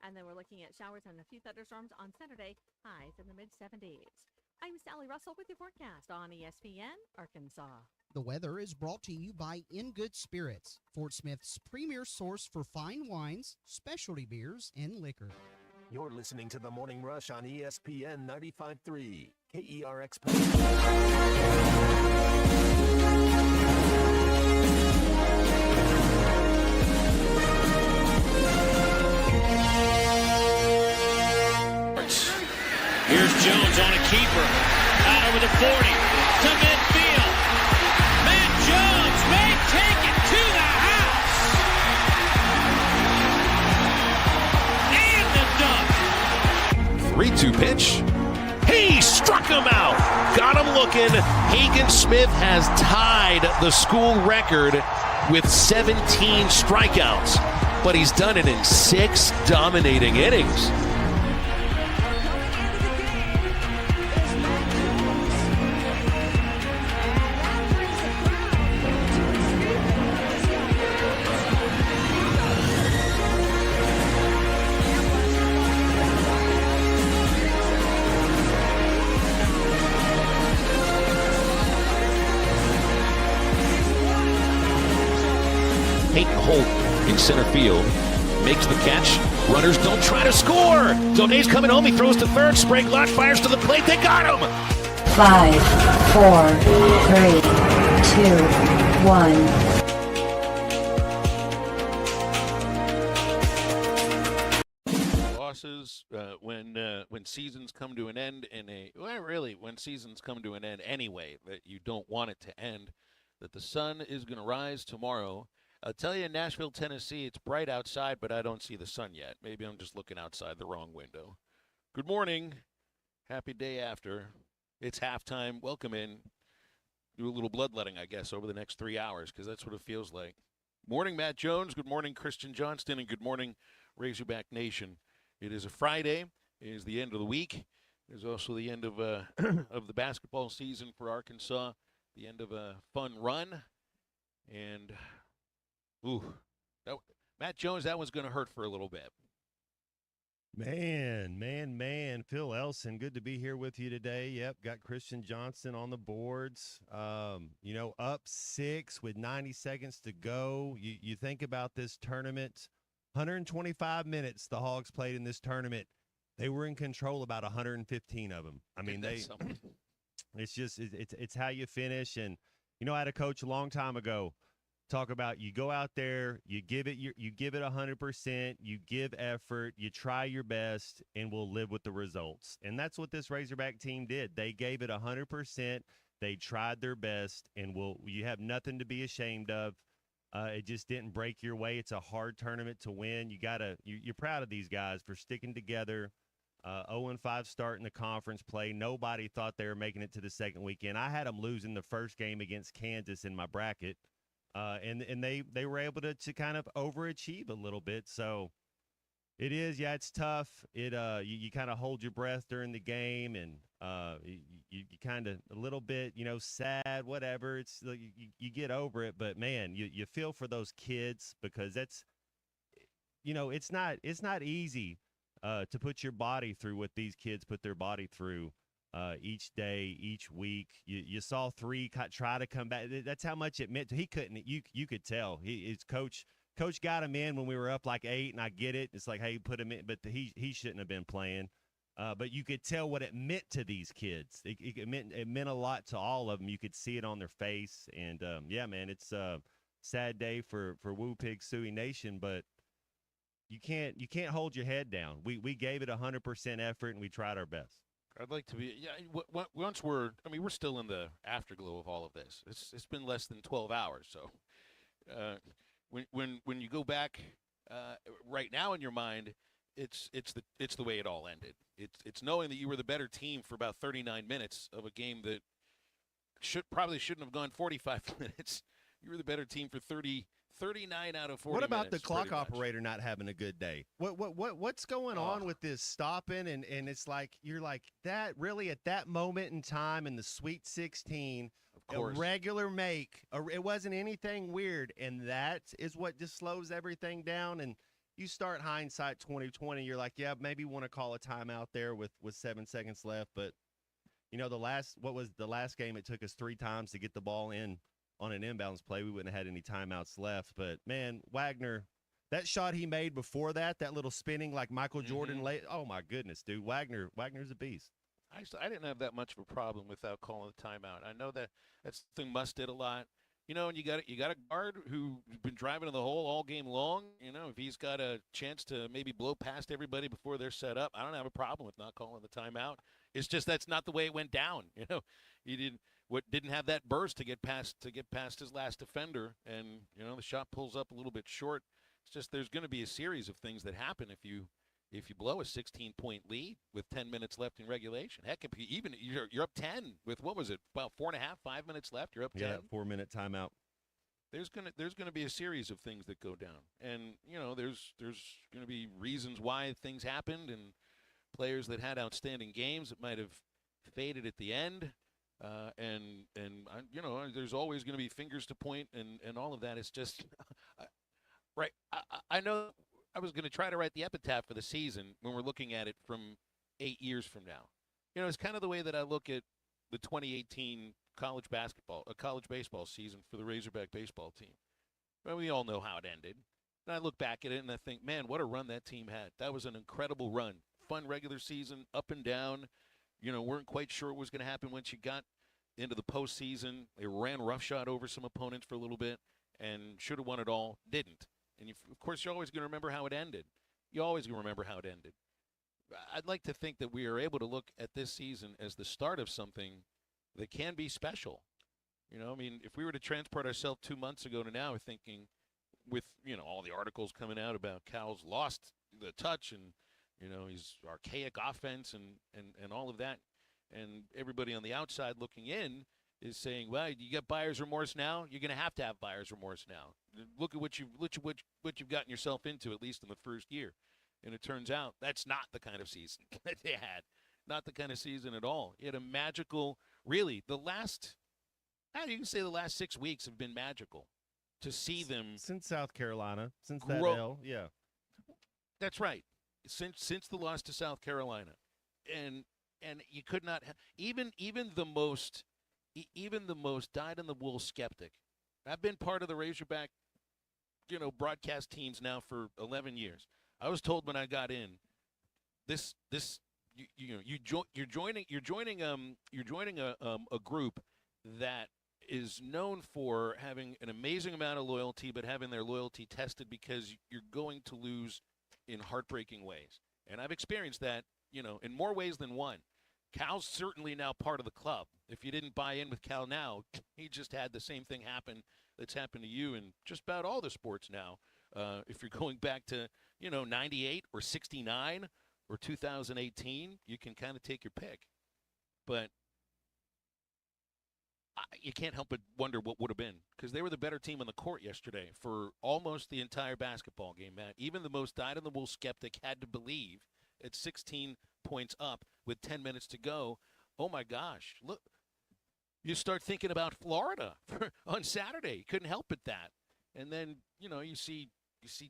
And then we're looking at showers and a few thunderstorms on Saturday, highs in the mid-70s. I'm Sally Russell with your forecast on ESPN Arkansas. The weather is brought to you by In Good Spirits, Fort Smith's premier source for fine wines, specialty beers, and liquor. You're listening to The Morning Rush on ESPN 95.3, KERX. Here's Jones on a keeper, out over the 40, to midfield. Matt Jones may take it to the house. And the dunk. 3-2 pitch. He struck him out. Got him looking. Hagen Smith has tied the school record with 17 strikeouts, but he's done it in 6 dominating innings. In center field, makes the catch. Runners don't try to score. Zonet's coming home. He throws to third. Sprague Lodge fires to the plate. They got him. 5, 4, 3, 2, 1. Losses when seasons come to an end when seasons come to an end anyway, that you don't want it to end, that the sun is going to rise tomorrow. I'll tell you, in Nashville, Tennessee, it's bright outside, but I don't see the sun yet. Maybe I'm just looking outside the wrong window. Good morning. Happy day after. It's halftime. Welcome in. Do a little bloodletting, I guess, over the next 3 hours, because that's what it feels like. Morning, Matt Jones. Good morning, Christian Johnston, and good morning, Razorback Nation. It is a Friday. It is the end of the week. It is also the end of of the basketball season for Arkansas, the end of a fun run, and Matt Jones, that one's going to hurt for a little bit. Man. Phil Elson, good to be here with you today. Yep, got Christian Johnson on the boards. Up 6 with 90 seconds to go. You think about this tournament, 125 minutes the Hogs played in this tournament. They were in control about 115 of them. I mean, it's how you finish. And, I had a coach a long time ago talk about, you go out there, you give it 100%, you give effort, you try your best, and we'll live with the results. And that's what this Razorback team did. They gave it 100%. They tried their best, and you have nothing to be ashamed of. It just didn't break your way. It's a hard tournament to win. You're proud of these guys for sticking together. 0-5 start in the conference play. Nobody thought they were making it to the second weekend. I had them losing the first game against Kansas in my bracket. And they were able to kind of overachieve a little bit. So it's tough. You kind of hold your breath during the game, and you kind of a little bit, sad, whatever. It's you get over it, but man, you feel for those kids, because that's, it's not easy to put your body through what these kids put their body through. Each day, each week, you saw 3 try to come back. That's how much it meant. He couldn't. You could tell. His coach got him in when we were up like 8, and I get it. It's like, hey, put him in, but he shouldn't have been playing. But you could tell what it meant to these kids. It meant a lot to all of them. You could see it on their face. And man, it's a sad day for Woo Pig Suey Nation, but you can't hold your head down. We gave it 100% effort, and we tried our best. I'd like to be, once we're still in the afterglow of all of this. It's been less than 12 hours. So when you go back right now in your mind, it's the way it all ended. It's knowing that you were the better team for about 39 minutes of a game that probably shouldn't have gone 45 minutes. You were the better team for 39 out of 40 What about minutes, the clock operator not having a good day? What's going on with this stopping? And it's like, you're like, that really at that moment in time in the Sweet 16, a regular make, it wasn't anything weird. And that is what just slows everything down. And you start hindsight 2020. You're like, yeah, maybe want to call a timeout there with 7 seconds left. But, what was the last game? It took us 3 times to get the ball in on an inbounds play. We wouldn't have had any timeouts left. But, man, Wagner, that shot he made before that little spinning like Michael Jordan late. Oh, my goodness, dude. Wagner's a beast. I didn't have that much of a problem without calling the timeout. I know that's something Muss did a lot. And you got a guard who's been driving to the hole all game long. If he's got a chance to maybe blow past everybody before they're set up, I don't have a problem with not calling the timeout. It's just that's not the way it went down. He didn't have that burst to get past his last defender, and the shot pulls up a little bit short. It's just there's going to be a series of things that happen if you blow a 16-point lead with 10 minutes left in regulation. Heck, if you're up 10 with, what was it, about 4.5, 5 minutes left, you're up 10. Yeah, 4-minute timeout. There's gonna be a series of things that go down, and there's gonna be reasons why things happened, and players that had outstanding games that might have faded at the end, there's always gonna be fingers to point and all of that. It's just right. I know. I was going to try to write the epitaph for the season when we're looking at it from 8 years from now. It's kind of the way that I look at the 2018 college baseball season for the Razorback baseball team. Well, we all know how it ended. And I look back at it and I think, man, what a run that team had. That was an incredible run. Fun regular season, up and down. Weren't quite sure what was going to happen once you got into the postseason. They ran roughshod over some opponents for a little bit and should have won it all. Didn't. And, of course, you're always going to remember how it ended. You're always going to remember how it ended. I'd like to think that we are able to look at this season as the start of something that can be special. If we were to transport ourselves 2 months ago to now, we're thinking with, all the articles coming out about Cal's lost the touch and, his archaic offense and all of that, and everybody on the outside looking in is saying, well, you got buyer's remorse now. You're going to have buyer's remorse now. Look at what you've gotten yourself into, at least in the first year. And it turns out that's not the kind of season that they had. Not the kind of season at all. You had a magical, really, you can say the last 6 weeks have been magical to see them. Since South Carolina, since grow. that L, yeah. That's right. Since the loss to South Carolina. And you could not, even the most dyed-in-the-wool skeptic. I've been part of the Razorback, broadcast teams now for 11 years. I was told when I got in, you're joining a group that is known for having an amazing amount of loyalty, but having their loyalty tested because you're going to lose in heartbreaking ways. And I've experienced that, in more ways than one. Cal's certainly now part of the club. If you didn't buy in with Cal now, he just had the same thing happen that's happened to you in just about all the sports now. If you're going back to, 98 or 69 or 2018, you can kind of take your pick. But you can't help but wonder what would have been, because they were the better team on the court yesterday for almost the entire basketball game, Matt. Even the most dyed-in-the-wool skeptic had to believe at 16 points up with 10 minutes to go, oh my gosh, look, you start thinking about Florida on Saturday. You couldn't help but that. And then, you see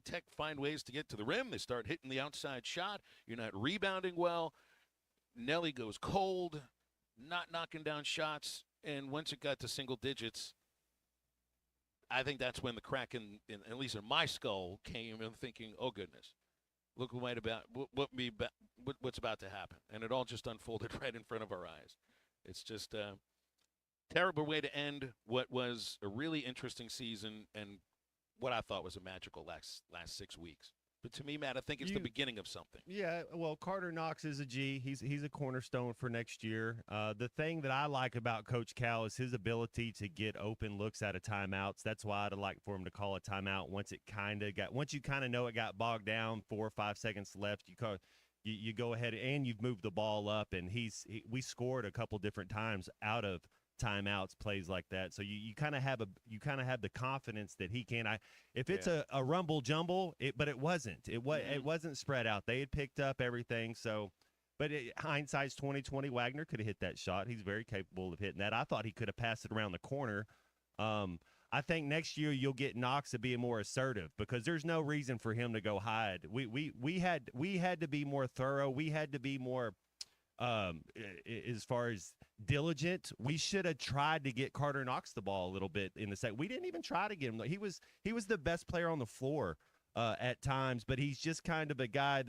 Tech find ways to get to the rim. They start hitting the outside shot. You're not rebounding well. Nelly goes cold, not knocking down shots. And once it got to single digits, I think that's when the crack in at least in my skull came, and thinking, oh goodness, look what's about to happen. And it all just unfolded right in front of our eyes. It's just a terrible way to end what was a really interesting season and what I thought was a magical last 6 weeks. But to me, Matt, I think it's the beginning of something. Yeah, well, Carter Knox is a G. He's a cornerstone for next year. The thing that I like about Coach Cal is his ability to get open looks out of timeouts. That's why I'd like for him to call a timeout once you kind of know it got bogged down, 4 or 5 seconds left. You go ahead and you've moved the ball up, and we scored a couple different times out of timeouts, plays like that. So you kind of have the confidence that he can. If it's a rumble jumble, but it wasn't. It wasn't spread out. They had picked up everything. So, but hindsight's 2020. Wagner could have hit that shot. He's very capable of hitting that. I thought he could have passed it around the corner. I I think next year you'll get Knox to be more assertive because there's no reason for him to go hide. We had to be more thorough. We had to be more as far as diligent. We should have tried to get Carter Knox the ball a little bit in the second. We didn't even try to get him. He was the best player on the floor at times, but he's just kind of a guy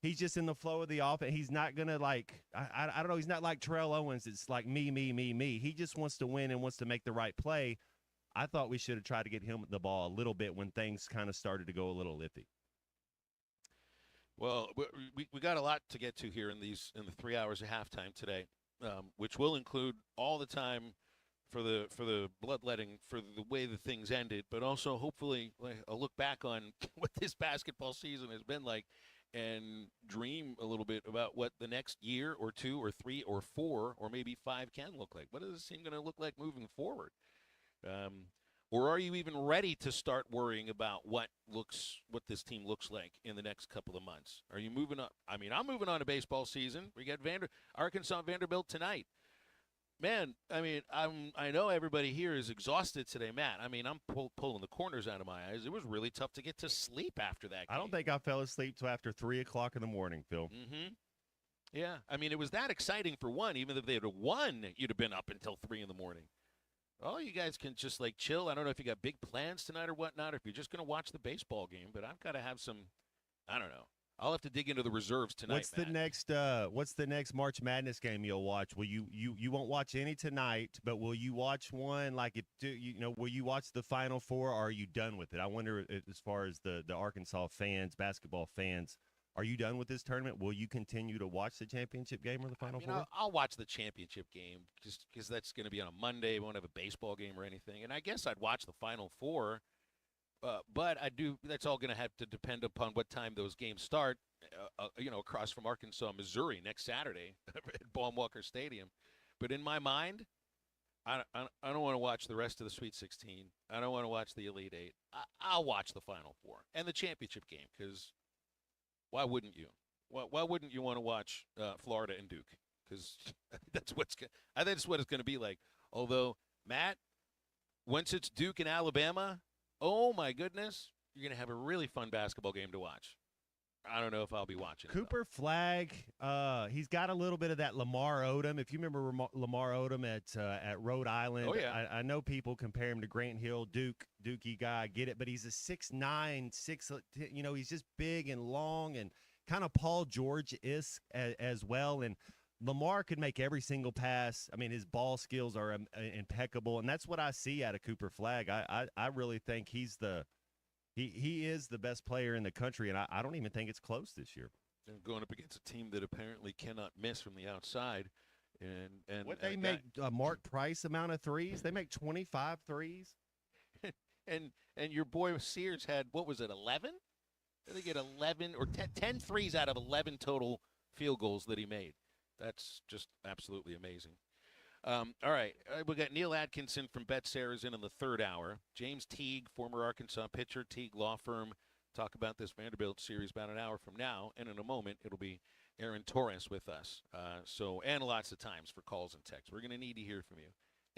he's just in the flow of the offense. He's not going to I don't know. He's not like Terrell Owens. It's like me. He just wants to win and wants to make the right play. I thought we should have tried to get him the ball a little bit when things kind of started to go a little iffy. Well, we got a lot to get to here in the 3 hours of halftime today, which will include all the time for the bloodletting, for the way the things ended, but also hopefully a look back on what this basketball season has been like, and dream a little bit about what the next year or 2 or 3 or 4 or maybe 5 can look like. What is this team going to look like moving forward? Or are you even ready to start worrying about what this team looks like in the next couple of months? Are you moving up? I mean, I'm moving on to baseball season. We got Arkansas Vanderbilt tonight. Man, I mean, I know everybody here is exhausted today, Matt. I mean, I'm pulling the corners out of my eyes. It was really tough to get to sleep after that game. I don't think I fell asleep till after 3 o'clock in the morning, Phil. Mm-hmm. Yeah, I mean, it was that exciting for one. Even if they had won, you'd have been up until 3 in the morning. Oh, you guys can just chill. I don't know if you got big plans tonight or whatnot, or if you're just going to watch the baseball game. But I've got to have some. I don't know. I'll have to dig into the reserves tonight. What's the next March Madness game you'll watch? Will you won't watch any tonight, but will you watch one will you watch the Final Four, or are you done with it? I wonder as far as the Arkansas fans, basketball fans. Are you done with this tournament? Will you continue to watch the championship game or the Final Four? I'll watch the championship game just because that's going to be on a Monday. We won't have a baseball game or anything. And I guess I'd watch the Final Four. But that's all going to have to depend upon what time those games start, across from Arkansas, Missouri next Saturday at Baum-Walker Stadium. But in my mind, I don't want to watch the rest of the Sweet 16. I don't want to watch the Elite Eight. I'll watch the Final Four and the championship game because – why wouldn't you? Why wouldn't you want to watch Florida and Duke? Because I think that's what it's going to be like. Although, Matt, once it's Duke and Alabama, oh my goodness, you're going to have a really fun basketball game to watch. I don't know if I'll be watching. Cooper Flagg, he's got a little bit of that Lamar Odom. If you remember Lamar Odom at Rhode Island, oh, yeah. I know people compare him to Grant Hill, Dookie guy. I get it, but he's a 6'9", he's just big and long and kind of Paul George-esque as well. And Lamar could make every single pass. I mean, his ball skills are impeccable, and that's what I see out of Cooper Flagg. I really think He is the best player in the country, and I don't even think it's close this year. And going up against a team that apparently cannot miss from the outside. And what they make Mark Price amount of threes? They make 25 threes. and your boy Sears had, what was it, 11? Did they get 11 or 10 threes out of 11 total field goals that he made? That's just absolutely amazing. All right, we got Neal Atkinson from BetSaras in the third hour. James Teague, former Arkansas pitcher, Teague Law Firm. Talk about this Vanderbilt series about an hour from now, and in a moment it'll be Aaron Torres with us. And lots of times for calls and texts. We're going to need to hear from you.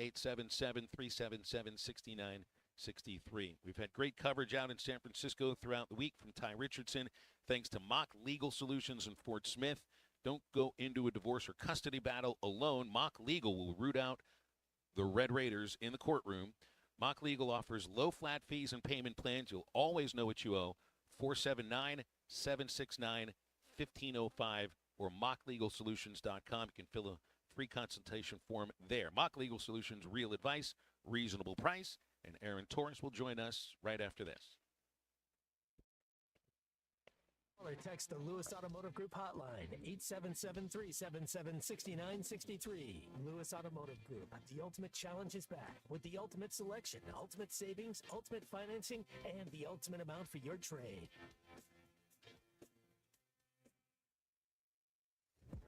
877-377-6963. We've had great coverage out in San Francisco throughout the week from Ty Richardson, thanks to Mock Legal Solutions in Fort Smith. Don't go into a divorce or custody battle alone. Mock Legal will root out the Red Raiders in the courtroom. Mock Legal offers low flat fees and payment plans. You'll always know what you owe. 479-769-1505 or mocklegalsolutions.com. You can fill a free consultation form there. Mock Legal Solutions, real advice, reasonable price. And Aaron Torres will join us right after this. Or text the Lewis Automotive Group hotline, 877-377-6963. Lewis Automotive Group, the ultimate challenge is back with the ultimate selection, ultimate savings, ultimate financing, and the ultimate amount for your trade.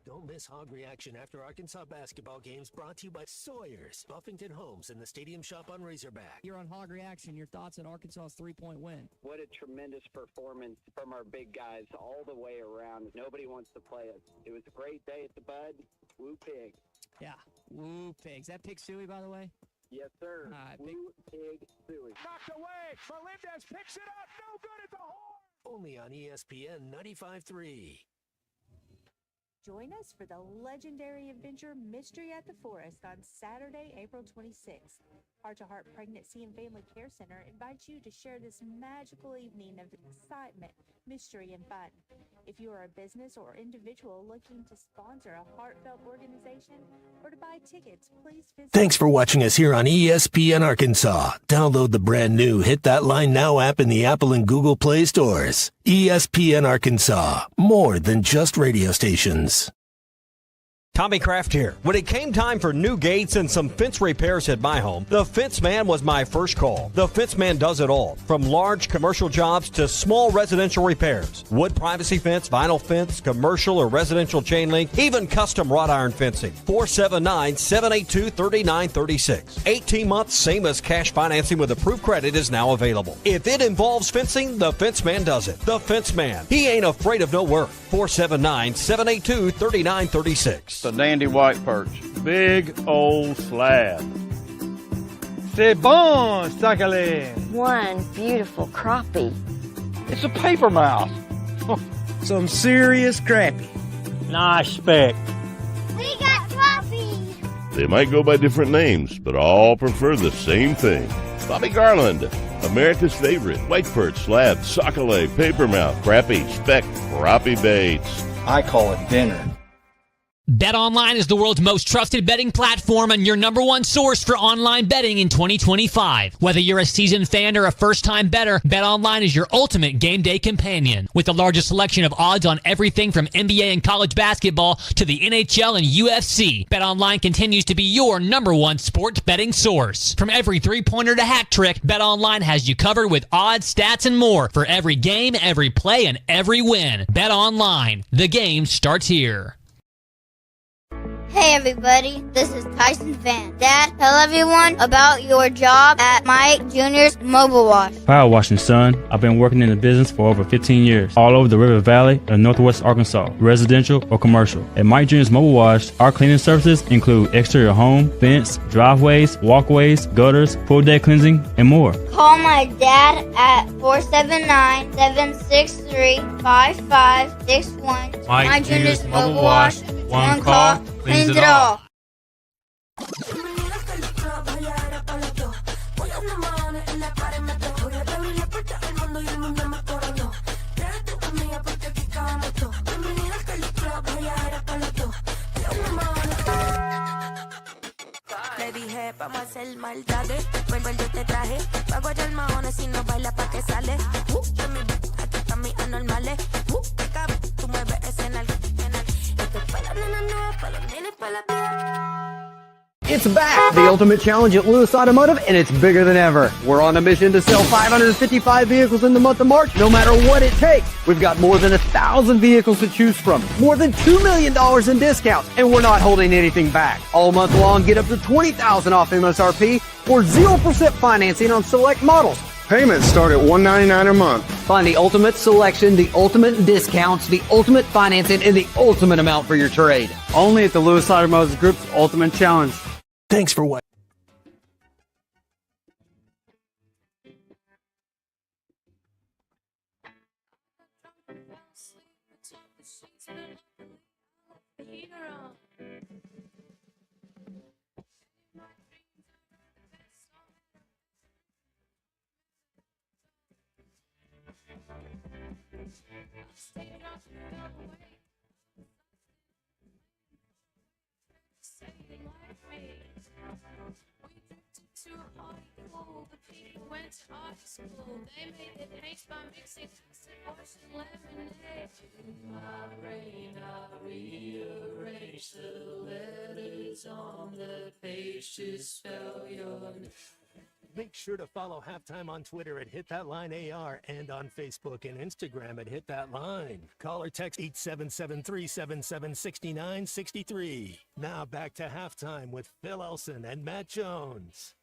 Don't miss Hog Reaction after Arkansas basketball games, brought to you by Sawyer's, Buffington Homes, and the Stadium Shop on Razorback. You're on Hog Reaction. Your thoughts on Arkansas's three-point win? What a tremendous performance from our big guys all the way around. Nobody wants to play us. It was a great day at the Bud. Woo Pig. Yeah, woo Pigs. That Pig Suey, by the way? Yes, sir. Blue Pig Suey. Knocked away. Melendez picks it up. No good at the horn. Only on ESPN 95.3. Join us for the legendary adventure Mystery at the Forest on Saturday, April 26th. Heart to Heart Pregnancy and Family Care Center invites you to share this magical evening of excitement, mystery, and fun. If you are a business or individual looking to sponsor a heartfelt organization or to buy tickets, please visit. Thanks for watching us here on ESPN Arkansas. Download the brand new Hit That Line Now app in the Apple and Google Play stores. ESPN Arkansas, more than just radio stations. Tommy Kraft here. When it came time for new gates and some fence repairs at my home, the Fence Man was my first call. The Fence Man does it all, from large commercial jobs to small residential repairs. Wood privacy fence, vinyl fence, commercial or residential chain link, even custom wrought iron fencing. 479-782-3936. 18 months, same as cash financing with approved credit is now available. If it involves fencing, the Fence Man does it. The Fence Man. He ain't afraid of no work. 479-782-3936. A dandy white perch. Big old slab. C'est bon, sacalé. One beautiful crappie. It's a paper mouse. Some serious crappie. Nice speck. We got crappie. They might go by different names, but all prefer the same thing. Bobby Garland, America's favorite. White perch, slab, sockeye, papermouth, crappie, speck, crappie baits. I call it dinner. BetOnline is the world's most trusted betting platform and your number one source for online betting in 2025. Whether you're a seasoned fan or a first-time bettor, BetOnline is your ultimate game day companion. With the largest selection of odds on everything from NBA and college basketball to the NHL and UFC, BetOnline continues to be your number one sports betting source. From every three-pointer to hat trick, BetOnline has you covered with odds, stats, and more for every game, every play, and every win. BetOnline. The game starts here. Hey everybody, this is Tyson Van. Dad, tell everyone about your job at Mike Jr.'s Mobile Wash. Power washing, son. I've been working in the business for over 15 years, all over the River Valley and Northwest Arkansas, residential or commercial. At Mike Jr.'s Mobile Wash, our cleaning services include exterior home, fence, driveways, walkways, gutters, pool deck cleansing, and more. Call my dad at 479-763-5561. Mike Jr.'s Mobile Wash. One call cleans it all. Le dije, vamos a hacer maldades. Después yo te traje. Pago ya el mahones si no baila pa' que sale. Aquí están mis anormales. Tú mueves ese nalga. Esto es pa' las nenas nuevas, pa' los nenes, pa' la vida. It's back, the Ultimate Challenge at Lewis Automotive, and it's bigger than ever. We're on a mission to sell 555 vehicles in the month of March, no matter what it takes. We've got more than 1,000 vehicles to choose from, more than $2 million in discounts, and we're not holding anything back. All month long, get up to $20,000 off MSRP or 0% financing on select models. Payments start at $199 a month. Find the ultimate selection, the ultimate discounts, the ultimate financing, and the ultimate amount for your trade. Only at the Lewis Automotive Group's Ultimate Challenge. Thanks for what. Went to art school. They made the paint by mixing orange and lemonade. My brain, I rearranged the letters on the page to spell your name. Make sure to follow Halftime on Twitter at Hit That Line AR and on Facebook and Instagram at Hit That Line. Call or text 877-377-6963. Now back to Halftime with Phil Elson and Matt Jones.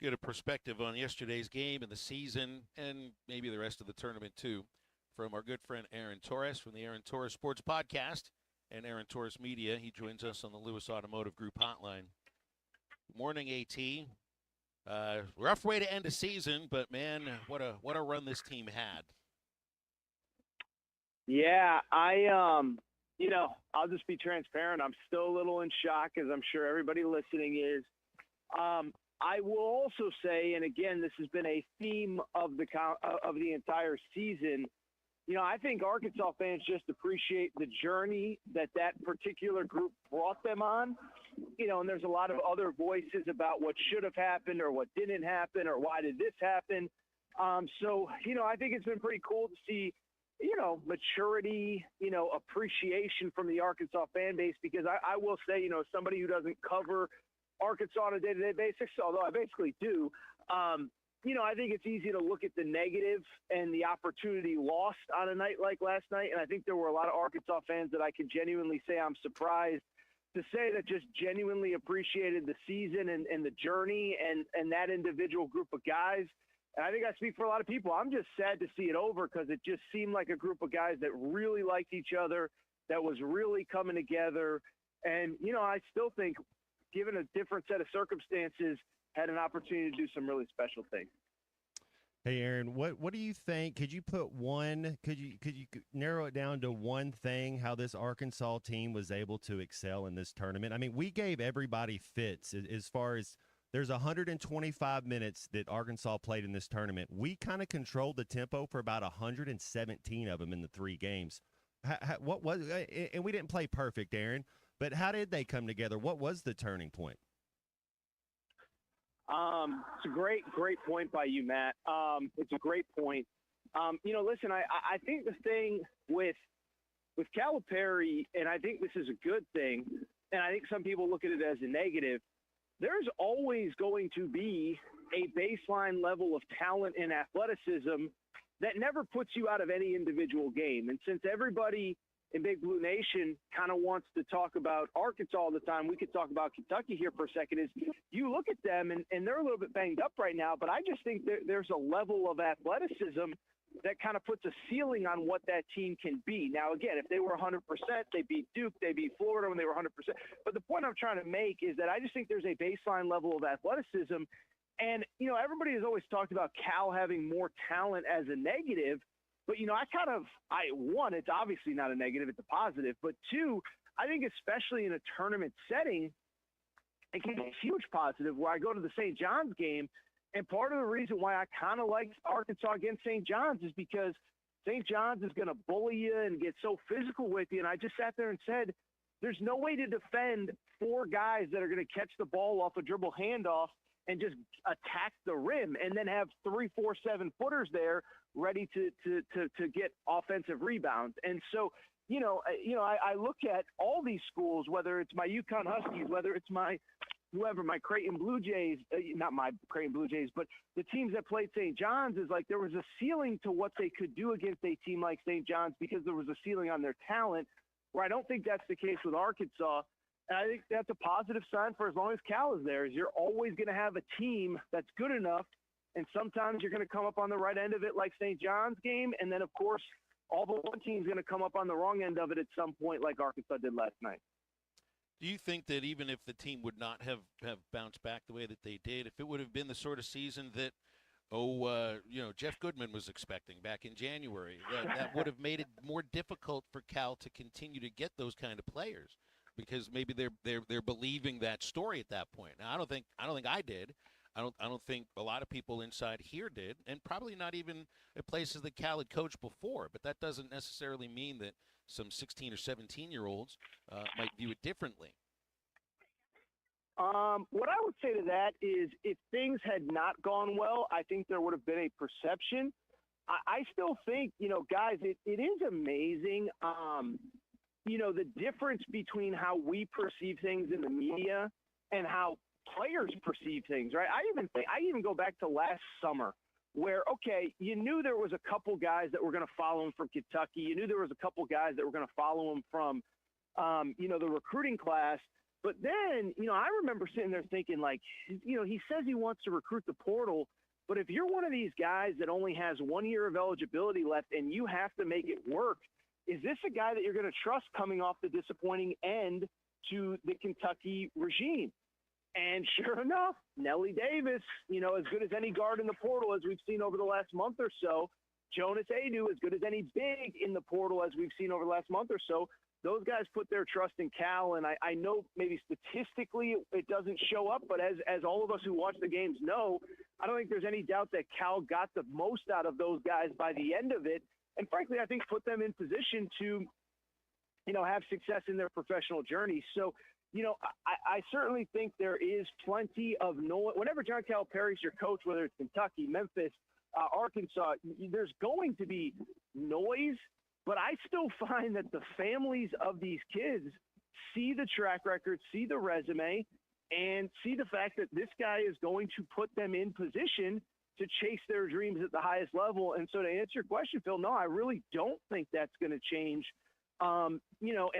Get a perspective on yesterday's game and the season and maybe the rest of the tournament too from our good friend Aaron Torres from the Aaron Torres Sports Podcast. and Aaron Torres Media. He joins us on the Lewis Automotive Group hotline. Morning, AT. Rough way to end a season, but man, what a run this team had. Yeah, I'll just be transparent. I'm still a little in shock, as I'm sure everybody listening is. I will also say, and again, this has been a theme of the entire season. I think Arkansas fans just appreciate the journey that particular group brought them on. And there's a lot of other voices about what should have happened or what didn't happen or why did this happen. So, I think it's been pretty cool to see, maturity, appreciation from the Arkansas fan base, because I will say, somebody who doesn't cover Arkansas on a day-to-day basis, although I basically do, I think it's easy to look at the negative and the opportunity lost on a night like last night. And I think there were a lot of Arkansas fans that I can genuinely say I'm surprised to say that just genuinely appreciated the season and the journey and that individual group of guys. And I think I speak for a lot of people. I'm just sad to see it over because it just seemed like a group of guys that really liked each other, that was really coming together. And, I still think, given a different set of circumstances, had an opportunity to do some really special things. Hey, Aaron, what do you think? Could you narrow it down to one thing, how this Arkansas team was able to excel in this tournament? I mean, we gave everybody fits as far as there's 125 minutes that Arkansas played in this tournament. We kind of controlled the tempo for about 117 of them in the 3 games. What was, and we didn't play perfect, Aaron, but how did they come together? What was the turning point? It's a great point by you, Matt. It's a great point. Listen, I think the thing with Calipari, and I think this is a good thing, and I think some people look at it as a negative, there's always going to be a baseline level of talent and athleticism that never puts you out of any individual game. And since everybody in Big Blue Nation kind of wants to talk about Arkansas all the time, we could talk about Kentucky here for a second. Is you look at them and they're a little bit banged up right now, but I just think there's a level of athleticism that kind of puts a ceiling on what that team can be. Now, again, if they were 100%, they beat Duke, they beat Florida when they were 100%. But the point I'm trying to make is that I just think there's a baseline level of athleticism. And, everybody has always talked about Cal having more talent as a negative. But, one, it's obviously not a negative, it's a positive. But two, I think especially in a tournament setting, it can be a huge positive where I go to the St. John's game. And part of the reason why I kind of like Arkansas against St. John's is because St. John's is going to bully you and get so physical with you. And I just sat there and said, there's no way to defend 4 guys that are going to catch the ball off a dribble handoff and just attack the rim and then have 3, 4, 7-footers there ready to get offensive rebounds. And so, I look at all these schools, whether it's my UConn Huskies, whether it's my Creighton Blue Jays, not my Creighton Blue Jays, but the teams that played St. John's, is like there was a ceiling to what they could do against a team like St. John's because there was a ceiling on their talent, where I don't think that's the case with Arkansas. And I think that's a positive sign for as long as Cal is there, is you're always going to have a team that's good enough, and sometimes you're going to come up on the right end of it like St. John's game, and then, of course, all but one team's going to come up on the wrong end of it at some point like Arkansas did last night. Do you think that even if the team would not have bounced back the way that they did, if it would have been the sort of season that, Jeff Goodman was expecting back in January, that would have made it more difficult for Cal to continue to get those kind of players? Because maybe they're believing that story at that point. Now, I don't think I did. I don't think a lot of people inside here did, and probably not even at places that Cal had coached before. But that doesn't necessarily mean that some 16 or 17-year-olds might view it differently. What I would say to that is, if things had not gone well, I think there would have been a perception. I still think, guys, it is amazing. The difference between how we perceive things in the media and how players perceive things, right? I even go back to last summer where, okay, you knew there was a couple guys that were going to follow him from Kentucky. You knew there was a couple guys that were going to follow him from, the recruiting class. But then, I remember sitting there thinking, like, he says he wants to recruit the portal, but if you're one of these guys that only has 1 year of eligibility left and you have to make it work, is this a guy that you're going to trust coming off the disappointing end to the Kentucky regime? And sure enough, Nelly Davis, as good as any guard in the portal as we've seen over the last month or so. Jonas Adu, as good as any big in the portal as we've seen over the last month or so. Those guys put their trust in Cal, and I know maybe statistically it doesn't show up, but as all of us who watch the games know, I don't think there's any doubt that Cal got the most out of those guys by the end of it, and frankly, I think put them in position to, have success in their professional journey. So, I certainly think there is plenty of noise. Whenever John Calipari's your coach, whether it's Kentucky, Memphis, Arkansas, there's going to be noise. But I still find that the families of these kids see the track record, see the resume, and see the fact that this guy is going to put them in position to chase their dreams at the highest level. And so to answer your question, Phil, no, I really don't think that's going to change. And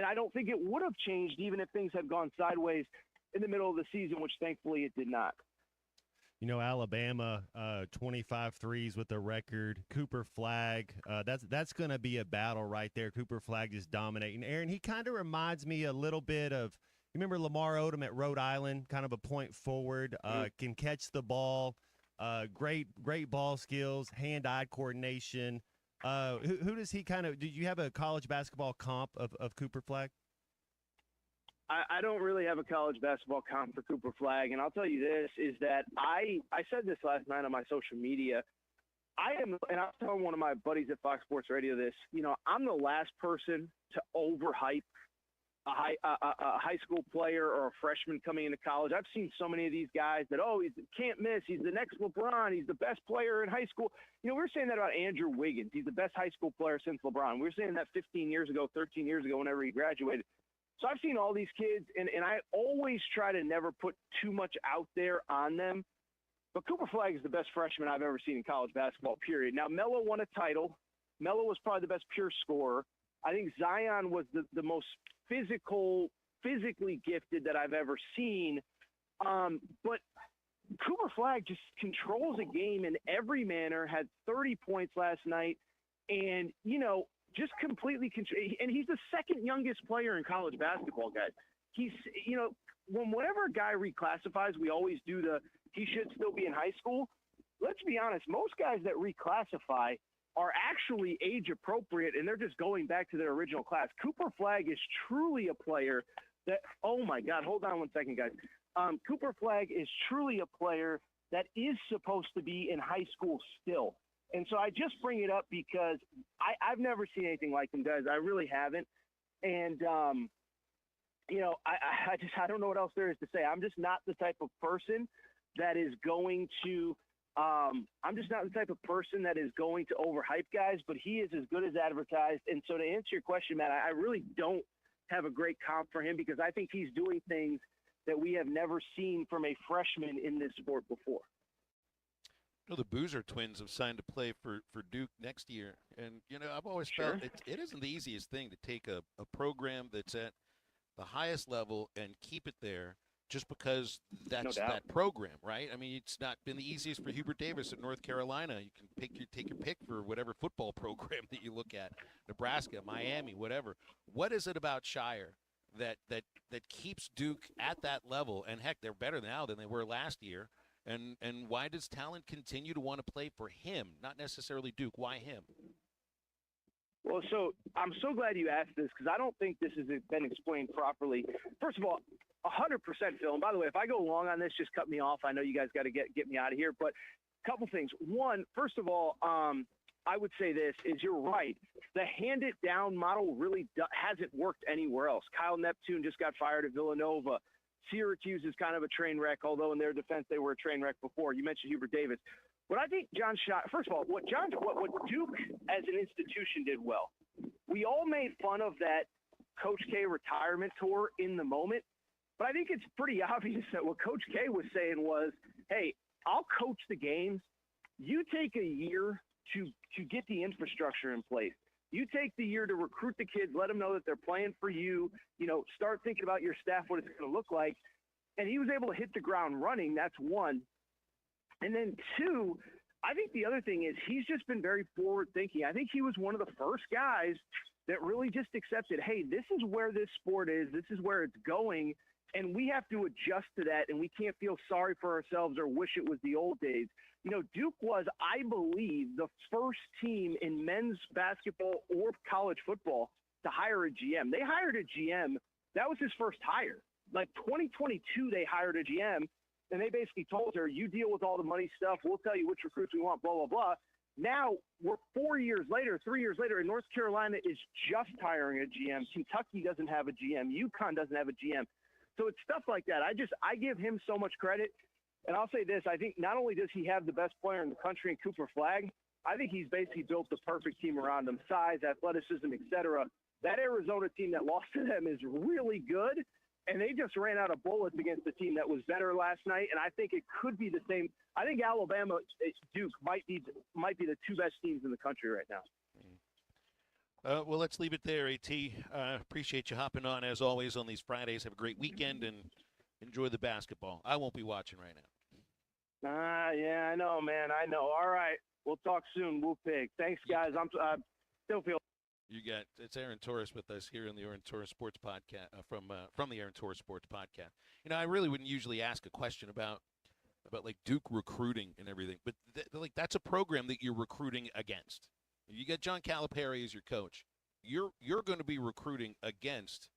I don't think it would have changed even if things had gone sideways in the middle of the season, which thankfully it did not. Alabama, 25 threes with the record. Cooper Flagg, that's going to be a battle right there. Cooper Flagg just dominating. Aaron, he kind of reminds me a little bit of, you remember Lamar Odom at Rhode Island, kind of a point forward, can catch the ball, great ball skills, hand-eye coordination. Who does he kind of – do you have a college basketball comp of Cooper Flagg? I don't really have a college basketball comp for Cooper Flagg, and I'll tell you this, is that I said this last night on my social media. And I was telling one of my buddies at Fox Sports Radio this, I'm the last person to overhype a high school player or a freshman coming into college. I've seen so many of these guys that, he can't miss. He's the next LeBron. He's the best player in high school. We were saying that about Andrew Wiggins. He's the best high school player since LeBron. We were saying that 13 years ago, whenever he graduated. So I've seen all these kids, and I always try to never put too much out there on them. But Cooper Flagg is the best freshman I've ever seen in college basketball, period. Now, Melo won a title. Melo was probably the best pure scorer. I think Zion was the most physically gifted that I've ever seen. But Cooper Flagg just controls a game in every manner, had 30 points last night, and, just completely control. And he's the second youngest player in college basketball, guys. He's, whenever a guy reclassifies, we always do he should still be in high school. Let's be honest, most guys that reclassify are actually age appropriate, and they're just going back to their original class. Cooper Flagg is truly a player that, oh my God, hold on one second, guys. Cooper Flagg is truly a player that is supposed to be in high school still. And so I just bring it up because I've never seen anything like him, guys. I really haven't. And, I don't know what else there is to say. I'm just not the type of person that is going to overhype guys, but he is as good as advertised. And so to answer your question, Matt, I really don't have a great comp for him because I think he's doing things that we have never seen from a freshman in this sport before. The Boozer twins have signed to play for Duke next year. And, I've always felt it isn't the easiest thing to take a program that's at the highest level and keep it there just because that's that program, right? I mean, it's not been the easiest for Hubert Davis at North Carolina. You can take your pick for whatever football program that you look at, Nebraska, Miami, whatever. What is it about Shire that keeps Duke at that level? And, heck, they're better now than they were last year. And why does talent continue to want to play for him, not necessarily Duke? Why him? Well, so I'm so glad you asked this because I don't think this has been explained properly. First of all, 100% Phil. And by the way, if I go long on this, just cut me off. I know you guys got to get me out of here. But a couple things. One, first of all, I would say this is you're right. The hand-it-down model really hasn't worked anywhere else. Kyle Neptune just got fired at Villanova. Syracuse is kind of a train wreck, although in their defense they were a train wreck before. You mentioned Hubert Davis. But I think John Shire, first of all, what Duke as an institution did well, we all made fun of that Coach K retirement tour in the moment. But I think it's pretty obvious that what Coach K was saying was, hey, I'll coach the games. You take a year to get the infrastructure in place. You take the year to recruit the kids, let them know that they're playing for you, start thinking about your staff, what it's going to look like. And he was able to hit the ground running. That's one. And then two, I think the other thing is he's just been very forward thinking. I think he was one of the first guys that really just accepted, hey, this is where this sport is, this is where it's going, and we have to adjust to that, and we can't feel sorry for ourselves or wish it was the old days. You know, Duke was, I believe, the first team in men's basketball or college football to hire a GM. They hired a GM. That was his first hire. Like 2022, they hired a GM, and they basically told her, you deal with all the money stuff. We'll tell you which recruits we want, blah, blah, blah. Now we're 3 years later, and North Carolina is just hiring a GM. Kentucky doesn't have a GM. UConn doesn't have a GM. So it's stuff like that. I give him so much credit. And I'll say this, I think not only does he have the best player in the country in Cooper Flagg, I think he's basically built the perfect team around him, size, athleticism, etc. That Arizona team that lost to them is really good, and they just ran out of bullets against the team that was better last night, and I think it could be the same. I think Alabama, Duke might be the two best teams in the country right now. Well, let's leave it there, AT. Appreciate you hopping on, as always, on these Fridays. Have a great weekend and enjoy the basketball. I won't be watching right now. Yeah, I know, man. I know. All right. We'll talk soon. Woo pig. Thanks, guys. I'm still feel. It's Aaron Torres with us here on the Aaron Torres Sports Podcast from the Aaron Torres Sports Podcast. You know, I really wouldn't usually ask a question about like Duke recruiting and everything, but that's a program that you're recruiting against. You get John Calipari as your coach. You're going to be recruiting against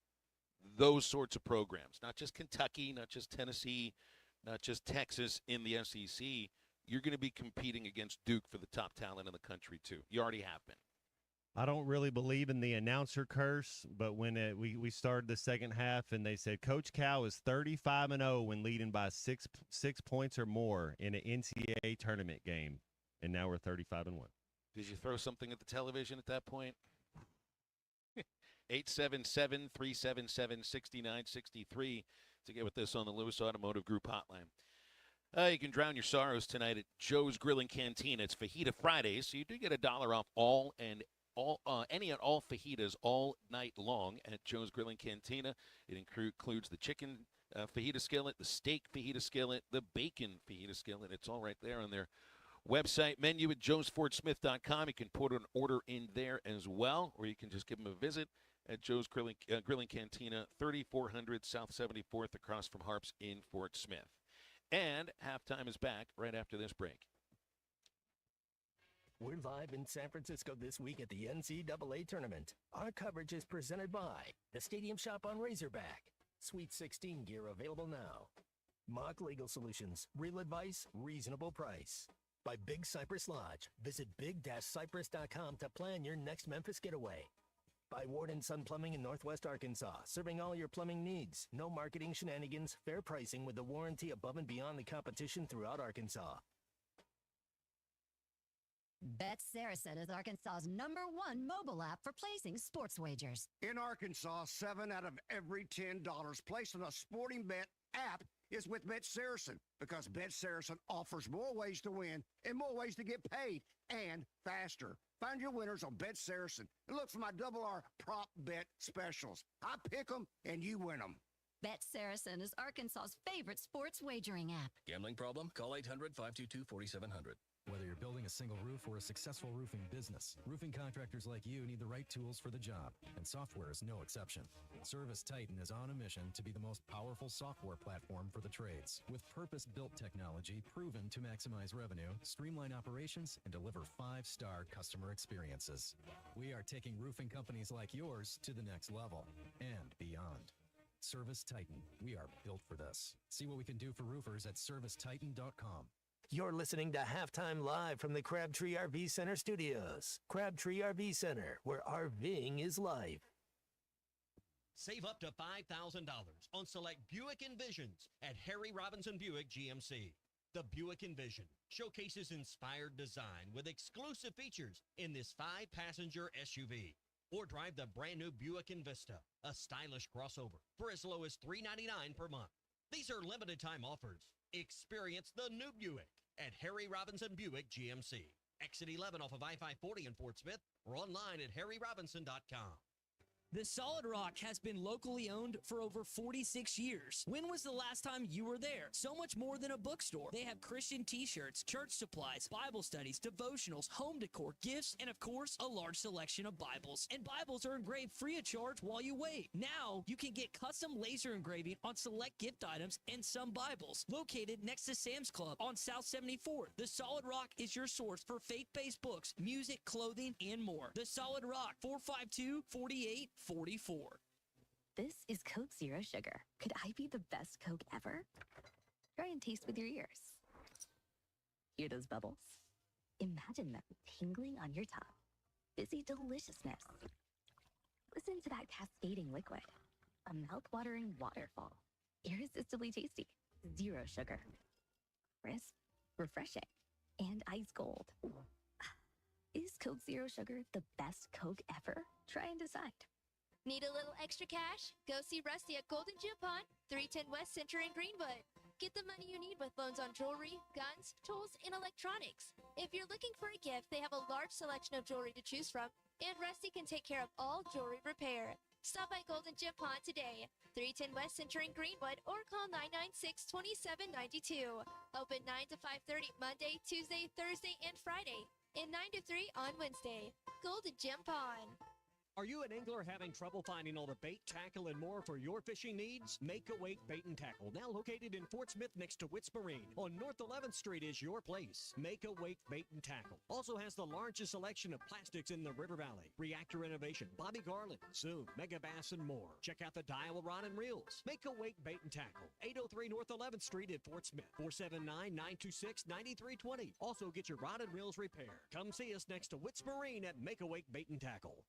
those sorts of programs, not just Kentucky, not just Tennessee, not just Texas in the SEC. You're going to be competing against Duke for the top talent in the country too. You already have been. I don't really believe in the announcer curse, but when we started the second half and they said Coach Cal is 35-0 when leading by six points or more in an NCAA tournament game, and now we're 35-1. Did you throw something at the television at that point? 877-377-6963 to get with this on the Lewis Automotive Group hotline. You can drown your sorrows tonight at Joe's Grill and Cantina. It's Fajita Fridays, so you do get $1 off any and all fajitas all night long at Joe's Grill and Cantina. It includes the chicken fajita skillet, the steak fajita skillet, the bacon fajita skillet. It's all right there on their website menu at joesfordsmith.com. You can put an order in there as well, or you can just give them a visit at Joe's Grill and Cantina, 3400 South 74th, across from Harps in Fort Smith. And halftime is back right after this break. We're live in San Francisco this week at the NCAA Tournament. Our coverage is presented by the Stadium Shop on Razorback. Sweet 16 gear available now. Mock Legal Solutions. Real advice, reasonable price. By Big Cypress Lodge. Visit big-cypress.com to plan your next Memphis getaway. By Ward & Son Plumbing in Northwest Arkansas. Serving all your plumbing needs. No marketing shenanigans. Fair pricing with a warranty above and beyond the competition throughout Arkansas. Bet Saracen is Arkansas's #1 mobile app for placing sports wagers. In Arkansas, 7 out of every $10 placed on a sporting bet app is with Bet Saracen, because Bet Saracen offers more ways to win and more ways to get paid, and faster. Find your winners on Bet Saracen and look for my $R prop bet specials. I pick them and you win them. Bet Saracen is Arkansas's favorite sports wagering app. Gambling problem? Call 800-522-4700. Whether you're building a single roof or a successful roofing business, roofing contractors like you need the right tools for the job, and software is no exception. Service Titan is on a mission to be the most powerful software platform for the trades, with purpose-built technology proven to maximize revenue, streamline operations, and deliver 5-star customer experiences. We are taking roofing companies like yours to the next level and beyond. Service Titan. We are built for this. See what we can do for roofers at servicetitan.com. You're listening to Halftime Live from the Crabtree RV Center studios. Crabtree RV Center, where RVing is life. Save up to $5,000 on select Buick Envisions at Harry Robinson Buick GMC. The Buick Envision showcases inspired design with exclusive features in this 5-passenger SUV. Or drive the brand new Buick Envista, a stylish crossover, for as low as $399 per month. These are limited time offers. Experience the new Buick at Harry Robinson Buick GMC. Exit 11 off of I-540 in Fort Smith, or online at harryrobinson.com. The Solid Rock has been locally owned for over 46 years. When was the last time you were there? So much more than a bookstore. They have Christian t-shirts, church supplies, Bible studies, devotionals, home decor, gifts, and of course, a large selection of Bibles. And Bibles are engraved free of charge while you wait. Now, you can get custom laser engraving on select gift items and some Bibles. Located next to Sam's Club on South 74th, The Solid Rock is your source for faith-based books, music, clothing, and more. The Solid Rock, 452-4844. This is Coke Zero Sugar. Could I be the best Coke ever? Try and taste with your ears. Hear those bubbles? Imagine them tingling on your tongue. Fizzy deliciousness. Listen to that cascading liquid. A mouth-watering waterfall. Irresistibly tasty. Zero sugar. Crisp, refreshing, and ice cold. Is Coke Zero Sugar the best Coke ever? Try and decide. Need a little extra cash? Go see Rusty at Golden Gym Pond, 310 West Center in Greenwood. Get the money you need with loans on jewelry, guns, tools, and electronics. If you're looking for a gift, they have a large selection of jewelry to choose from, and Rusty can take care of all jewelry repair. Stop by Golden Gym Pond today, 310 West Center in Greenwood, or call 996-2792. Open 9 to 5:30 Monday, Tuesday, Thursday, and Friday, and 9 to 3 on Wednesday. Golden Gym Pond. Are you an angler having trouble finding all the bait, tackle, and more for your fishing needs? Make a Wake Bait and Tackle, now located in Fort Smith next to Witts Marine on North 11th Street, is your place. Make a Wake Bait and Tackle also has the largest selection of plastics in the River Valley. Reactor Innovation, Bobby Garland, Zoom, Mega Bass, and more. Check out the Dial Rod and Reels. Make a Wake Bait and Tackle, 803 North 11th Street in Fort Smith, 479-926-9320. Also get your rod and reels repaired. Come see us next to Witts Marine at Make a Wake Bait and Tackle.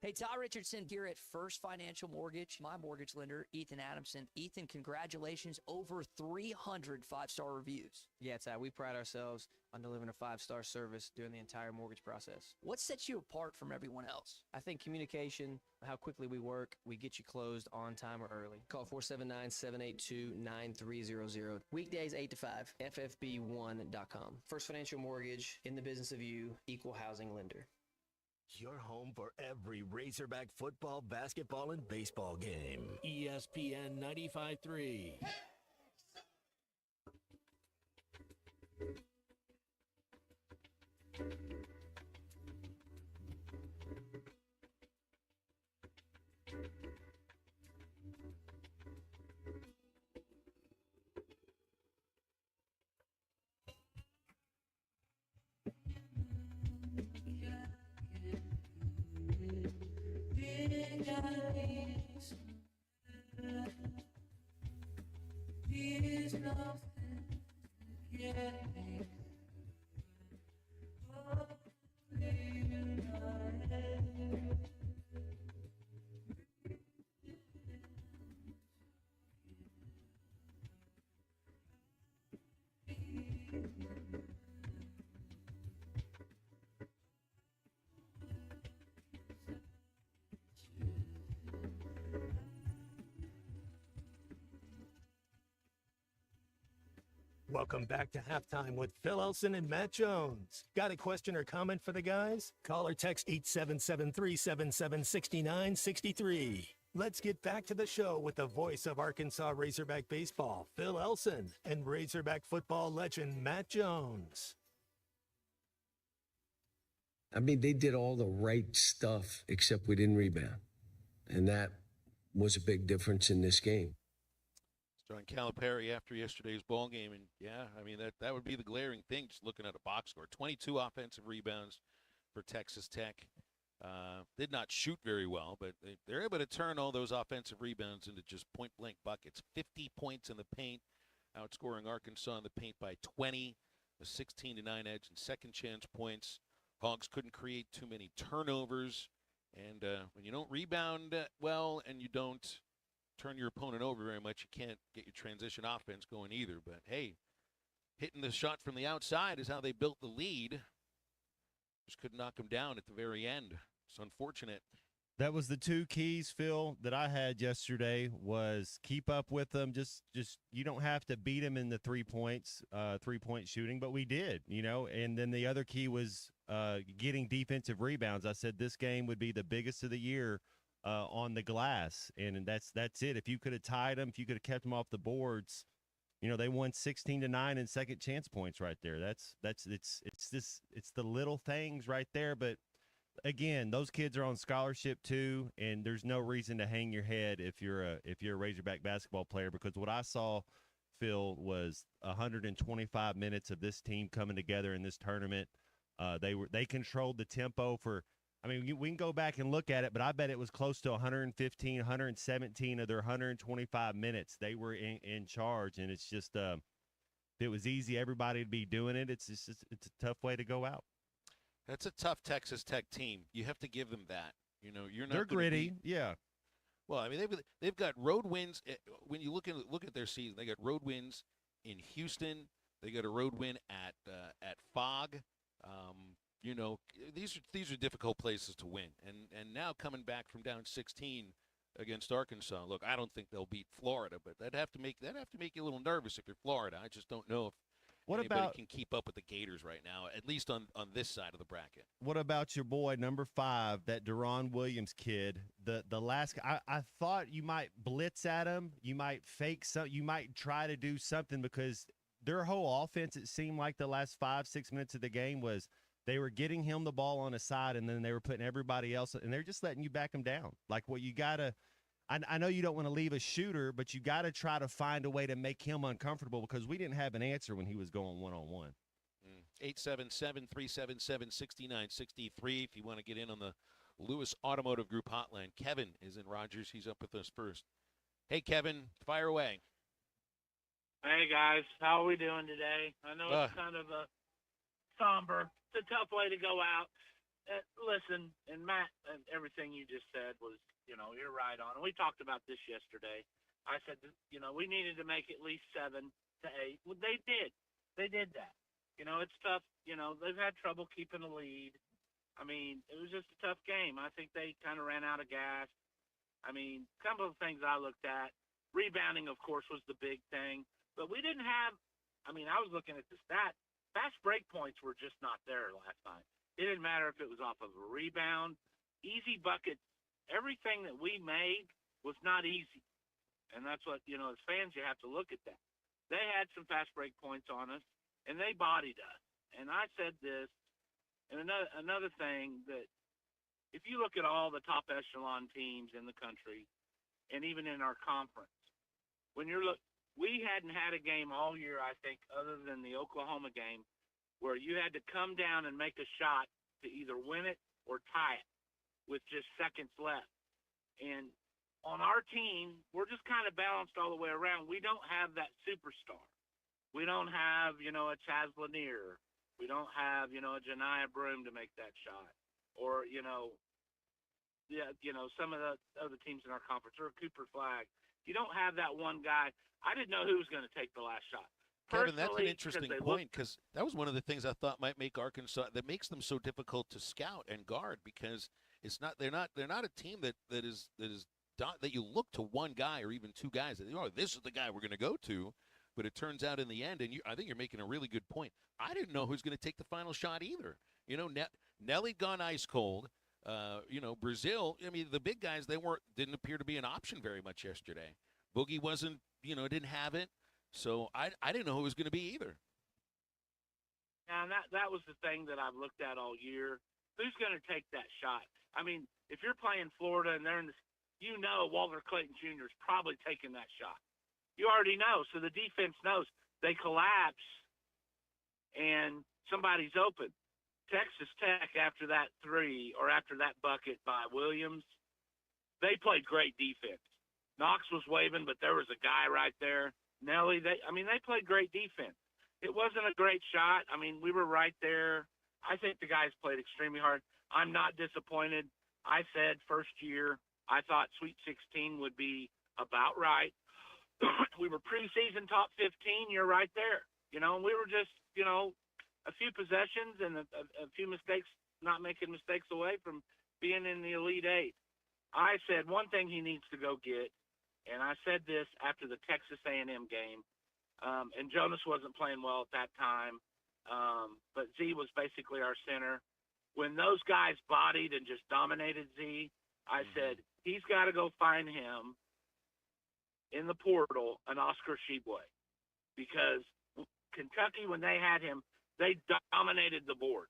Hey, Todd Richardson here at First Financial Mortgage, my mortgage lender, Ethan Adamson. Ethan, congratulations, over 300 five-star reviews. Yeah, Todd, we pride ourselves on delivering a five-star service during the entire mortgage process. What sets you apart from everyone else? I think communication, how quickly we work, we get you closed on time or early. Call 479-782-9300. Weekdays 8 to 5, ffb1.com. First Financial Mortgage, in the business of you, equal housing lender. Your home for every Razorback football, basketball, and baseball game. ESPN 95.3. Welcome back to Halftime with Phil Elson and Matt Jones. Got a question or comment for the guys? Call or text 877-377-6963. Let's get back to the show with the voice of Arkansas Razorback baseball, Phil Elson, and Razorback football legend Matt Jones. I mean, they did all the right stuff, except we didn't rebound. And that was a big difference in this game. John Calipari after yesterday's ball game, and yeah, I mean that would be the glaring thing. Just looking at a box score, 22 offensive rebounds for Texas Tech. Did not shoot very well, but they're able to turn all those offensive rebounds into just point-blank buckets. 50 points in the paint, outscoring Arkansas in the paint by 20, a 16-9 edge, and second chance points. Hogs couldn't create too many turnovers, and when you don't rebound well and you don't turn your opponent over very much, you can't get your transition offense going either. But hey, hitting the shot from the outside is how they built the lead. Just couldn't knock them down at the very end. It's unfortunate. That was the two keys, Phil, that I had yesterday was keep up with them. Just you don't have to beat them in the 3 points, 3-point shooting, but we did, you know. And then the other key was getting defensive rebounds. I said this game would be the biggest of the year on the glass, and that's it. If you could have tied them, if you could have kept them off the boards, they won 16-9 in second chance points right there. It's the little things right there. But again, those kids are on scholarship too, and there's no reason to hang your head if you're a Razorback basketball player, because what I saw, Phil, was 125 minutes of this team coming together in this tournament. They controlled the tempo for. I mean, we can go back and look at it, but I bet it was close to 115, 117 of their 125 minutes. They were in charge, and it's just if it was easy, everybody would be doing it. It's a tough way to go out. That's a tough Texas Tech team. You have to give them that. You're not. They're gritty, yeah. Well, I mean, they've got road wins. When you look at their season, they got road wins in Houston. They got a road win at Fog. These are difficult places to win, and now coming back from down 16 against Arkansas. Look, I don't think they'll beat Florida, but that'd have to make you a little nervous if you're Florida. I just don't know if anybody can keep up with the Gators right now, at least on this side of the bracket. What about your boy number 5, that Deron Williams kid? The last, I thought you might blitz at him, you might fake some, you might try to do something, because their whole offense, it seemed like the last 5-6 minutes of the game was. They were getting him the ball on his side, and then they were putting everybody else, and they're just letting you back him down. Like, you got to – I know you don't want to leave a shooter, but you got to try to find a way to make him uncomfortable, because we didn't have an answer when he was going one-on-one. 877-377-6963 if you want to get in on the Lewis Automotive Group hotline. Kevin is in Rogers. He's up with us first. Hey, Kevin, fire away. Hey, guys. How are we doing today? I know it's kind of a somber. It's a tough way to go out. Listen, and Matt, everything you just said was, you're right on. And we talked about this yesterday. I said, we needed to make at least 7 to 8. Well, they did. They did that. It's tough. They've had trouble keeping a lead. I mean, it was just a tough game. I think they kind of ran out of gas. I mean, a couple of things I looked at. Rebounding, of course, was the big thing. But we didn't have – I was looking at the stats. Fast break points were just not there last night. It didn't matter if it was off of a rebound, easy buckets. Everything that we made was not easy. And that's what, as fans, you have to look at that. They had some fast break points on us, and they bodied us. And I said this, and another thing, that if you look at all the top echelon teams in the country, and even in our conference, we hadn't had a game all year, I think, other than the Oklahoma game, where you had to come down and make a shot to either win it or tie it with just seconds left. And on our team, we're just kind of balanced all the way around. We don't have that superstar. We don't have, a Chaz Lanier. We don't have, a Janiah Broom to make that shot. Or, some of the other teams in our conference, or Cooper Flag. You don't have that one guy. I didn't know who was going to take the last shot. Kevin, that's an interesting point, because that was one of the things I thought might make Arkansas, that makes them so difficult to scout and guard, because they're not a team that you look to one guy or even two guys. This is the guy we're going to go to, but it turns out in the end, and I think you're making a really good point. I didn't know who's going to take the final shot either. Nelly'd gone ice cold. Brazil. The big guys, didn't appear to be an option very much yesterday. Boogie wasn't, didn't have it. So I didn't know who it was going to be either. And that was the thing that I've looked at all year. Who's going to take that shot? If you're playing Florida and they're in Walter Clayton Jr. is probably taking that shot. You already know. So the defense knows. They collapse and somebody's open. Texas Tech, after that 3 or after that bucket by Williams, they played great defense. Knox was waving, but there was a guy right there. Nelly, they played great defense. It wasn't a great shot. We were right there. I think the guys played extremely hard. I'm not disappointed. I said first year, I thought Sweet 16 would be about right. We were preseason top 15. You're right there. We were just, a few possessions and a few mistakes, not making mistakes away from being in the Elite Eight. I said one thing he needs to go get, and I said this after the Texas A&M game, and Jonas wasn't playing well at that time, but Z was basically our center. When those guys bodied and just dominated Z, I said, he's got to go find him in the portal an Oscar Sheboy, because Kentucky, when they had him, they dominated the board.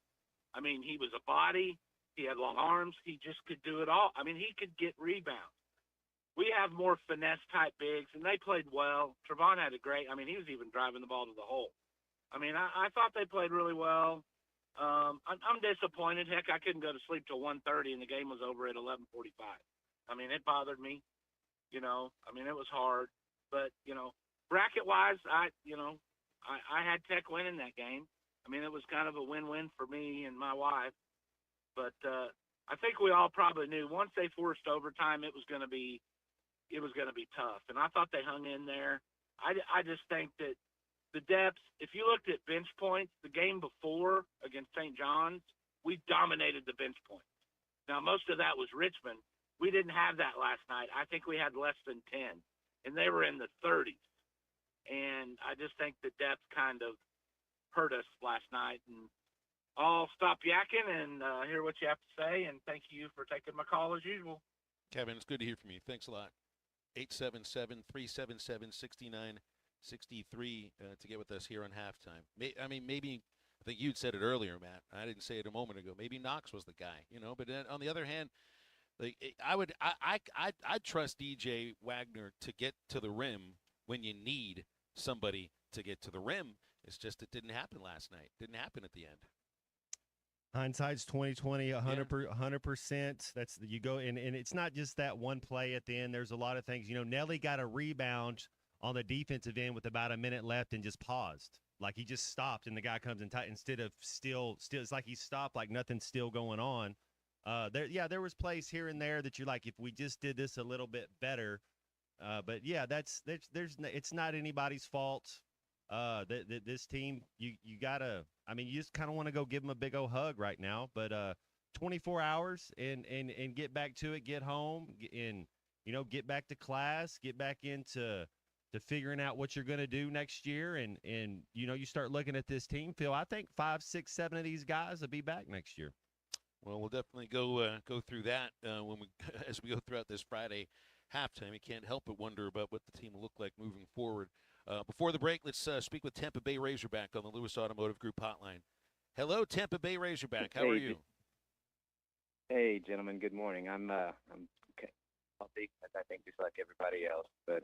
I mean, he was a body. He had long arms. He just could do it all. I mean, he could get rebounds. We have more finesse-type bigs, and they played well. Trevon had a great – I mean, he was even driving the ball to the hole. I mean, I thought they played really well. I'm disappointed. Heck, I couldn't go to sleep till 1:30, and the game was over at 11:45. I mean, it bothered me. You know, I mean, it was hard. But, you know, bracket-wise, I had Tech winning that game. I mean, it was kind of a win-win for me and my wife. But I think we all probably knew once they forced overtime, it was going to be tough. And I thought they hung in there. I just think that the depth, if you looked at bench points, the game before against St. John's, we dominated the bench points. Now, most of that was Richmond. We didn't have that last night. I think we had less than 10, and they were in the 30s. And I just think the depth kind of hurt us last night. And I'll stop yakking and hear what you have to say, and thank you for taking my call as usual. Kevin, it's good to hear from you. Thanks a lot. 877-377-6963 to get with us here on halftime. I think you'd said it earlier, Matt. I didn't say it a moment ago. Maybe Knox was the guy, you know. But on the other hand, like I'd trust DJ Wagner to get to the rim when you need somebody to get to the rim. It's just it didn't happen last night. Didn't happen at the end. Hindsight's 20/20, 100%. That's you go and it's not just that one play at the end. There's a lot of things. You know, Nelly got a rebound on the defensive end with about a minute left and just paused. Like he just stopped and the guy comes in tight instead of still it's like he stopped like nothing's still going on. There was plays here and there that you're like, if we just did this a little bit better. But yeah, it's not anybody's fault. This team, you gotta. I mean, you just kind of want to go give them a big old hug right now. But 24 hours and get back to it, get home, and get back to class, get back into figuring out what you're going to do next year, and you start looking at this team. Phil, I think 5, 6, 7 of these guys will be back next year. Well, we'll definitely go through that as we go throughout this Friday halftime. You can't help but wonder about what the team will look like moving forward. Before the break, let's speak with Tampa Bay Razorback on the Lewis Automotive Group hotline. Hello, Tampa Bay Razorback. How are you? Hey, gentlemen. Good morning. I'm okay. I'll be, I think, just like everybody else, but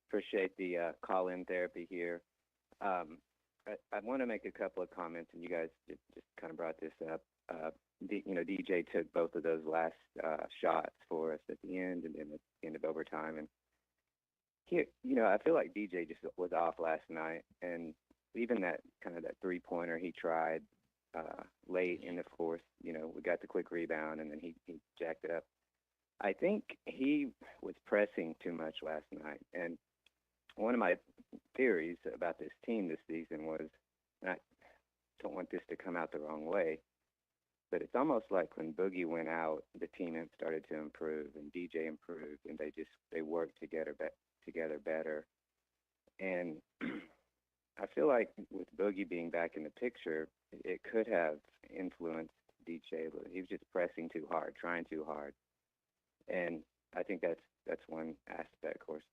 appreciate the call-in therapy here. I want to make a couple of comments, and you guys just kind of brought this up. DJ took both of those last shots for us at the end and then at the end of overtime, and here, I feel like DJ just was off last night, and even that three-pointer he tried late in the fourth, we got the quick rebound, and then he jacked it up. I think he was pressing too much last night, and one of my theories about this team this season was, and I don't want this to come out the wrong way, but it's almost like when Boogie went out, the team started to improve, and DJ improved, and they worked together better. And I feel like with Boogie being back in the picture, it could have influenced DJ. He was just pressing too hard, trying too hard. And I think that's one aspect, of course,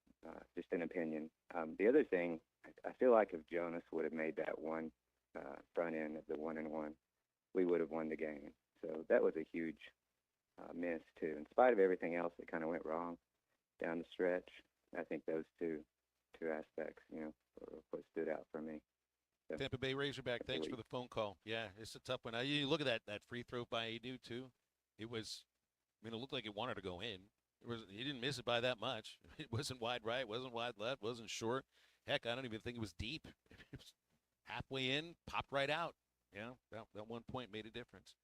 just an opinion. The other thing, I feel like if Jonas would have made that one front end of the 1-and-1, we would have won the game. So that was a huge miss, too. In spite of everything else that kind of went wrong down the stretch, I think those two aspects, were what stood out for me. So, Tampa Bay Razorback, thanks for the phone call. Yeah, it's a tough one. You look at that free throw by Adu, too. It looked like it wanted to go in. He didn't miss it by that much. It wasn't wide right, wasn't wide left, wasn't short. Heck, I don't even think it was deep. It was halfway in, popped right out. Yeah, that 1 point made a difference.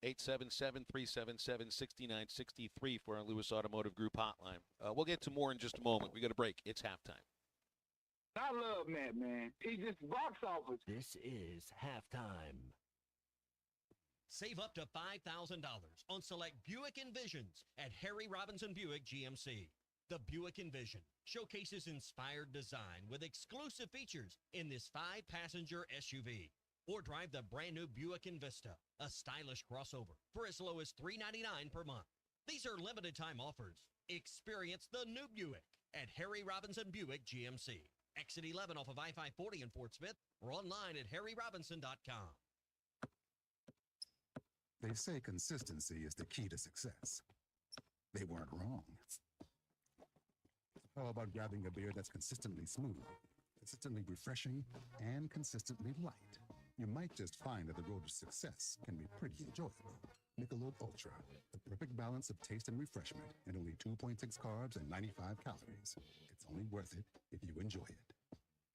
877-377-6963 for our Lewis Automotive Group hotline. We'll get to more in just a moment. We got a break. It's halftime. I love Matt, man. He's just box office. This is halftime. Save up to $5,000 on select Buick Envisions at Harry Robinson Buick GMC. The Buick Envision showcases inspired design with exclusive features in this 5-passenger SUV. Or drive the brand new Buick Envista, a stylish crossover, for as low as $399 per month. These are limited time offers. Experience the new Buick at Harry Robinson Buick GMC. Exit 11 off of I-540 in Fort Smith or online at harryrobinson.com. They say consistency is the key to success. They weren't wrong. How about grabbing a beer that's consistently smooth, consistently refreshing, and consistently light? You might just find that the road to success can be pretty enjoyable. Michelob Ultra, the perfect balance of taste and refreshment, and only 2.6 carbs and 95 calories. It's only worth it if you enjoy it.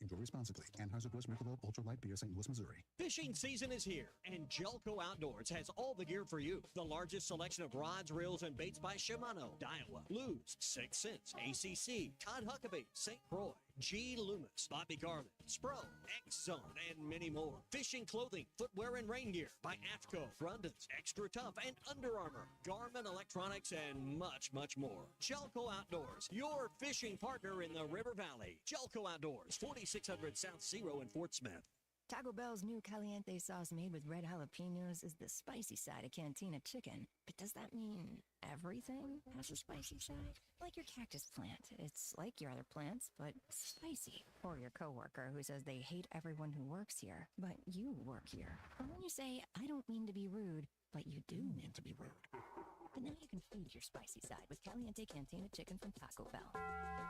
Enjoy responsibly. Anheuser-Busch Michelob Ultra Light Beer, St. Louis, Missouri. Fishing season is here, and Jelco Outdoors has all the gear for you. The largest selection of rods, reels, and baits by Shimano, Daiwa, Lew's, Sixth Sense, ACC, Todd Huckabee, St. Croix, G. Loomis, Bobby Garland, Spro, X-Zone, and many more. Fishing clothing, footwear, and rain gear by AFCO, Brundens, Extra Tough, and Under Armour, Garmin Electronics, and much, much more. Jelco Outdoors, your fishing partner in the River Valley. Jelco Outdoors, 4600 South Zero in Fort Smith. Taco Bell's new caliente sauce made with red jalapenos is the spicy side of Cantina chicken. But does that mean everything has a spicy side? Like your cactus plant. It's like your other plants, but spicy. Or your coworker who says they hate everyone who works here, but you work here. Or when you say, I don't mean to be rude, but you do mean to be rude. But now you can feed your spicy side with Caliente Cantina chicken from Taco Bell.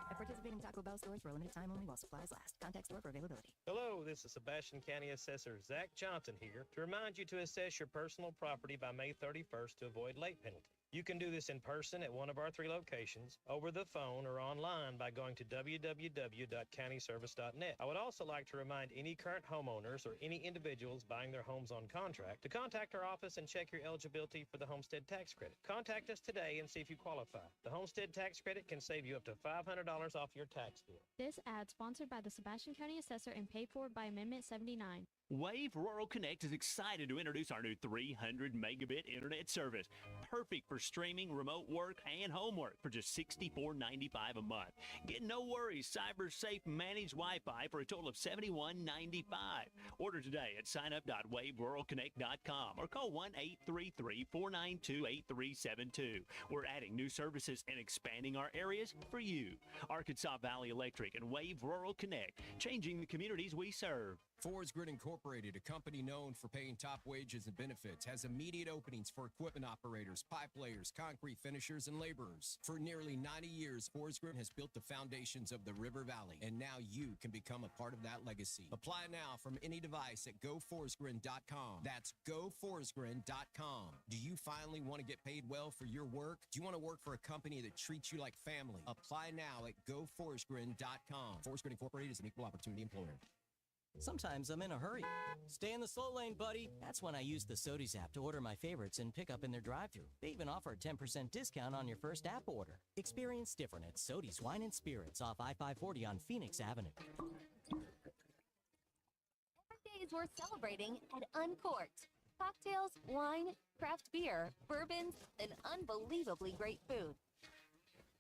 At participating Taco Bell stores for a limited time only while supplies last. Contact store for availability. Hello, this is Sebastian County Assessor Zach Johnson here to remind you to assess your personal property by May 31st to avoid late penalty. You can do this in person at one of our 3 locations, over the phone, or online by going to www.countyservice.net. I would also like to remind any current homeowners or any individuals buying their homes on contract to contact our office and check your eligibility for the homestead tax credit. Contact us today and see if you qualify. The homestead tax credit can save you up to $500 off your tax bill. This ad sponsored by the Sebastian County Assessor and paid for by Amendment 79. Wave Rural Connect is excited to introduce our new 300 megabit internet service. Perfect for streaming, remote work, and homework for just $64.95 a month. Get no worries, cyber-safe managed Wi-Fi for a total of $71.95. Order today at signup.waveruralconnect.com or call 1-833-492-8372. We're adding new services and expanding our areas for you. Arkansas Valley Electric and Wave Rural Connect, changing the communities we serve. Forest Grid Incorporated, a company known for paying top wages and benefits, has immediate openings for equipment operators, pipe layers, concrete finishers, and laborers. For nearly 90 years, Forest Grid has built the foundations of the River Valley, and now you can become a part of that legacy. Apply now from any device at GoForestGrid.com. That's GoForestGrid.com. Do you finally want to get paid well for your work? Do you want to work for a company that treats you like family? Apply now at GoForestGrid.com. Forest Grid Incorporated is an equal opportunity employer. Sometimes I'm in a hurry. Stay in the slow lane, buddy. That's when I use the Sodies app to order my favorites and pick up in their drive-thru. They even offer a 10% discount on your first app order. Experience different at Sodies Wine and Spirits off I-540 on Phoenix Avenue. Every day is worth celebrating at Uncorked. Cocktails, wine, craft beer, bourbons, and unbelievably great food.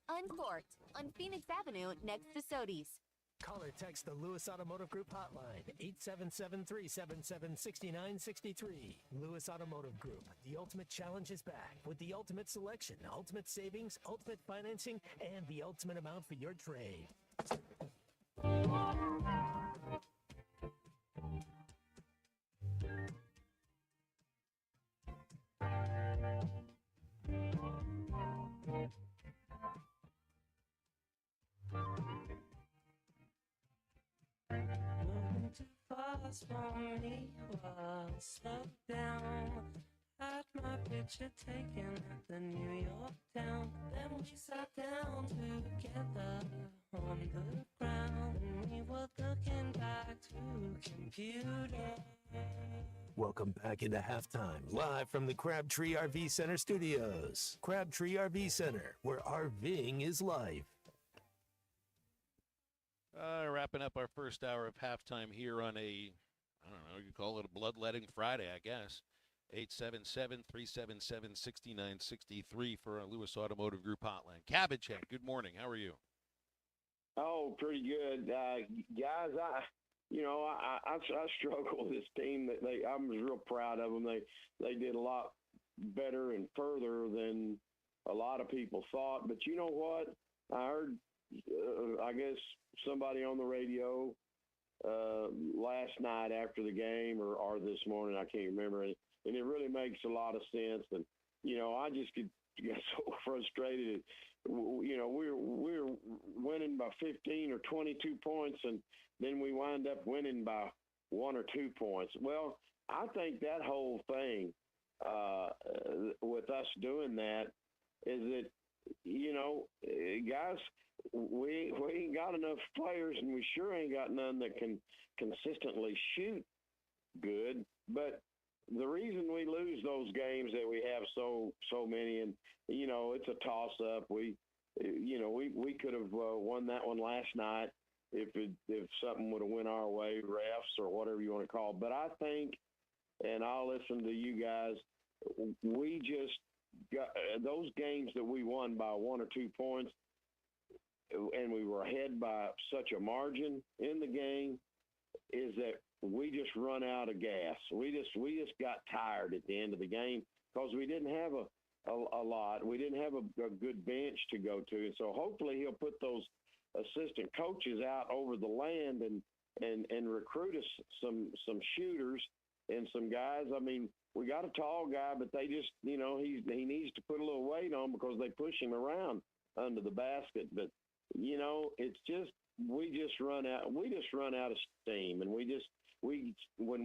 Uncorked on Phoenix Avenue next to Sodies. Call or text the Lewis Automotive Group hotline, 877-377-6963. Lewis Automotive Group, the ultimate challenge is back with the ultimate selection, ultimate savings, ultimate financing, and the ultimate amount for your trade. Fast from me while slow down. Had my picture taken at the New York town. Then we sat down together on the ground. And we were looking back to computer. Welcome back into halftime, live from the Crabtree RV Center studios. Crabtree RV Center, where RVing is life. Wrapping up our first hour of halftime here on a, I don't know, you call it a bloodletting Friday, I guess. 877-377-6963 for our Lewis Automotive Group hotline. Cabbage Head, good morning. How are you? Oh, pretty good. Guys, I struggle with this team. I'm real proud of them. They did a lot better and further than a lot of people thought. But you know what? I heard, I guess, somebody on the radio last night after the game or this morning, I can't remember, and it really makes a lot of sense. And I just get so frustrated. We're winning by 15 or 22 points, and then we wind up winning by 1 or 2 points. Well, I think that whole thing with us doing that is that, guys, we ain't got enough players, and we sure ain't got none that can consistently shoot good. But the reason we lose those games that we have so many, and it's a toss up. We could have won that one last night if something would have went our way, refs or whatever you want to call it. But I think, and I'll listen to you guys, we just got those games that we won by 1 or 2 points, and we were ahead by such a margin in the game, is that we just run out of gas. We just got tired at the end of the game because we didn't have a lot. We didn't have a good bench to go to. And so hopefully he'll put those assistant coaches out over the land and recruit us some shooters and some guys. I mean, we got a tall guy, but they just, he needs to put a little weight on because they push him around under the basket. But, it's just, we just run out of steam. And when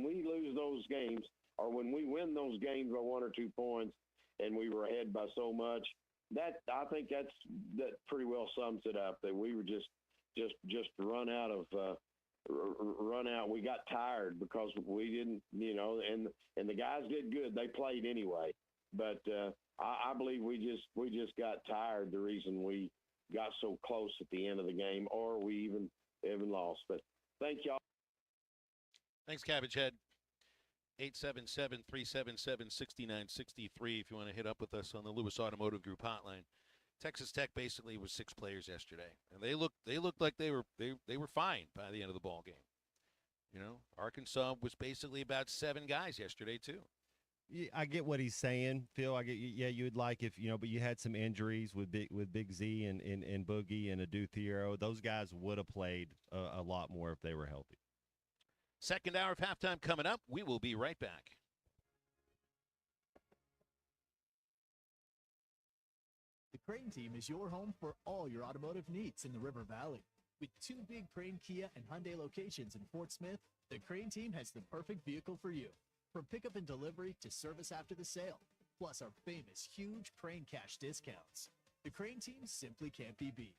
we lose those games, or when we win those games by 1 or 2 points and we were ahead by so much, I think that pretty well sums it up, that we were just run out. We got tired because we didn't, and the guys did good. They played anyway. But I believe we just got tired, the reason we got so close at the end of the game, or we even lost. But thank y'all. Thanks, Cabbage Head. 877-377-6963 if you want to hit up with us on the Lewis Automotive Group hotline. Texas Tech basically was 6 players yesterday, and they looked like they were fine by the end of the ball game. Arkansas was basically about 7 guys yesterday too. Yeah, I get what he's saying, Phil. I get, yeah, you would like if but you had some injuries with Big Z and Boogie and Adu Thiero. Those guys would have played a lot more if they were healthy. Second hour of halftime coming up. We will be right back. The Crane Team is your home for all your automotive needs in the River Valley. With 2 big Crane, Kia, and Hyundai locations in Fort Smith, the Crane Team has the perfect vehicle for you. From pickup and delivery to service after the sale, plus our famous huge Crane cash discounts. The Crane Team simply can't be beat.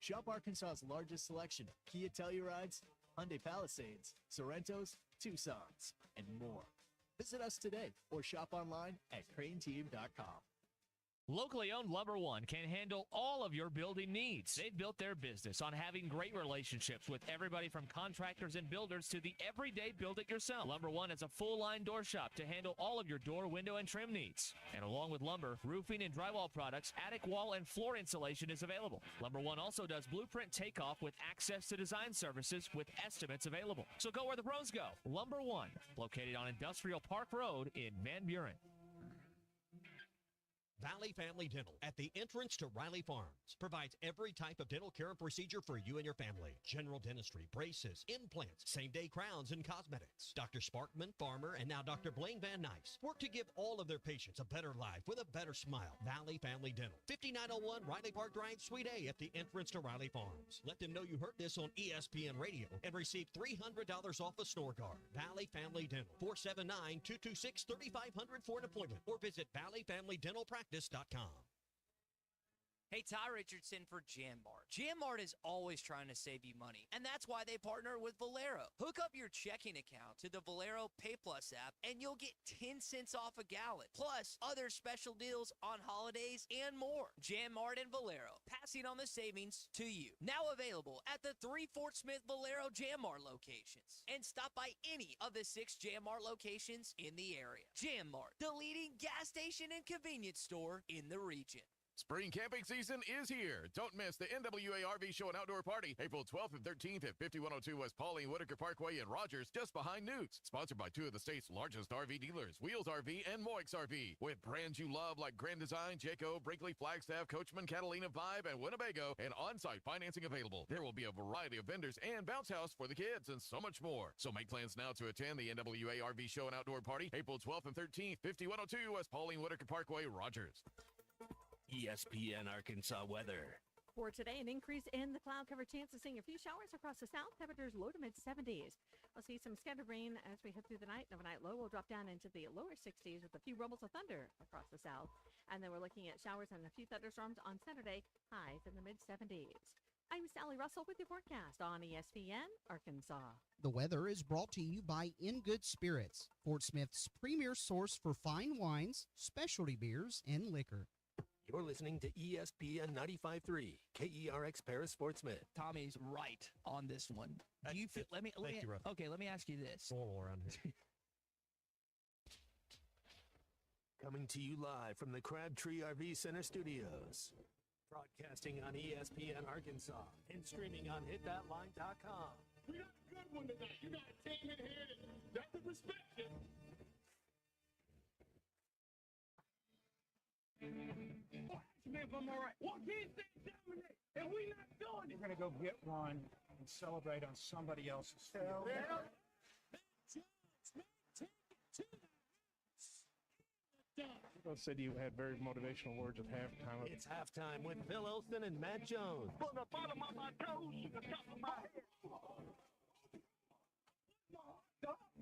Shop Arkansas's largest selection of Kia Tellurides, Hyundai Palisades, Sorrentos, Tucsons, and more. Visit us today or shop online at craneteam.com. Locally owned Lumber One can handle all of your building needs. They've built their business on having great relationships with everybody from contractors and builders to the everyday build-it-yourself. Lumber One is a full-line door shop to handle all of your door, window, and trim needs. And along with lumber, roofing and drywall products, attic wall and floor insulation is available. Lumber One also does blueprint takeoff with access to design services with estimates available. So go where the pros go. Lumber One, located on Industrial Park Road in Van Buren. Valley Family Dental, at the entrance to Riley Farms, provides every type of dental care and procedure for you and your family. General dentistry, braces, implants, same-day crowns, and cosmetics. Dr. Sparkman, Farmer, and now Dr. Blaine Van Nice work to give all of their patients a better life with a better smile. Valley Family Dental, 5901 Riley Park Drive, Suite A, at the entrance to Riley Farms. Let them know you heard this on ESPN Radio and receive $300 off a store card. Valley Family Dental, 479-226-3500 for an appointment, or visit valleyfamilydentalpractice.com. Hey, Ty Richardson for Janmart. Janmart is always trying to save you money, and that's why they partner with Valero. Hook up your checking account to the Valero Pay Plus app, and you'll get 10 cents off a gallon, plus other special deals on holidays and more. Janmart and Valero, passing on the savings to you. Now available at the 3 Fort Smith Valero Janmart locations. And stop by any of the 6 Janmart locations in the area. Janmart, the leading gas station and convenience store in the region. Spring camping season is here. Don't miss the NWA RV Show and Outdoor Party, April 12th and 13th at 5102 West Pauline Whitaker Parkway in Rogers, just behind Newt's. Sponsored by two of the state's largest RV dealers, Wheels RV and Moix RV. With brands you love like Grand Design, Jayco, Brinkley, Flagstaff, Coachman, Catalina, Vibe, and Winnebago, and on-site financing available. There will be a variety of vendors and bounce house for the kids and so much more. So make plans now to attend the NWA RV Show and Outdoor Party, April 12th and 13th, 5102 West Pauline Whitaker Parkway, Rogers. ESPN Arkansas weather. For today, an increase in the cloud cover, chance of seeing a few showers across the south. Temperatures low to mid 70s. We'll see some scattered rain as we head through the night. Overnight low will drop down into the lower 60s with a few rumbles of thunder across the south. And then we're looking at showers and a few thunderstorms on Saturday, highs in the mid 70s. I'm Sally Russell with your forecast on ESPN Arkansas. The weather is brought to you by In Good Spirits, Fort Smith's premier source for fine wines, specialty beers, and liquor. You're listening to ESPN 95.3, KERX Paris, Fort Smith. Tommy's right on this one. Do you feel? Let me ask you this. Around here. Coming to you live from the Crabtree RV Center Studios. Broadcasting on ESPN Arkansas and streaming on hitthatline.com. We got a good one tonight. You got a team in here that doesn't respect you. If I'm all right. Well, can't they dominate? And we not doing it. We're going to go get one and celebrate on somebody else's field. People said you had very motivational words at halftime. It's halftime with Phil Olsen and Matt Jones. From the bottom of my toes to the top of my head.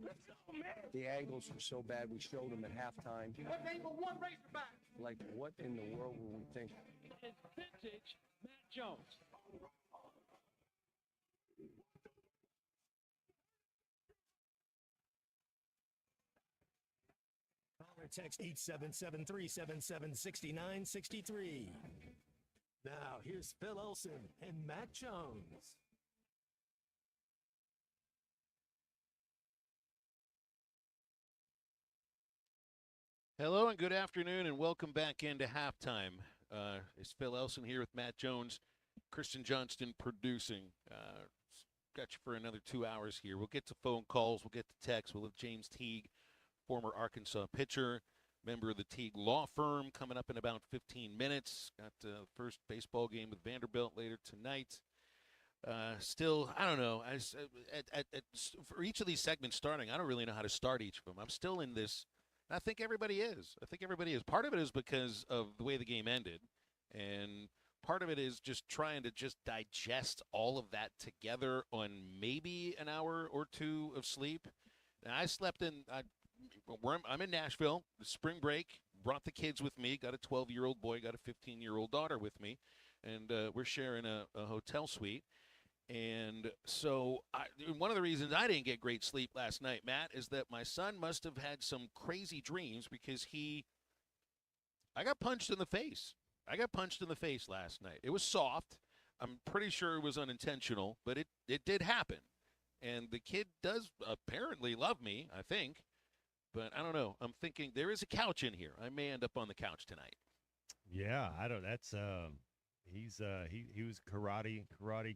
Let's go, man. The angles were so bad, we showed them at halftime. What angle one Razorback? Like, what in the world were we thinking? It's vintage Matt Jones. Call or text 877-377-6963. Now, here's Phil Olsen and Matt Jones. Hello and good afternoon, and welcome back into halftime. It's Phil Elson here with Matt Jones, Christian Johnston producing. Got you for another 2 hours here. We'll get to phone calls, we'll get to texts. We'll have James Teague, former Arkansas pitcher, member of the Teague Law Firm, coming up in about 15 minutes. Got the first baseball game with Vanderbilt later tonight. Still, I don't know. For each of these segments starting, I don't really know how to start each of them. I'm still in this. I think everybody is. Part of it is because of the way the game ended, and part of it is just trying to digest all of that together on maybe an hour or two of sleep. And I slept in. I'm in Nashville. Spring break. Brought the kids with me. Got a 12-year-old boy. Got a 15-year-old daughter with me, and we're sharing a hotel suite. And so one of the reasons I didn't get great sleep last night, Matt, is that my son must have had some crazy dreams because I got punched in the face. I got punched in the face last night. It was soft. I'm pretty sure it was unintentional, but it did happen. And the kid does apparently love me, I think. But I don't know. I'm thinking there is a couch in here. I may end up on the couch tonight. Yeah, I don't. That's he was karate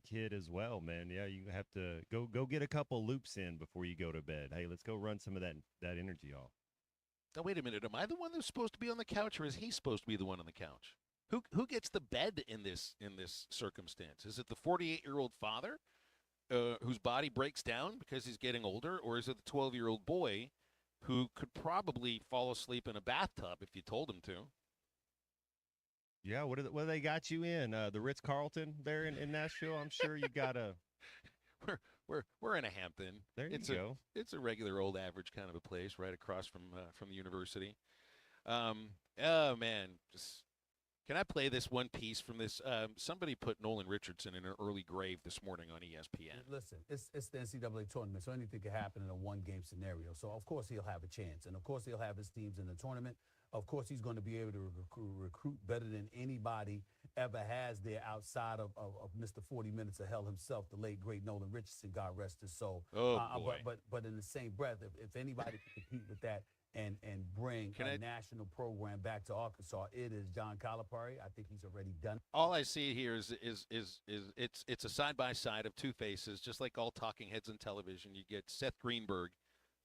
kid as well, man. Yeah, you have to go get a couple loops in before you go to bed. Hey, let's go run some of that energy off. Now wait a minute. Am I the one that's supposed to be on the couch, or is he supposed to be the one on the couch? Who gets the bed in this circumstance? Is it the 48-year-old father whose body breaks down because he's getting older, or is it the 12-year-old boy who could probably fall asleep in a bathtub if you told him to? Yeah, what do they got you in? The Ritz-Carlton there in Nashville? I'm sure you got a. We're in a Hampton. There you go. It's a regular old average kind of a place right across from the university. Oh man, can I play this one piece from this? Somebody put Nolan Richardson in an early grave this morning on ESPN. Listen, it's the NCAA tournament, so anything can happen in a one-game scenario. So of course he'll have a chance, and of course he'll have his teams in the tournament. Of course, he's going to be able to recruit better than anybody ever has there outside of Mr. 40 Minutes of Hell himself, the late, great Nolan Richardson, God rest his soul. Oh, boy. But in the same breath, if anybody can compete with that, and bring national program back to Arkansas. It is John Calipari. I think he's already done. All I see here is it's a side by side of two faces, just like all talking heads on television. You get Seth Greenberg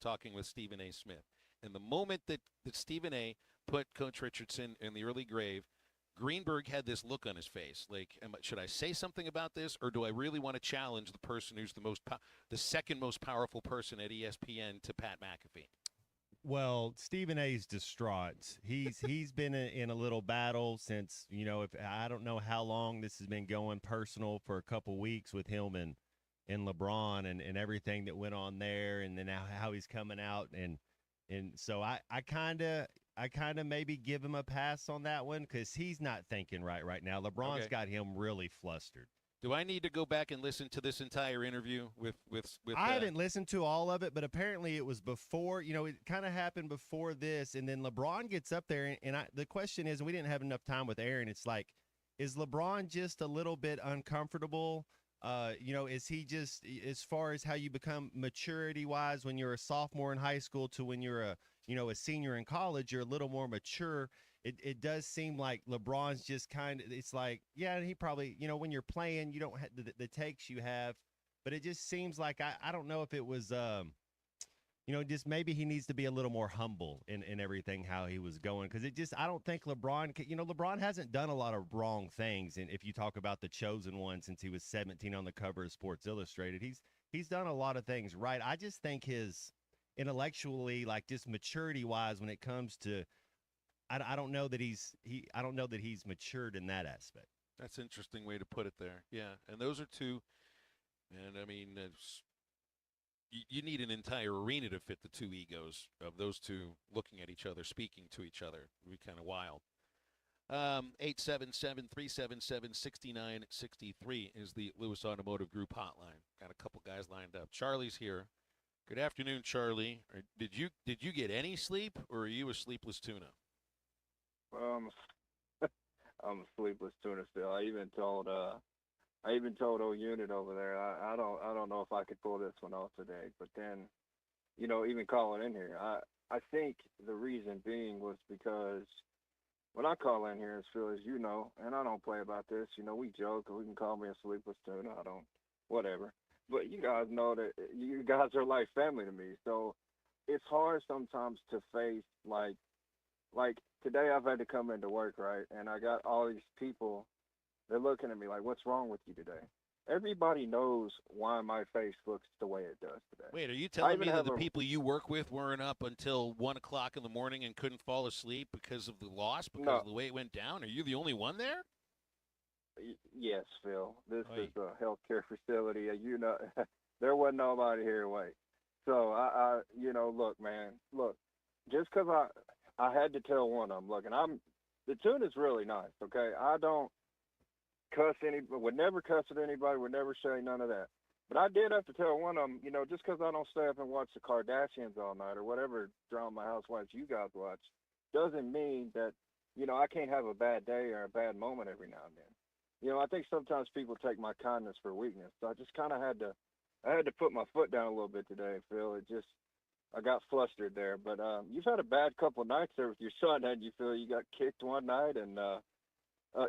talking with Stephen A. Smith, and the moment that Stephen A. put Coach Richardson in the early grave, Greenberg had this look on his face, like, should I say something about this, or do I really want to challenge the person who's the second most powerful person at ESPN to Pat McAfee? Well, Stephen A's distraught. He's been in a little battle since, if I don't know how long this has been going personal, for a couple weeks with him and LeBron and everything that went on there, and then how he's coming out, and so I kind of maybe give him a pass on that one, because he's not thinking right now. LeBron's got him really flustered. Do I need to go back and listen to this entire interview with I haven't listened to all of it, but apparently it was before, it kind of happened before this, and then LeBron gets up there, and the question is, and we didn't have enough time with Aaron, it's like, is LeBron just a little bit uncomfortable? Is he just, as far as how you become maturity-wise when you're a sophomore in high school to when you're a senior in college, you're a little more mature. It does seem like LeBron's just kind of, it's like, yeah, he probably, when you're playing, you don't have the takes you have, but it just seems like, I don't know if it was, just maybe he needs to be a little more humble in everything, how he was going. Because I don't think LeBron, LeBron hasn't done a lot of wrong things. And if you talk about the chosen one since he was 17 on the cover of Sports Illustrated, he's done a lot of things right. I just think his intellectually, like just maturity wise, when it comes to, I don't know that he's matured in that aspect. That's an interesting way to put it there. Yeah, and those are two, and I mean, you need an entire arena to fit the two egos of those two looking at each other, speaking to each other. It would be kind of wild. 877-377-6963 is the Lewis Automotive Group hotline. Got a couple guys lined up. Charlie's here. Good afternoon, Charlie. Did you get any sleep, or are you a sleepless tuna? I'm a sleepless tuna still. I even told old unit over there, I don't know if I could pull this one off today. But then, even calling in here, I think the reason being was because when I call in here, Phil, as you know, and I don't play about this, we joke, we can call me a sleepless tuna. I don't, whatever. But you guys know that you guys are like family to me. So it's hard sometimes to face, like today I've had to come into work, right? And I got all these people, they're looking at me like, what's wrong with you today? Everybody knows why my face looks the way it does today. Wait, are you telling me that the people you work with weren't up until 1 o'clock in the morning and couldn't fall asleep because of the loss, because of the way it went down? Are you the only one there? Yes, Phil. This is a healthcare facility. There wasn't nobody here. Wait. So I look, man, just because I had to tell one of them, look, and the tuna's really nice, okay? I don't cuss would never cuss at anybody, would never say none of that. But I did have to tell one of them, just because I don't stay up and watch the Kardashians all night or whatever drama housewives you guys watch, doesn't mean that, I can't have a bad day or a bad moment every now and then. I think sometimes people take my kindness for weakness. So I just kind of had to put my foot down a little bit today, Phil. I got flustered there. But you've had a bad couple of nights there with your son, hadn't you, Phil? You got kicked one night, and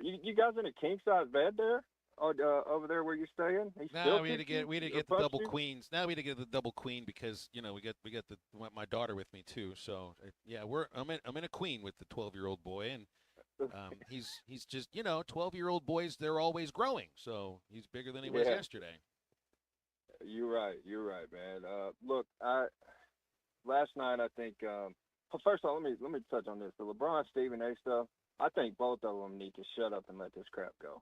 you guys in a king size bed there, over there where you're staying? No, we had to get the double queens. Now we had to get the double queen because we got my daughter with me too. So yeah, I'm in a queen with the 12-year-old boy, and he's just 12-year-old boys, they're always growing. So he's bigger than he was yesterday. You're right, man. Look, last night I think. First of all, let me touch on this. The LeBron Stephen A stuff. I think both of them need to shut up and let this crap go.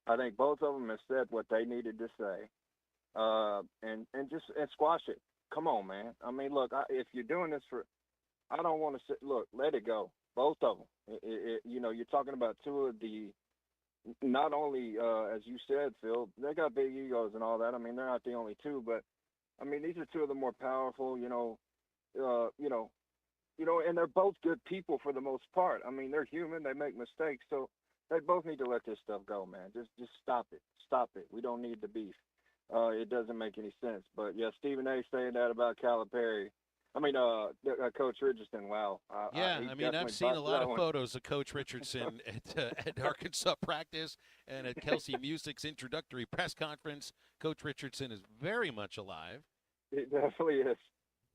I think both of them have said what they needed to say, and squash it. Come on, man. I mean, look, if you're doing this I don't want to say, look, let it go. Both of them. You're talking about two of the, not only, as you said, Phil, they got big egos and all that. I mean, they're not the only two, but, I mean, these are two of the more powerful, and they're both good people for the most part. I mean, they're human. They make mistakes. So they both need to let this stuff go, man. Just stop it. Stop it. We don't need the beef. It doesn't make any sense. But, yeah, Stephen A. saying that about Calipari. Coach Richardson. Wow. Yeah, he I mean, definitely I've seen a busted lot that of one. photos of Coach Richardson at Arkansas practice and at Kelsey Music's introductory press conference. Coach Richardson is very much alive. He definitely is.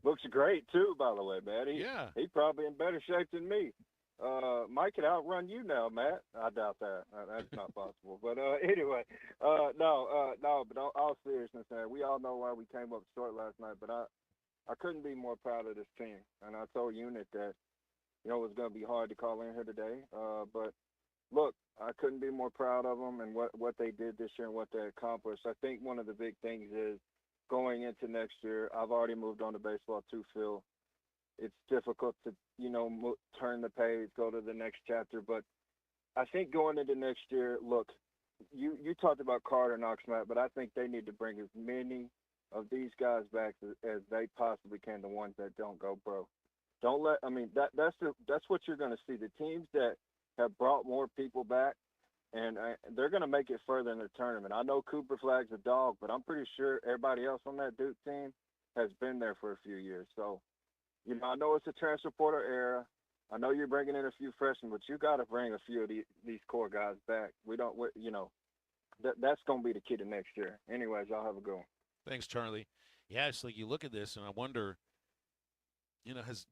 Looks great too, by the way, man. He probably in better shape than me. Mike could outrun you now, Matt. I doubt that. That's not possible. But anyway, no. But all seriousness, man, we all know why we came up short last night. But I couldn't be more proud of this team. And I told Unit that it was going to be hard to call in here today. But look, I couldn't be more proud of them and what they did this year and what they accomplished. I think one of the big things is going into next year. I've already moved on to baseball too, Phil. It's difficult to, turn the page, go to the next chapter. But I think going into next year, look, you talked about Carter Knox, Matt, but I think they need to bring as many of these guys back as they possibly can, the ones that don't go pro. Don't let, that's what you're going to see. The teams that have brought more people back, and they're going to make it further in the tournament. I know Cooper Flag's a dog, but I'm pretty sure everybody else on that Duke team has been there for a few years. So, I know it's a transfer portal era. I know you're bringing in a few freshmen, but you got to bring a few of these core guys back. That's going to be the key to next year. Anyways, y'all have a good one. Thanks, Charlie. Yeah, it's like you look at this and I wonder, has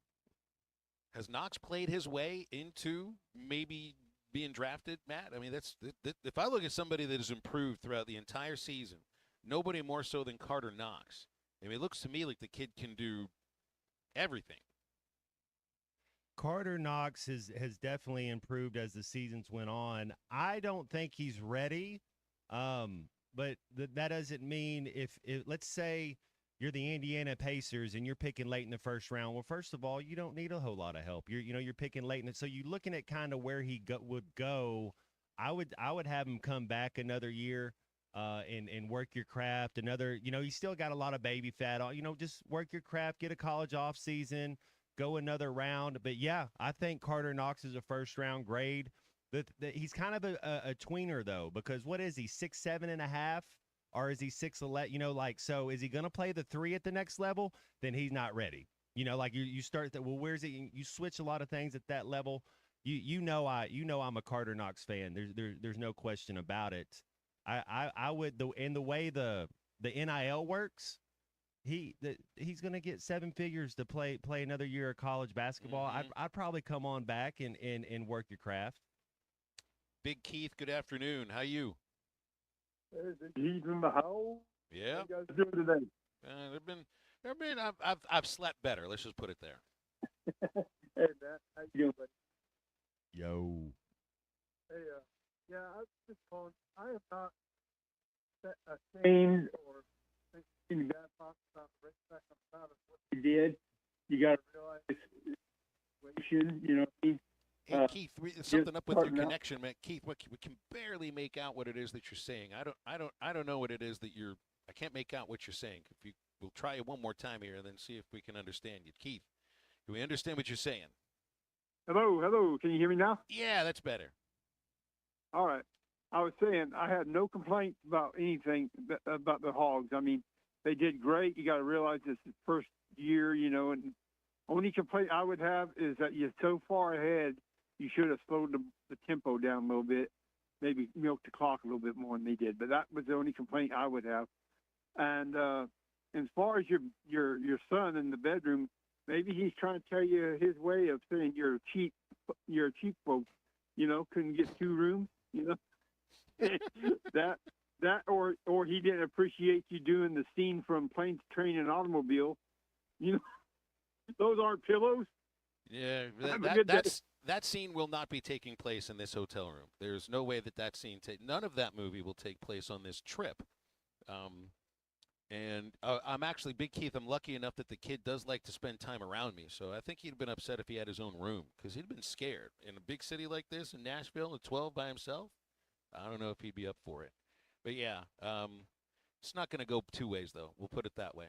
Knox played his way into maybe being drafted, Matt? I mean, if I look at somebody that has improved throughout the entire season, nobody more so than Carter Knox. I mean, it looks to me like the kid can do everything. Carter Knox has definitely improved as the seasons went on. I don't think he's ready, but that doesn't mean if let's say you're the Indiana Pacers and you're picking late in the first round. Well, first of all, you don't need a whole lot of help. You're picking late, and so you're looking at kind of where he would go. I would have him come back another year. And work your craft. You still got a lot of baby fat on. Just work your craft, get a college off season, go another round. But yeah, I think Carter Knox is a first round grade. He's kind of a tweener though, because what is he, 6'7.5", or is he 6'11"? So is he going to play the 3 at the next level? Then he's not ready. You start that. Well, where's it? You switch a lot of things at that level. I'm a Carter Knox fan. There's no question about it. I would, in the way the NIL works, he's going to get 7 figures to play another year of college basketball. Mm-hmm. I'd probably come on back and work your craft. Big Keith, good afternoon. How you? Hey, Big Keith in the house. Yeah. How you guys doing today? I've slept better. Let's just put it there. Hey, Matt, how you doing, buddy? Yo. Hey, yeah, I was just calling. I have not ashamed or thinking bad thoughts about the racetrack. I'm proud of what they did. You got to realize the situation, what I mean? Hey, Keith, something up with your connection, man. Keith, we can barely make out what it is that you're saying. I don't know what it is that I can't make out what you're saying. We'll try it one more time here and then see if we can understand you. Keith, do we understand what you're saying? Hello. Can you hear me now? Yeah, that's better. All right. I was saying I had no complaints about anything about the Hogs. I mean, they did great. You got to realize this is the first year, and only complaint I would have is that you're so far ahead, you should have slowed the tempo down a little bit, maybe milked the clock a little bit more than they did. But that was the only complaint I would have. And as far as your son in the bedroom, maybe he's trying to tell you his way of saying you're cheap folks, couldn't get 2 rooms. that or he didn't appreciate you doing the scene from Planes, Train, and Automobile. Those aren't pillows. Yeah, that scene will not be taking place in this hotel room. There's no way that scene none of that movie will take place on this trip. And I'm actually, Big Keith, I'm lucky enough that the kid does like to spend time around me. So I think he'd been upset if he had his own room because he'd been scared. In a big city like this, in Nashville, at 12 by himself, I don't know if he'd be up for it. But, yeah, it's not going to go 2 ways, though. We'll put it that way.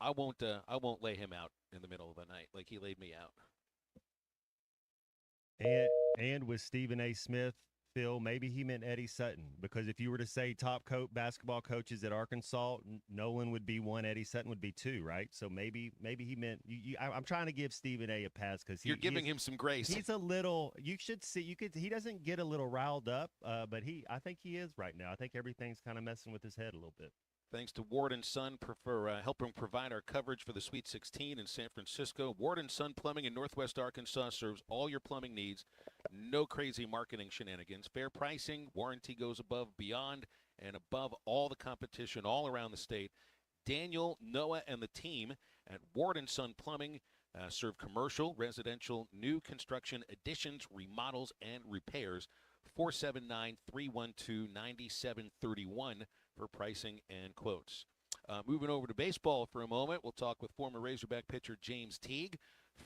I won't lay him out in the middle of the night like he laid me out. And with Stephen A. Smith Phil, maybe he meant Eddie Sutton, because if you were to say top basketball coaches at Arkansas, Nolan would be one, Eddie Sutton would be two, right? So maybe he meant I'm trying to give Stephen A pass because you're giving him some grace. He's a little. You should see. He doesn't get a little riled up, but I think he is right now. I think everything's kind of messing with his head a little bit. Thanks to Ward & Son for helping provide our coverage for the Sweet 16 in San Francisco. Ward & Son Plumbing in Northwest Arkansas serves all your plumbing needs. No crazy marketing shenanigans. Fair pricing, warranty goes above, beyond, and above all the competition all around the state. Daniel, Noah, and the team at Ward & Son Plumbing serve commercial, residential, new construction, additions, remodels, and repairs. 479-312-9731 for pricing and quotes. Moving over to baseball for a moment, we'll talk with former Razorback pitcher James Teague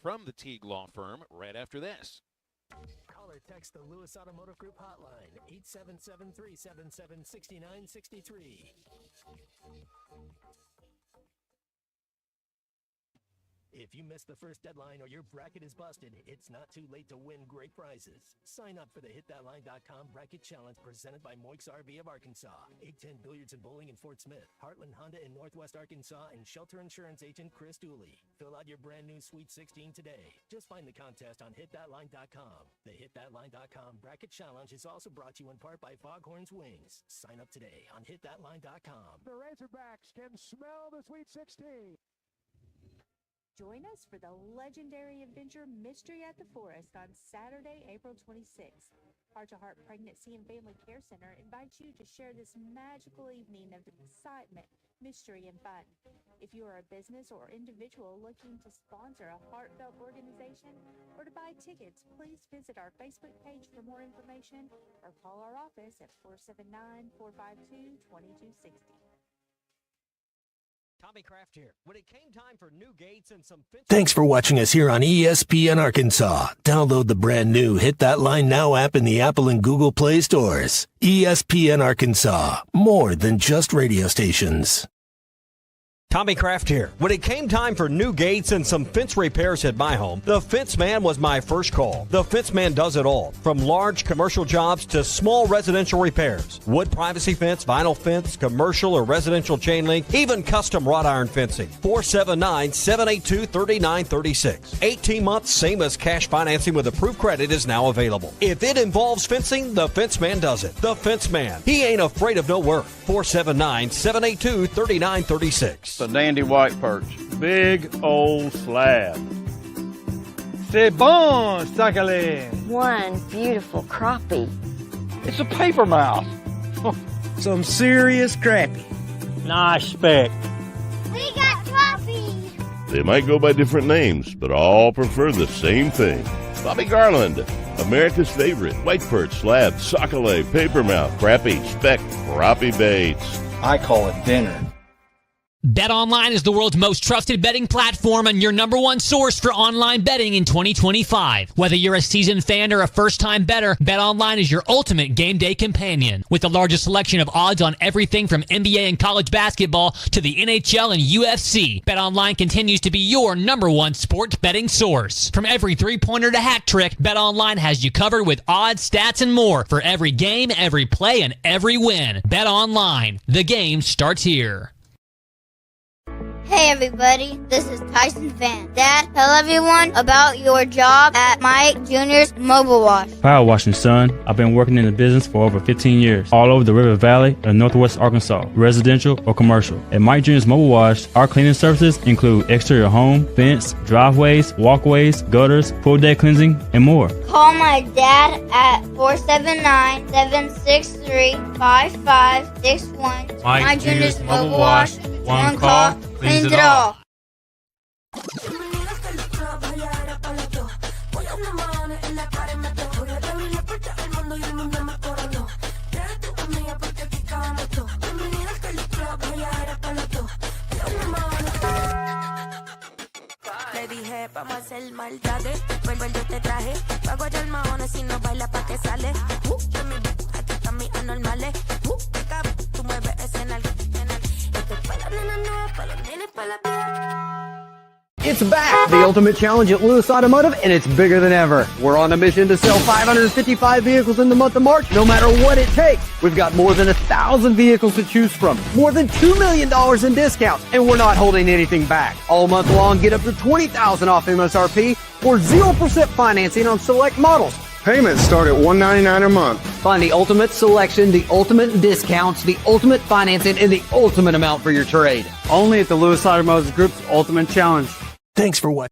from the Teague Law Firm right after this. Call or text the Lewis Automotive Group hotline, 877-377-6963. If you missed the first deadline or your bracket is busted, it's not too late to win great prizes. Sign up for the HitThatLine.com Bracket Challenge presented by Moix RV of Arkansas, 810 Billiards and Bowling in Fort Smith, Heartland Honda in Northwest Arkansas, and Shelter Insurance Agent Chris Dooley. Fill out your brand new Sweet 16 today. Just find the contest on HitThatLine.com. The HitThatLine.com Bracket Challenge is also brought to you in part by Foghorns Wings. Sign up today on HitThatLine.com. The Razorbacks can smell the Sweet 16. Join us for the legendary adventure Mystery at the Forest on Saturday, April 26th. Heart to Heart Pregnancy and Family Care Center invites you to share this magical evening of excitement, mystery, and fun. If you are a business or individual looking to sponsor a heartfelt organization or to buy tickets, please visit our Facebook page for more information or call our office at 479-452-2260. Tommy Kraft here. When it came time for new gates and some Thanks for watching us here on ESPN Arkansas. Download the brand new Hit That Line Now app in the Apple and Google Play stores. ESPN Arkansas, more than just radio stations. Tommy Kraft here. When it came time for new gates and some fence repairs at my home, the Fence Man was my first call. The Fence Man does it all, from large commercial jobs to small residential repairs. Wood privacy fence, vinyl fence, commercial or residential chain link, even custom wrought iron fencing. 479-782-3936. 18 months, same as cash financing with approved credit is now available. If it involves fencing, the Fence Man does it. The Fence Man. He ain't afraid of no work. 479-782-3936. A dandy white perch. Big old slab. C'est bon, sacalé. One beautiful crappie. It's a paper mouth. Some serious crappie. Nice speck. We got crappie. They might go by different names, but all prefer the same thing. Bobby Garland, America's favorite. White perch, slab, sacalé, paper mouth, crappie, speck, crappie baits. I call it dinner. BetOnline is the world's most trusted betting platform and your number one source for online betting in 2025. Whether you're a seasoned fan or a first-time bettor, BetOnline is your ultimate game day companion. With the largest selection of odds on everything from NBA and college basketball to the NHL and UFC, BetOnline continues to be your number one sports betting source. From every three-pointer to hat trick, BetOnline has you covered with odds, stats, and more for every game, every play, and every win. BetOnline. The game starts here. Hey everybody, this is Tyson Fan. Dad, tell everyone about your job at Mike Jr.'s Mobile Wash. Power washing, son. I've been working in the business for over 15 years, all over the River Valley and Northwest Arkansas, residential or commercial. At Mike Jr.'s Mobile Wash, our cleaning services include exterior home, fence, driveways, walkways, gutters, full day cleansing, and more. Call my dad at 479-763-5561. Mike Jr.'s Mobile Wash. One call, cleans it all. Le dije, vamos a hacer maldades. Vuelvo yo te traje. Pago ya el mahones si no baila pa' que sale. Aquí están mis anormales. Tú mueves ese en el. Esto es pa' las nenas nuevas, pa' los nenes, pa' la piel. It's back! The Ultimate Challenge at Lewis Automotive, and it's bigger than ever. We're on a mission to sell 555 vehicles in the month of March, no matter what it takes. We've got more than 1,000 vehicles to choose from, more than $2 million in discounts, and we're not holding anything back. All month long, get up to $20,000 off MSRP or 0% financing on select models. Payments start at $199 a month. Find the ultimate selection, the ultimate discounts, the ultimate financing, and the ultimate amount for your trade. Only at the Lewis Automotive Group's Ultimate Challenge. Thanks for what?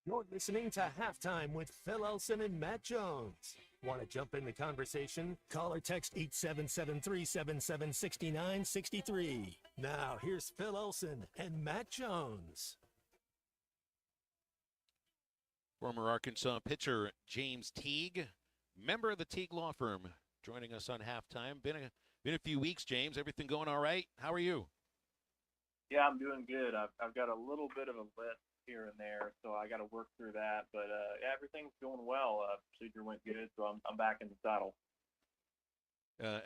You're listening to Halftime with Phil Elson and Matt Jones. Want to jump in the conversation? Call or text 877-377-6963. Now, here's Phil Elson and Matt Jones. Former Arkansas pitcher James Teague, member of the Teague Law Firm, joining us on Halftime. Been a few weeks, James. Everything going all right? How are you? Yeah, I'm doing good. I've got a little bit of a list here and there, so I got to work through that. But yeah, everything's going well. Procedure went good, so I'm back in the saddle.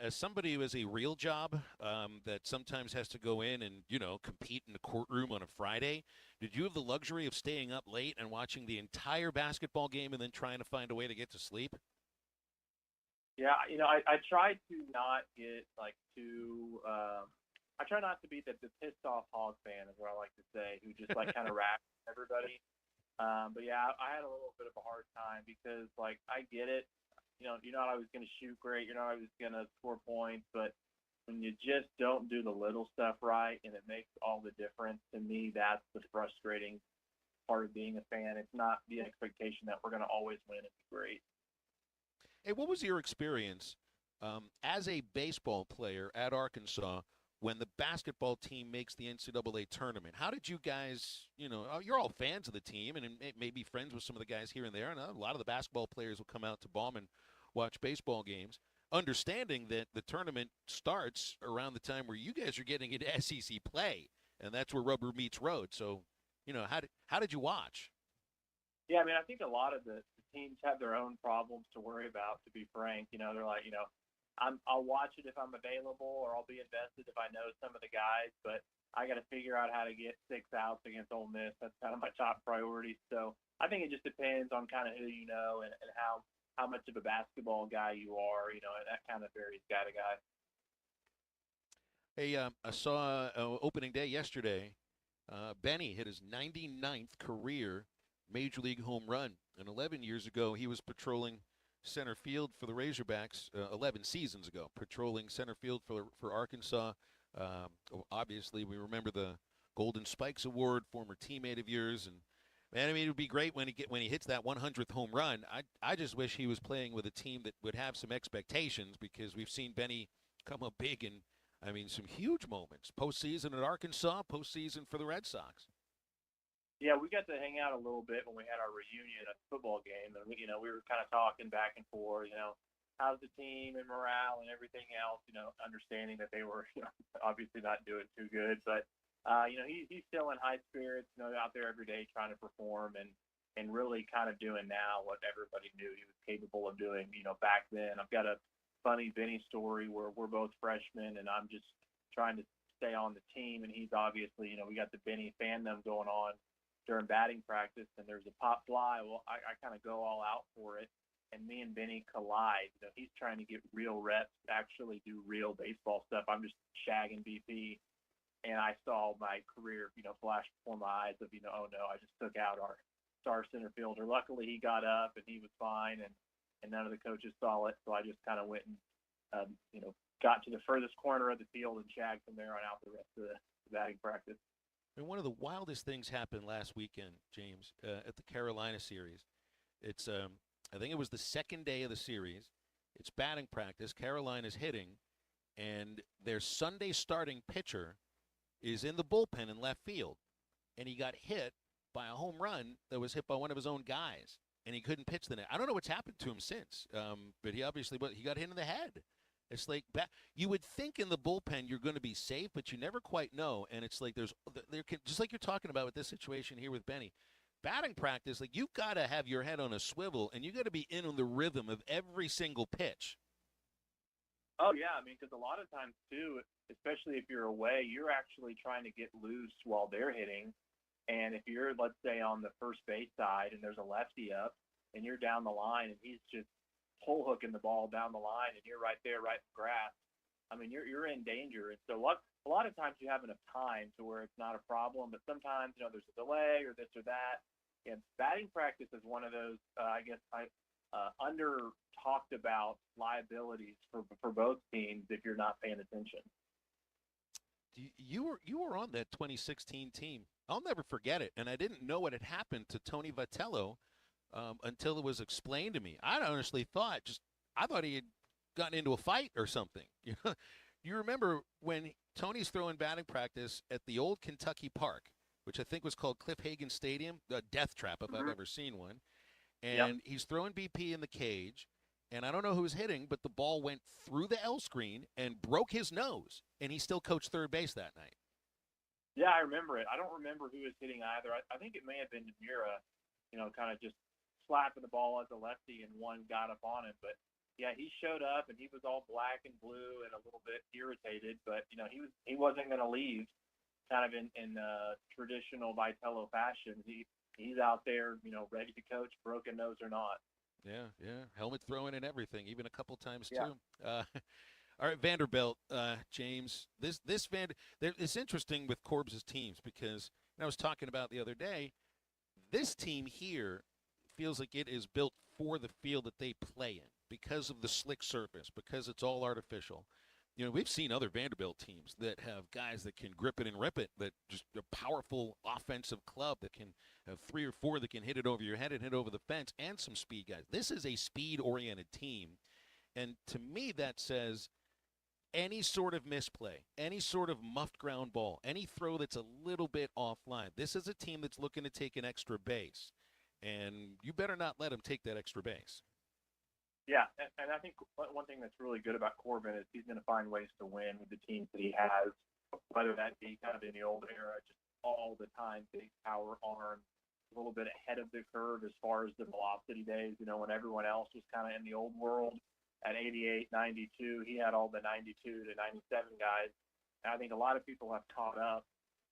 As somebody who has a real job that sometimes has to go in and compete in the courtroom on a Friday, did you have the luxury of staying up late and watching the entire basketball game and then trying to find a way to get to sleep? Yeah, I try to not get too. I try not to be the pissed off hog fan, is what I like to say, who just kind of racks everybody. But yeah, I had a little bit of a hard time because I get it. You're not always going to shoot great. You're not always going to score points. But when you just don't do the little stuff right and it makes all the difference, to me, that's the frustrating part of being a fan. It's not the expectation that we're going to always win and be great. Hey, what was your experience as a baseball player at Arkansas when the basketball team makes the NCAA tournament? How did you guys, you're all fans of the team and maybe friends with some of the guys here and there, and a lot of the basketball players will come out to Ballman, watch baseball games, understanding that the tournament starts around the time where you guys are getting into SEC play, and that's where rubber meets road. So, how did you watch? Yeah, I think a lot of the teams have their own problems to worry about, to be frank. They're like, I'll watch it if I'm available, or I'll be invested if I know some of the guys, but I got to figure out how to get 6 outs against Ole Miss. That's kind of my top priority. So I think it just depends on kind of who you know and how much of a basketball guy you are, and that kind of varies guy to guy. Hey, I saw opening day yesterday. Benny hit his 99th career Major League home run, and 11 years ago he was patrolling center field for the Razorbacks 11 seasons ago, patrolling center field for Arkansas. Obviously, we remember the Golden Spikes Award, former teammate of yours, and man, it would be great when he hits that 100th home run. I just wish he was playing with a team that would have some expectations, because we've seen Benny come up big in, some huge moments. Postseason at Arkansas, postseason for the Red Sox. Yeah, we got to hang out a little bit when we had our reunion at the football game, and we were kind of talking back and forth. How's the team and morale and everything else. Understanding that they were obviously not doing too good, but he's still in high spirits. Out there every day trying to perform and really kind of doing now what everybody knew he was capable of doing. Back then. I've got a funny Benny story where we're both freshmen and I'm just trying to stay on the team, and he's obviously we got the Benny fandom going on during batting practice, and there's a pop fly. Well, I kind of go all out for it, and me and Benny collide. He's trying to get real reps, actually do real baseball stuff. I'm just shagging BP, and I saw my career, flash before my eyes of, oh no, I just took out our star center fielder. Luckily, he got up and he was fine, and none of the coaches saw it. So I just kind of went and, got to the furthest corner of the field and shagged from there on out the rest of the batting practice. And one of the wildest things happened last weekend, James, at the Carolina series. It's I think it was the second day of the series. It's batting practice. Carolina's hitting, and their Sunday starting pitcher is in the bullpen in left field, and he got hit by a home run that was hit by one of his own guys, and he couldn't pitch the next. I don't know what's happened to him since, but he got hit in the head. It's like you would think in the bullpen you're going to be safe, but you never quite know. And it's like just like you're talking about with this situation here with Benny, batting practice, like you've got to have your head on a swivel, and you got to be in on the rhythm of every single pitch. Oh yeah, I mean, because a lot of times too, especially if you're away, you're actually trying to get loose while they're hitting. And if you're, let's say, on the first base side and there's a lefty up and you're down the line and he's just pull hooking the ball down the line and you're right there, right in the grass, I mean, you're in danger. And so a lot of times you have enough time to where it's not a problem, but sometimes, there's a delay or this or that. And batting practice is one of those, under talked about liabilities for both teams if you're not paying attention. You were on that 2016 team. I'll never forget it, and I didn't know what had happened to Tony Vitello until it was explained to me. I honestly thought he had gotten into a fight or something. You remember when Tony's throwing batting practice at the old Kentucky Park, which I think was called Cliff Hagan Stadium, a death trap if I've ever seen one, and he's throwing BP in the cage. And I don't know who was hitting, but the ball went through the L screen and broke his nose, and he still coached third base that night. Yeah, I remember it. I don't remember who was hitting either. I think it may have been Demura, kind of just slapping the ball as a lefty, and one got up on him. But, yeah, he showed up, and he was all black and blue and a little bit irritated. But, he wasn't going to leave kind of in traditional Vitello fashion. He's out there, ready to coach, broken nose or not. Yeah. Helmet throwing and everything, even a couple times Yeah. too. All right, Vanderbilt, James. It's interesting with Corbs' teams because I was talking about the other day. This team here feels like it is built for the field that they play in because of the slick surface, because it's all artificial. We've seen other Vanderbilt teams that have guys that can grip it and rip it, that just a powerful offensive club that can have 3 or 4 that can hit it over your head and hit over the fence, and some speed guys. This is a speed-oriented team, and to me that says any sort of misplay, any sort of muffed ground ball, any throw that's a little bit offline, this is a team that's looking to take an extra base, and you better not let them take that extra base. Yeah, and I think one thing that's really good about Corbin is he's going to find ways to win with the teams that he has, whether that be kind of in the old era, just all the time, big power arm, a little bit ahead of the curve as far as the velocity days, when everyone else was kind of in the old world at 88, 92, he had all the 92 to 97 guys. And I think a lot of people have caught up.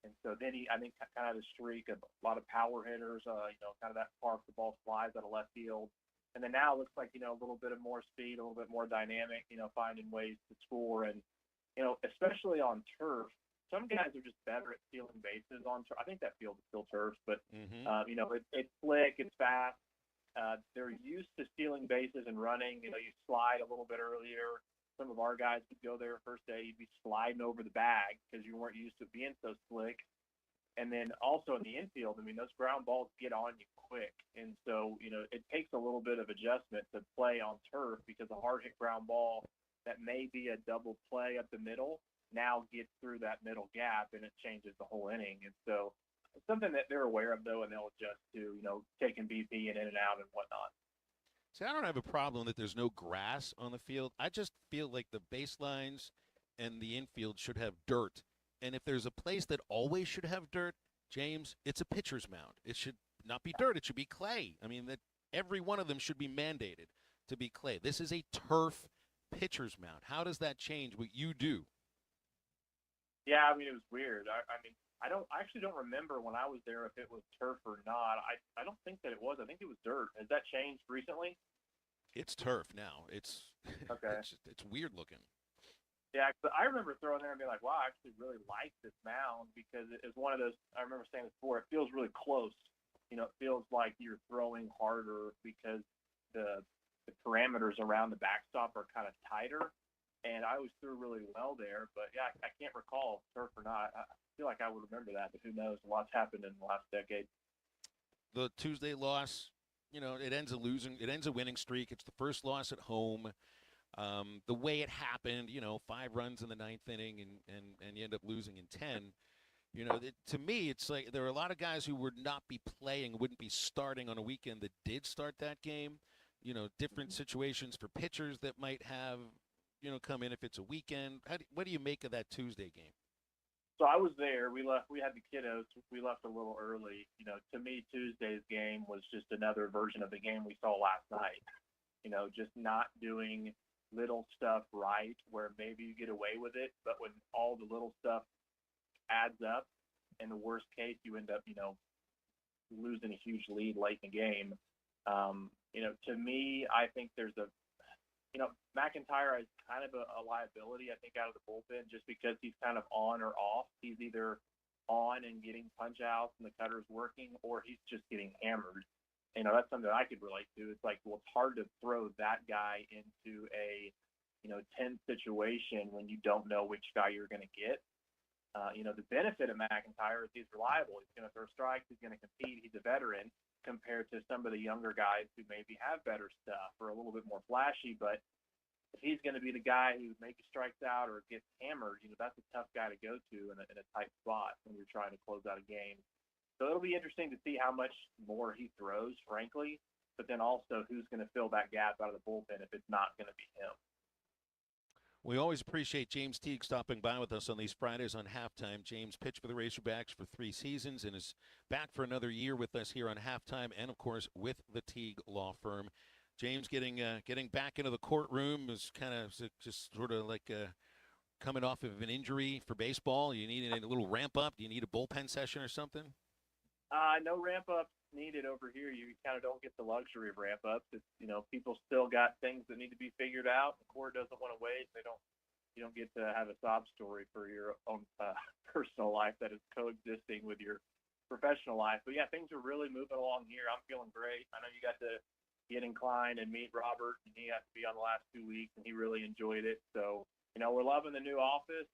And so then I think kind of the streak of a lot of power hitters, kind of that far the ball flies out of left field. And then now it looks like, a little bit of more speed, a little bit more dynamic, finding ways to score. And, especially on turf, some guys are just better at stealing bases on turf. I think that field is still turf, but, it's slick, it's fast. They're used to stealing bases and running. You slide a little bit earlier. Some of our guys would go there first day, you'd be sliding over the bag because you weren't used to being so slick. And then also in the infield, those ground balls get on you quick. And so, it takes a little bit of adjustment to play on turf because a hard hit ground ball that may be a double play up the middle now gets through that middle gap and it changes the whole inning. And so it's something that they're aware of, though, and they'll adjust to, taking BP and in and out and whatnot. See, I don't have a problem that there's no grass on the field. I just feel like the baselines and the infield should have dirt. And if there's a place that always should have dirt, James, it's a pitcher's mound. It should not be dirt. It should be clay. That every one of them should be mandated to be clay. This is a turf pitcher's mound. How does that change what you do? Yeah, it was weird. I actually don't remember when I was there if it was turf or not. I don't think that it was. I think it was dirt. Has that changed recently? It's turf now. It's okay. It's weird looking. Yeah, but I remember throwing there and being like, wow, I actually really like this mound because it's one of those, I remember saying this before, it feels really close. It feels like you're throwing harder because the parameters around the backstop are kind of tighter. and I always threw really well there. But yeah, I can't recall turf or not. I feel like I would remember that, but who knows? A lot's happened in the last decade. The Tuesday loss, it ends a winning streak. It's the first loss at home. The way it happened, 5 runs in the 9th inning, and you end up losing in 10. To me, it's like there are a lot of guys who would not be playing, wouldn't be starting on a weekend that did start that game. Different situations for pitchers that might have, come in if it's a weekend. What do you make of that Tuesday game? So I was there. We had the kiddos. We left a little early. To me, Tuesday's game was just another version of the game we saw last night. Just not doing little stuff right where maybe you get away with it, but when all the little stuff adds up, in the worst case, you end up, losing a huge lead late in the game. To me, I think there's McIntyre is kind of a liability, I think, out of the bullpen just because he's kind of on or off. He's either on and getting punch outs and the cutter's working, or he's just getting hammered. That's something that I could relate to. It's like, well, it's hard to throw that guy into a, tense situation when you don't know which guy you're going to get. The benefit of McIntyre is he's reliable. He's going to throw strikes. He's going to compete. He's a veteran compared to some of the younger guys who maybe have better stuff or a little bit more flashy. But if he's going to be the guy who maybe strikes out or gets hammered, that's a tough guy to go to in a tight spot when you're trying to close out a game. So it'll be interesting to see how much more he throws, frankly, but then also who's going to fill that gap out of the bullpen if it's not going to be him. We always appreciate James Teague stopping by with us on these Fridays on Halftime. James pitched for the Razorbacks for 3 seasons and is back for another year with us here on Halftime and, of course, with the Teague Law Firm. James, getting back into the courtroom is kind of just sort of like coming off of an injury for baseball. You need a little ramp up? Do you need a bullpen session or something? No ramp ups needed over here. You kind of don't get the luxury of ramp ups. It's, people still got things that need to be figured out. The court doesn't want to wait. You don't get to have a sob story for your own personal life that is coexisting with your professional life. But yeah, things are really moving along here. I'm feeling great. I know you got to get inclined and meet Robert, and he got to be on the last 2 weeks, and he really enjoyed it. So, we're loving the new office.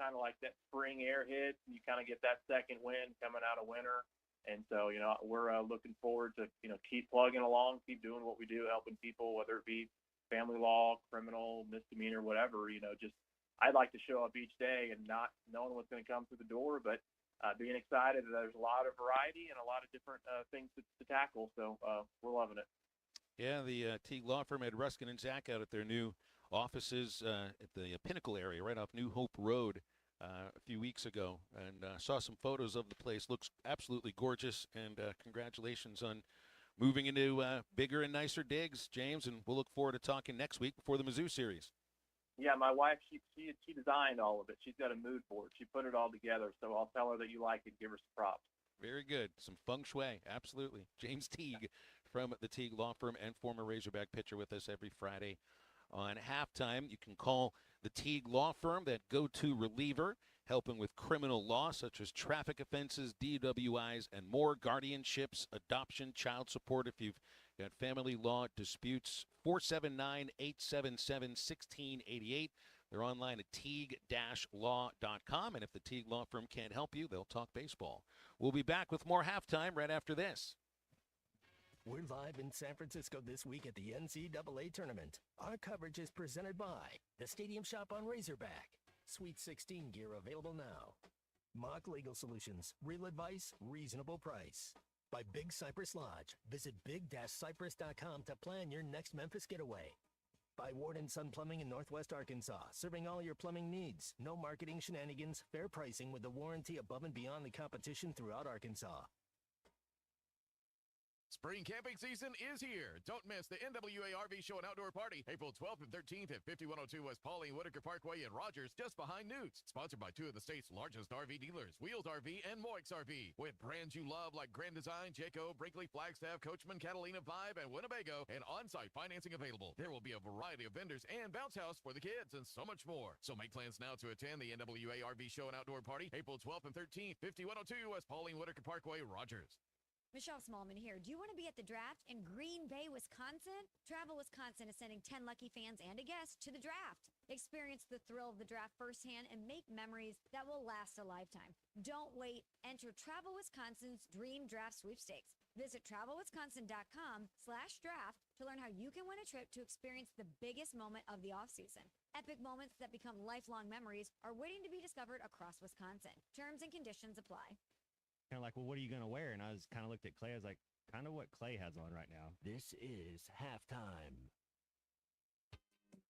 Kind of like that spring air hits, and you kind of get that second wind coming out of winter. And so, we're looking forward to, keep plugging along, keep doing what we do, helping people, whether it be family law, criminal, misdemeanor, whatever. I'd like to show up each day and not knowing what's going to come through the door, but being excited that there's a lot of variety and a lot of different things to tackle. So we're loving it. Yeah, the Teague Law Firm had Ruskin and Zach out at their new offices at the Pinnacle area right off New Hope Road a few weeks ago, and saw some photos of the place. Looks absolutely gorgeous, and congratulations on moving into bigger and nicer digs, James, and we'll look forward to talking next week before the Mizzou series. Yeah, my wife, she designed all of it. She's got a mood board. She put it all together, so I'll tell her that you like it, give her some props. Very good. Some feng shui, absolutely. James Teague from the Teague Law Firm and former Razorback pitcher with us every Friday on Halftime. You can call the Teague Law Firm, that go-to reliever, helping with criminal law such as traffic offenses, DWIs, and more, guardianships, adoption, child support. If you've got family law disputes, 479-877-1688. They're online at teague-law.com. And if the Teague Law Firm can't help you, they'll talk baseball. We'll be back with more Halftime right after this. We're live in San Francisco this week at the NCAA Tournament. Our coverage is presented by the Stadium Shop on Razorback. Sweet 16 gear available now. Mock Legal Solutions. Real advice, reasonable price. By Big Cypress Lodge. Visit big-cypress.com to plan your next Memphis getaway. By Ward & Son Plumbing in Northwest Arkansas. Serving all your plumbing needs. No marketing shenanigans. Fair pricing with a warranty above and beyond the competition throughout Arkansas. Spring camping season is here. Don't miss the NWA RV Show and Outdoor Party, April 12th and 13th at 5102 West Pauline Whitaker Parkway in Rogers, just behind Newt's. Sponsored by 2 of the state's largest RV dealers, Wheels RV and Moix RV. With brands you love like Grand Design, Jayco, Brinkley, Flagstaff, Coachman, Catalina, Vibe, and Winnebago, and on-site financing available. There will be a variety of vendors and bounce house for the kids and so much more. So make plans now to attend the NWA RV Show and Outdoor Party, April 12th and 13th, 5102 West Pauline Whitaker Parkway, Rogers. Michelle Smallman here. Do you want to be at the draft in Green Bay, Wisconsin? Travel Wisconsin is sending 10 lucky fans and a guest to the draft. Experience the thrill of the draft firsthand and make memories that will last a lifetime. Don't wait. Enter Travel Wisconsin's Dream Draft Sweepstakes. Visit travelwisconsin.com/draft to learn how you can win a trip to experience the biggest moment of the offseason. Epic moments that become lifelong memories are waiting to be discovered across Wisconsin. Terms and conditions apply. Kind of like, well, what are you going to wear? And I was kind of looked at Clay. I was like, kind of what Clay has on right now. This is halftime.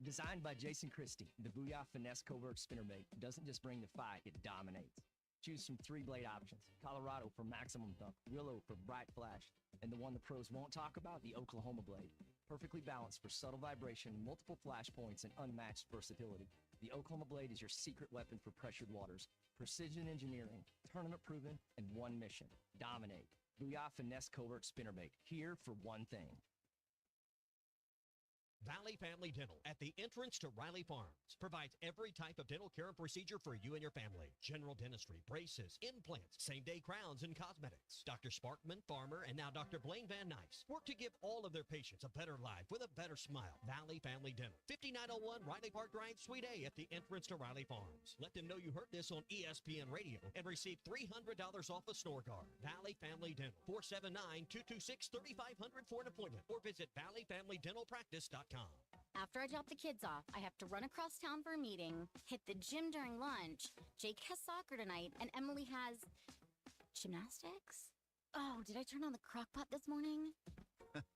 Designed by Jason Christie, the Booyah Finesse Covert Spinnerbait doesn't just bring the fight, it dominates. Choose from 3 blade options: Colorado for maximum thump, Willow for bright flash, and the one the pros won't talk about, the Oklahoma blade. Perfectly balanced for subtle vibration, multiple flash points, and unmatched versatility. The Oklahoma blade is your secret weapon for pressured waters. Precision engineering, tournament proven, and one mission: dominate. Booyah Finesse Covert Spinnerbait, here for one thing. Valley Family Dental, at the entrance to Riley Farms, provides every type of dental care and procedure for you and your family. General dentistry, braces, implants, same-day crowns, and cosmetics. Dr. Sparkman, Farmer, and now Dr. Blaine Van Nice work to give all of their patients a better life with a better smile. Valley Family Dental, 5901 Riley Park Drive, Suite A, at the entrance to Riley Farms. Let them know you heard this on ESPN Radio and receive $300 off a store card. Valley Family Dental, 479-226-3500 for an appointment, or visit valleyfamilydentalpractice.com. After I drop the kids off, I have to run across town for a meeting, hit the gym during lunch. Jake has soccer tonight, and Emily has gymnastics. Oh, did I turn on the crock pot this morning?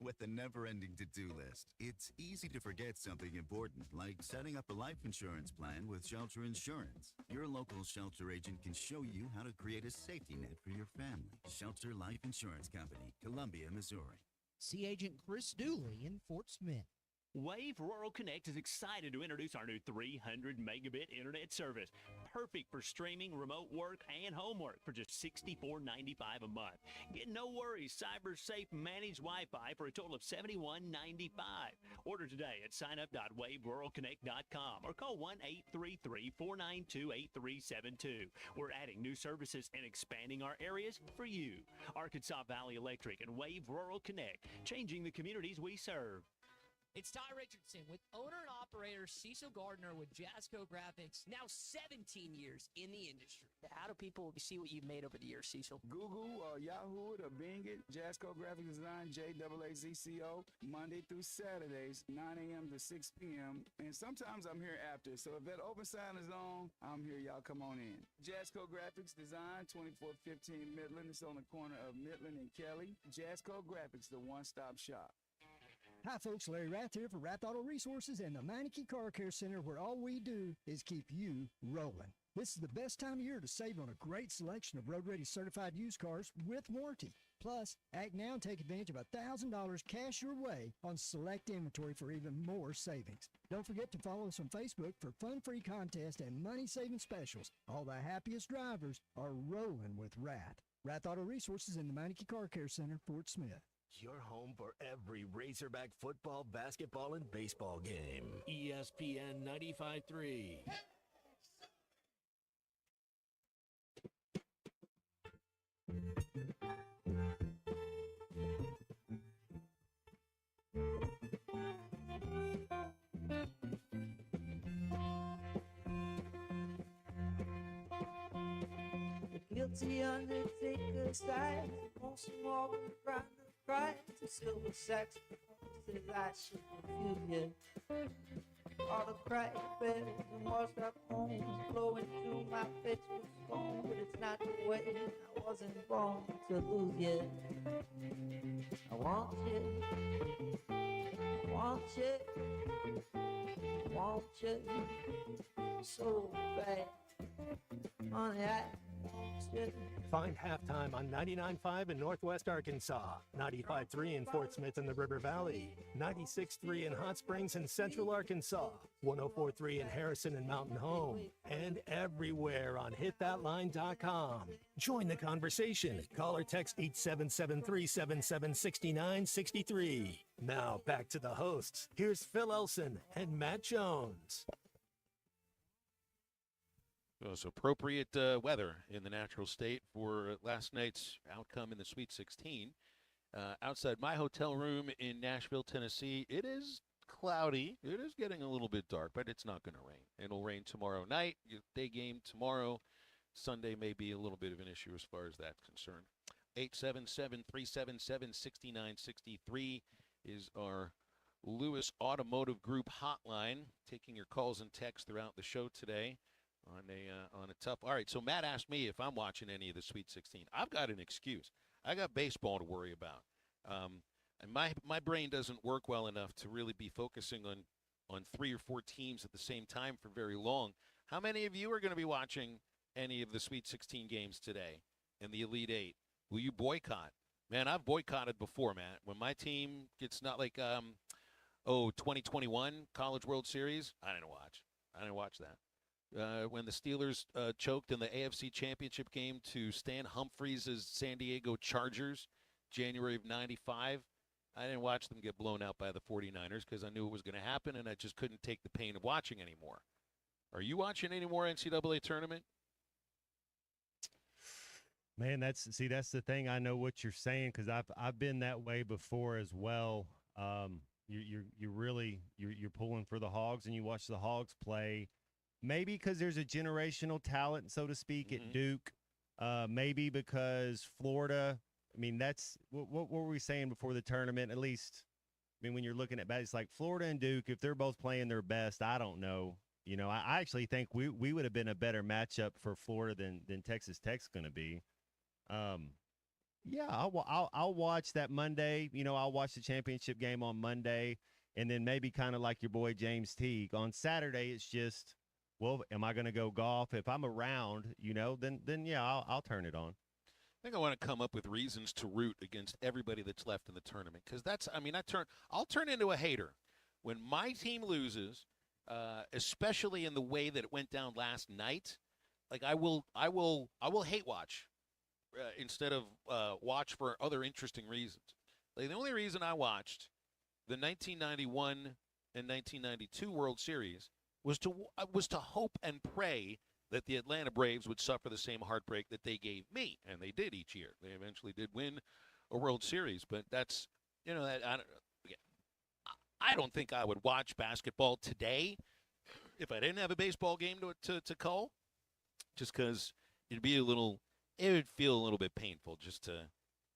With a never-ending to-do list, it's easy to forget something important, like setting up a life insurance plan with Shelter Insurance. Your local Shelter agent can show you how to create a safety net for your family. Shelter Life Insurance Company, Columbia, Missouri. See Agent Chris Dooley in Fort Smith. Wave Rural Connect is excited to introduce our new 300 megabit internet service. Perfect for streaming, remote work, and homework for just $64.95 a month. Get no worries, cyber safe managed Wi-Fi for a total of $71.95. Order today at signup.waveruralconnect.com or call 1-833-492-8372. We're adding new services and expanding our areas for you. Arkansas Valley Electric and Wave Rural Connect, changing the communities we serve. It's Ty Richardson with owner and operator Cecil Gardner with Jasco Graphics, now 17 years in the industry. How do people see what you've made over the years, Cecil? Google or Yahoo it or Bing it. Jasco Graphic Design, JAAZCO, Monday through Saturdays, 9 a.m. to 6 p.m. And sometimes I'm here after. So if that open sign is on, I'm here. Y'all come on in. Jasco Graphics Design, 2415 Midland. It's on the corner of Midland and Kelly. Jasco Graphics, the one-stop shop. Hi, folks. Larry Rath here for Rath Auto Resources and the Meineke Car Care Center, where all we do is keep you rolling. This is the best time of year to save on a great selection of road-ready certified used cars with warranty. Plus, act now and take advantage of $1,000 cash your way on select inventory for even more savings. Don't forget to follow us on Facebook for fun-free contests and money-saving specials. All the happiest drivers are rolling with Rath. Rath Auto Resources in the Meineke Car Care Center, Fort Smith. Your home for every Razorback football, basketball, and baseball game. ESPN 95.3. The guilty undertaker sighs, wants some more than crime. Cries to silver saxophones that I should confuse you. All the crack bells and washed up homes flowing through my face with scorn, but it's not the way. I wasn't born to lose you. I want you, I want you, I want you so bad. Honey, I want you. Find Halftime on 99.5 in Northwest Arkansas, 95.3 in Fort Smith and the River Valley, 96.3 in Hot Springs and Central Arkansas, 104.3 in Harrison and Mountain Home, and everywhere on hitthatline.com. Join the conversation. Call or text 877-377-6963. Now back to the hosts. Here's Phil Elson and Matt Jones. It was appropriate weather in the natural state for last night's outcome in the Sweet 16. Outside my hotel room in Nashville, Tennessee, it is cloudy. It is getting a little bit dark, but it's not going to rain. It'll rain tomorrow night. Day game tomorrow. Sunday may be a little bit of an issue as far as that's concerned. 877-377-6963 is our Lewis Automotive Group hotline. Taking your calls and texts throughout the show today on a tough. All right, so Matt asked me if I'm watching any of the Sweet 16. I've got an excuse. I got baseball to worry about. And my brain doesn't work well enough to really be focusing on 3 or 4 teams at the same time for very long. How many of you are going to be watching any of the Sweet 16 games today in the Elite Eight? Will you boycott? Man, I've boycotted before, Matt. When my team gets not like 2021 College World Series, I didn't watch that. When the Steelers choked in the AFC Championship game to Stan Humphries' San Diego Chargers, January of '95, I didn't watch them get blown out by the 49ers because I knew it was going to happen, and I just couldn't take the pain of watching anymore. Are you watching any more NCAA tournament? Man, that's the thing. I know what you're saying because I've been that way before as well. You're pulling for the Hogs, and you watch the Hogs play. Maybe because there's a generational talent, so to speak, at Duke. Maybe because Florida. I mean, that's what were we saying before the tournament? At least, I mean, when you're looking at it's like Florida and Duke. If they're both playing their best, I don't know. You know, I actually think we would have been a better matchup for Florida than Texas Tech's going to be. Yeah, I'll watch that Monday. You know, I'll watch the championship game on Monday, and then maybe kind of like your boy James Teague on Saturday. It's just, well, am I going to go golf? If I'm around, you know, then yeah, I'll turn it on. I think I want to come up with reasons to root against everybody that's left in the tournament because I'll turn into a hater when my team loses, especially in the way that it went down last night. Like I will hate watch. Instead of watch for other interesting reasons. Like the only reason I watched the 1991 and 1992 World Series was to hope and pray that the Atlanta Braves would suffer the same heartbreak that they gave me, and they did each year. They eventually did win a World Series, but that's, you know, that I don't think I would watch basketball today if I didn't have a baseball game to call, just because it would feel a little bit painful just to,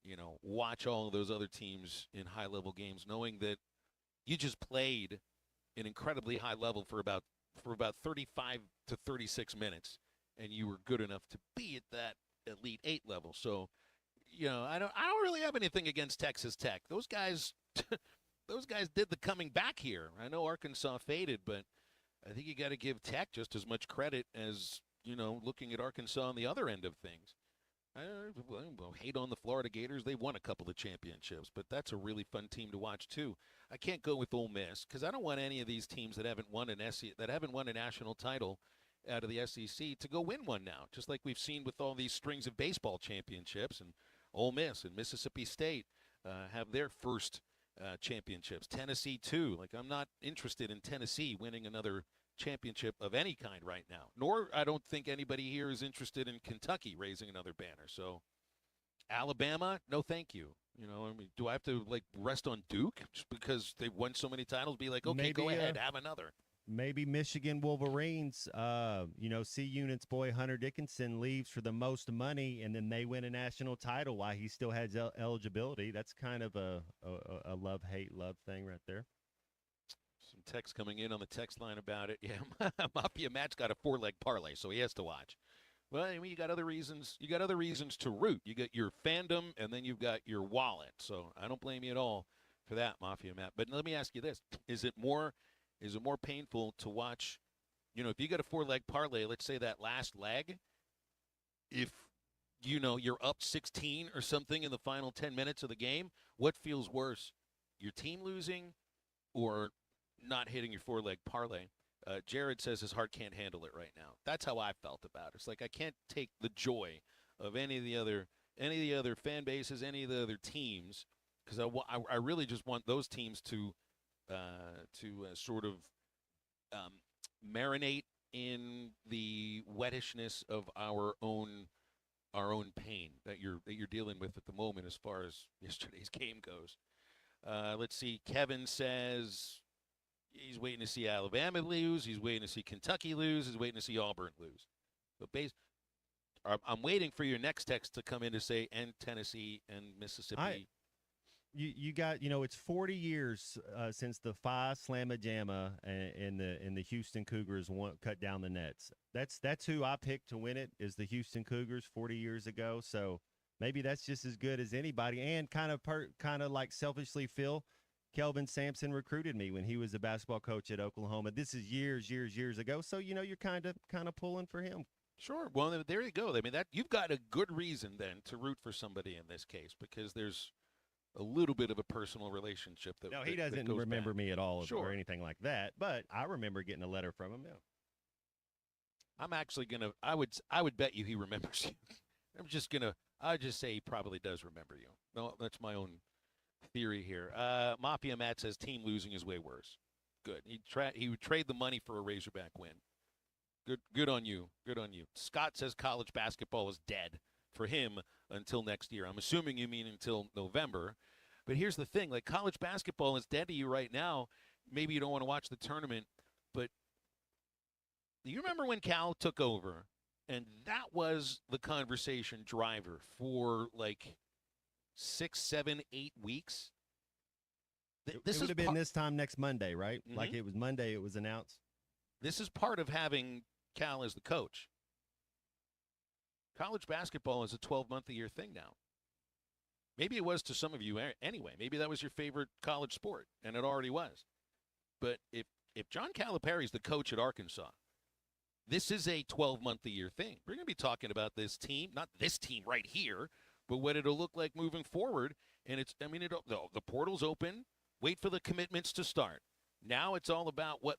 you know, watch all of those other teams in high-level games, knowing that you just played an incredibly high level for about 35 to 36 minutes, and you were good enough to be at that Elite Eight level. So, you know, I don't really have anything against Texas Tech. Those guys, did the coming back here. I know Arkansas faded, but I think you got to give Tech just as much credit as, you know, looking at Arkansas on the other end of things. I hate on the Florida Gators. They won a couple of championships, but that's a really fun team to watch too. I can't go with Ole Miss because I don't want any of these teams that haven't won a national title out of the SEC to go win one now, just like we've seen with all these strings of baseball championships. And Ole Miss and Mississippi State have their first championships. Tennessee too. Like, I'm not interested in Tennessee winning another championship of any kind right now, nor I don't think anybody here is interested in Kentucky raising another banner. So Alabama, no thank you. You know, I mean, do I have to like rest on Duke just because they've won so many titles? Be like, okay, go ahead, have another. Maybe Michigan Wolverines, you know, C Unit's boy Hunter Dickinson leaves for the most money, and then they win a national title while he still has eligibility. That's kind of a love-hate love thing right there. Some text coming in on the text line about it. Yeah, Mafia Matt's got a 4-leg parlay, so he has to watch. Well, I mean, you got other reasons. You got other reasons to root. You got your fandom, and then you've got your wallet. So I don't blame you at all for that, Mafia Matt. But let me ask you this: is it more painful to watch? You know, if you got a 4-leg parlay, let's say that last leg, if you know you're up 16 or something in the final 10 minutes of the game, what feels worse, your team losing or not hitting your 4-leg parlay? Jared says his heart can't handle it right now. That's how I felt about it. It's like I can't take the joy of any of the other fan bases, any of the other teams, because I really just want those teams to sort of marinate in the wettishness of our own pain that you're dealing with at the moment as far as yesterday's game goes. Let's see. Kevin says he's waiting to see Alabama lose. He's waiting to see Kentucky lose. He's waiting to see Auburn lose. But I'm waiting for your next text to come in to say, and Tennessee and Mississippi. You got, it's 40 years since the Phi Slamma Jamma and the Houston Cougars cut down the nets. That's who I picked to win it, is the Houston Cougars 40 years ago. So maybe that's just as good as anybody. And kind of like selfishly, Phil, Kelvin Sampson recruited me when he was a basketball coach at Oklahoma. This is years ago. So you're kind of pulling for him. Sure. Well, there you go. I mean, that you've got a good reason then to root for somebody in this case, because there's a little bit of a personal relationship that. No, he that doesn't goes remember back. me at all Sure. or anything like that. But I remember getting a letter from him. Yeah. I'm actually gonna. I would bet you he remembers you. I'd just say he probably does remember you. No, that's my own theory here. Mafia Matt says team losing is way worse. Good. He would trade the money for a Razorback win. Good on you. Good on you. Scott says college basketball is dead for him until next year. I'm assuming you mean until November. But here's the thing, like college basketball is dead to you right now. Maybe you don't want to watch the tournament, but do you remember when Cal took over and that was the conversation driver for like 6, 7, 8 weeks? This would have been this time next Monday, right? Mhm. Like it was Monday, it was announced. This is part of having Cal as the coach. College basketball is a 12-month-a-year thing now. Maybe it was to some of you anyway. Maybe that was your favorite college sport, and it already was. But if John Calipari's the coach at Arkansas, this is a 12-month-a-year thing. We're going to be talking about this team, not this team right here, but what it'll look like moving forward. And the portal's open. Wait for the commitments to start. Now it's all about what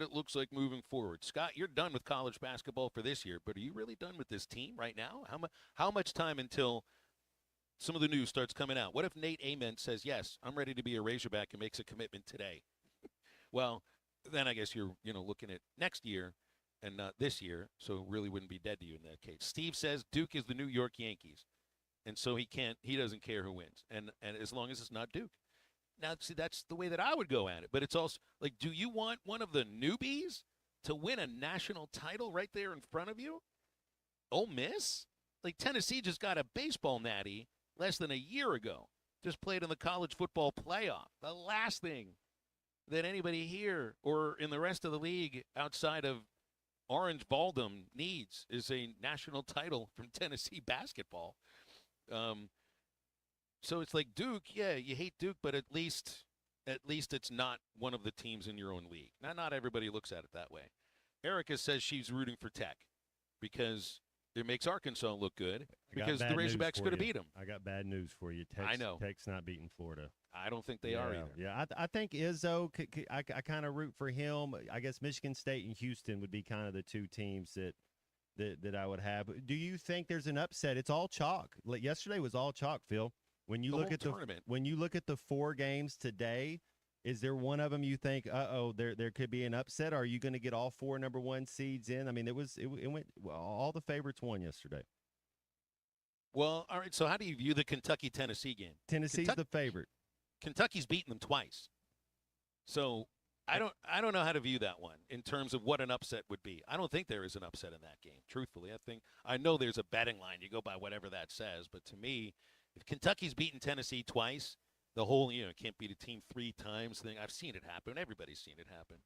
it looks like moving forward. Scott, you're done with college basketball for this year, but are you really done with this team right now? How much time until some of the news starts coming out? What if Nate Ament says, yes, I'm ready to be a Razorback and makes a commitment today? Well, then I guess you're looking at next year and not this year, so it really wouldn't be dead to you in that case. Steve says Duke is the New York Yankees, and so he doesn't care who wins, and as long as it's not Duke. Now, see, that's the way that I would go at it. But it's also like, do you want one of the newbies to win a national title right there in front of you? Ole Miss? Like, Tennessee just got a baseball natty less than a year ago. Just played in the college football playoff. The last thing that anybody here or in the rest of the league outside of Orange Baldom needs is a national title from Tennessee basketball. So it's like Duke, yeah, you hate Duke, but at least it's not one of the teams in your own league. Not everybody looks at it that way. Erica says she's rooting for Tech because it makes Arkansas look good because the Razorbacks could have beat them. I got bad news for you. I know. Tech's not beating Florida. I don't think they are either. Yeah, I think Izzo, I kind of root for him. I guess Michigan State and Houston would be kind of the two teams that I would have. Do you think there's an upset? It's all chalk. Yesterday was all chalk, Phil. When you look at the 4 games today, is there one of them you think, there could be an upset? Or are you going to get all 4 number 1 seeds in? I mean, it went all the favorites won yesterday. Well, all right. So how do you view the Kentucky-Tennessee game? Tennessee's the favorite. Kentucky's beaten them twice. So I don't know how to view that one in terms of what an upset would be. I don't think there is an upset in that game. Truthfully, I know there's a betting line. You go by whatever that says, but to me, if Kentucky's beaten Tennessee twice, the whole, can't beat a team 3 times thing. I've seen it happen. Everybody's seen it happen.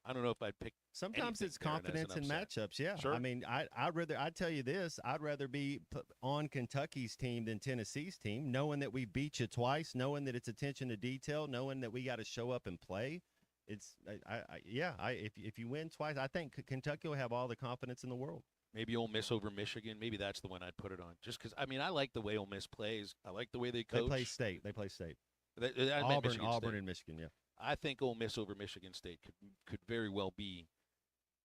I don't know if I'd pick. Sometimes it's confidence in matchups. Yeah. Sure. I mean, I'd tell you this. I'd rather be on Kentucky's team than Tennessee's team, knowing that we beat you twice, knowing that it's attention to detail, knowing that we got to show up and play. If you win twice, I think Kentucky will have all the confidence in the world. Maybe Ole Miss over Michigan. Maybe that's the one I'd put it on. Just because, I like the way Ole Miss plays. I like the way they coach. They play state. Auburn and Michigan, yeah. I think Ole Miss over Michigan State could very well be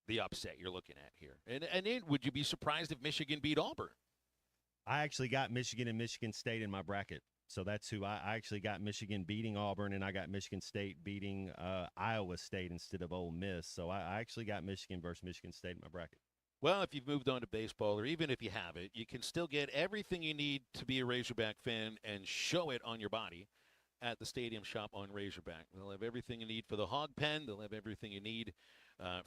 the upset you're looking at here. And then would you be surprised if Michigan beat Auburn? I actually got Michigan and Michigan State in my bracket. So that's who I actually got Michigan beating Auburn, and I got Michigan State beating Iowa State instead of Ole Miss. So I actually got Michigan versus Michigan State in my bracket. Well, if you've moved on to baseball, or even if you haven't, you can still get everything you need to be a Razorback fan and show it on your body at the Stadium Shop on Razorback. They'll have everything you need for the hog pen. They'll have everything you need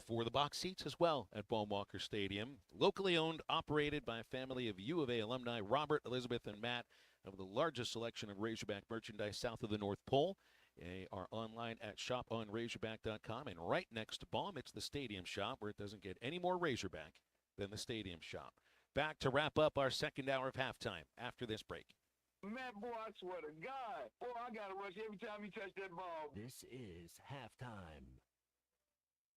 for the box seats as well at Baum-Walker Stadium. Locally owned, operated by a family of U of A alumni, Robert, Elizabeth, and Matt, have the largest selection of Razorback merchandise south of the North Pole. They are online at shoponrazorback.com, and right next to Baum, it's the Stadium Shop, where it doesn't get any more Razorback than the Stadium Shop. Back to wrap up our second hour of halftime after this break. Man, boy, I swear to God. Boy, I got to rush every time you touch that ball. This is halftime.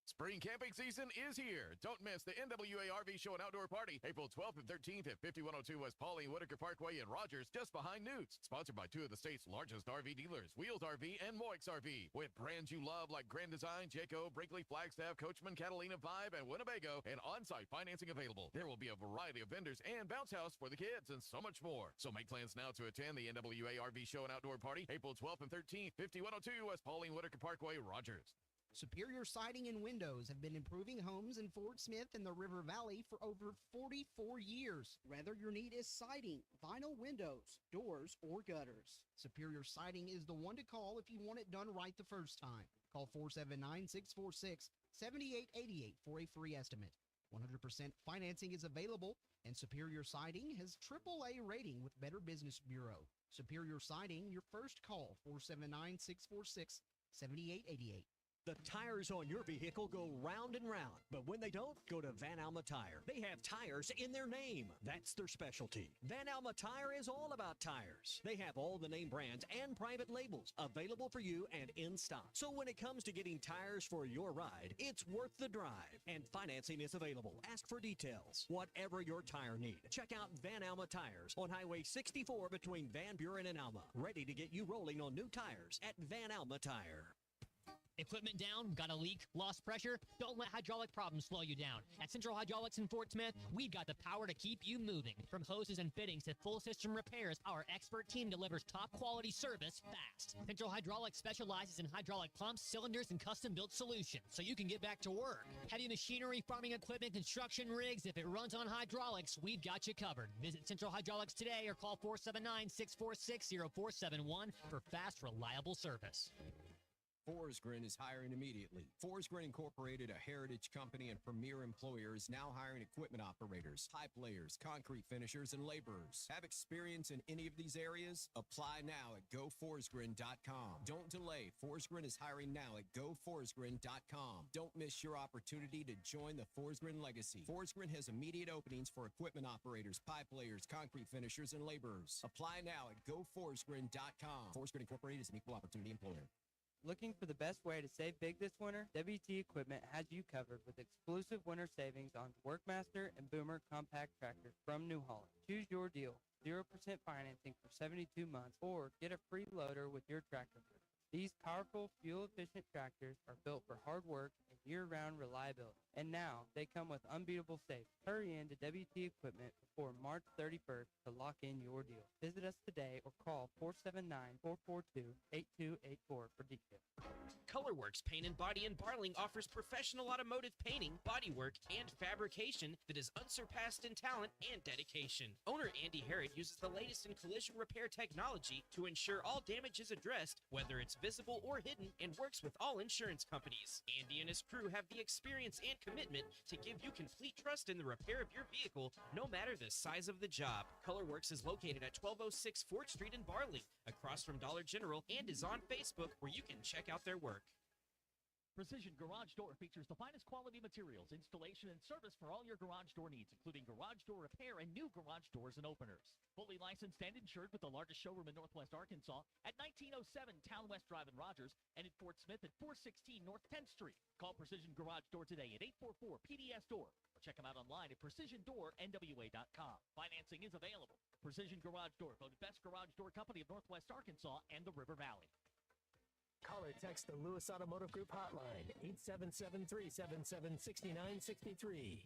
Spring camping season is here. Don't miss the NWA RV Show and Outdoor Party, April 12th and 13th at 5102 West Pauline Whitaker Parkway in Rogers, just behind Newt's. Sponsored by two of the state's largest RV dealers, Wheels RV and Moix RV. With brands you love like Grand Design, Jayco, Brinkley, Flagstaff, Coachman, Catalina 5, and Winnebago, and on-site financing available. There will be a variety of vendors and bounce house for the kids and so much more. So make plans now to attend the NWA RV Show and Outdoor Party, April 12th and 13th, 5102 West Pauline Whitaker Parkway, Rogers. Superior Siding and Windows have been improving homes in Fort Smith and the River Valley for over 44 years. Whether your need is siding, vinyl windows, doors, or gutters, Superior Siding is the one to call if you want it done right the first time. Call 479-646-7888 for a free estimate. 100% financing is available, and Superior Siding has AAA rating with Better Business Bureau. Superior Siding, your first call, 479-646-7888. The tires on your vehicle go round and round, but when they don't, go to Van Alma Tire. They have tires in their name. That's their specialty. Van Alma Tire is all about tires. They have all the name brands and private labels available for you and in stock. So when it comes to getting tires for your ride, it's worth the drive. And financing is available. Ask for details. Whatever your tire need, check out Van Alma Tires on Highway 64 between Van Buren and Alma. Ready to get you rolling on new tires at Van Alma Tire. Equipment down, got a leak, lost pressure? Don't let hydraulic problems slow you down. At Central Hydraulics in Fort Smith, we've got the power to keep you moving. From hoses and fittings to full system repairs, our expert team delivers top quality service fast. Central Hydraulics specializes in hydraulic pumps, cylinders, and custom-built solutions, so you can get back to work. Heavy machinery, farming equipment, construction rigs, if it runs on hydraulics, we've got you covered. Visit Central Hydraulics today or call 479-646-0471 for fast, reliable service. Forsgren is hiring immediately. Forsgren Incorporated, a heritage company and premier employer, is now hiring equipment operators, pipe layers, concrete finishers, and laborers. Have experience in any of these areas? Apply now at goforsgren.com. Don't delay. Forsgren is hiring now at goforsgren.com. Don't miss your opportunity to join the Forsgren legacy. Forsgren has immediate openings for equipment operators, pipe layers, concrete finishers, and laborers. Apply now at goforsgren.com. Forsgren Incorporated is an equal opportunity employer. Looking for the best way to save big this winter? WT Equipment has you covered with exclusive winter savings on Workmaster and Boomer compact tractors from New Holland. Choose your deal. 0% financing for 72 months or get a free loader with your tractor. These powerful, fuel-efficient tractors are built for hard work and year-round reliability. And now, they come with unbeatable savings. Hurry in to WT Equipment before March 31st to lock in your deal. Visit us today or call 479-442-8284 for details. Colorworks Paint and Body in Barling offers professional automotive painting, bodywork, and fabrication that is unsurpassed in talent and dedication. Owner Andy Harrod uses the latest in collision repair technology to ensure all damage is addressed, whether it's visible or hidden, and works with all insurance companies. Andy and his crew have the experience and commitment to give you complete trust in the repair of your vehicle, no matter the size of the job. Colorworks is located at 1206 4th Street in Barling, across from Dollar General, and is on Facebook, where you can check out their work. Precision Garage Door features the finest quality materials, installation, and service for all your garage door needs, including garage door repair and new garage doors and openers. Fully licensed and insured with the largest showroom in Northwest Arkansas at 1907 Town West Drive in Rogers and in Fort Smith at 416 North 10th Street. Call Precision Garage Door today at 844-PDS-DOOR or check them out online at precisiondoornwa.com. Financing is available. Precision Garage Door, voted best garage door company of Northwest Arkansas and the River Valley. Call or text the Lewis Automotive Group hotline, 877-377-6963.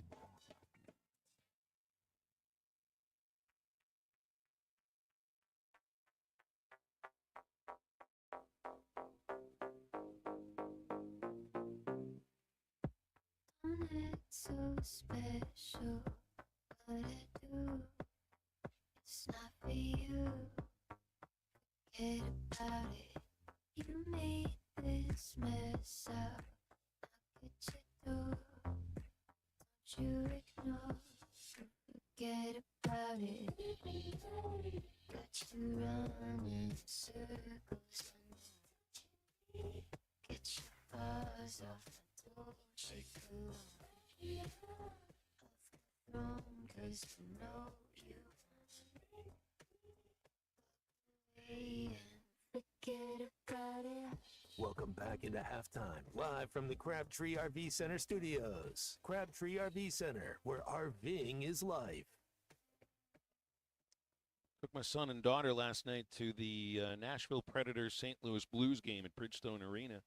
It's so special. What I do, it's not for you. Forget about it. You made this mess up. How could you do? Don't you ignore? Forget about it. Got you running in circles. Get your paws off the Dolce cologne. Off the throne, 'cause I know you and forget about it. Welcome back into halftime, live from the Crabtree RV Center studios. Crabtree RV Center, where RVing is life. Took my son and daughter last night to the Nashville Predators St. Louis Blues game at Bridgestone Arena.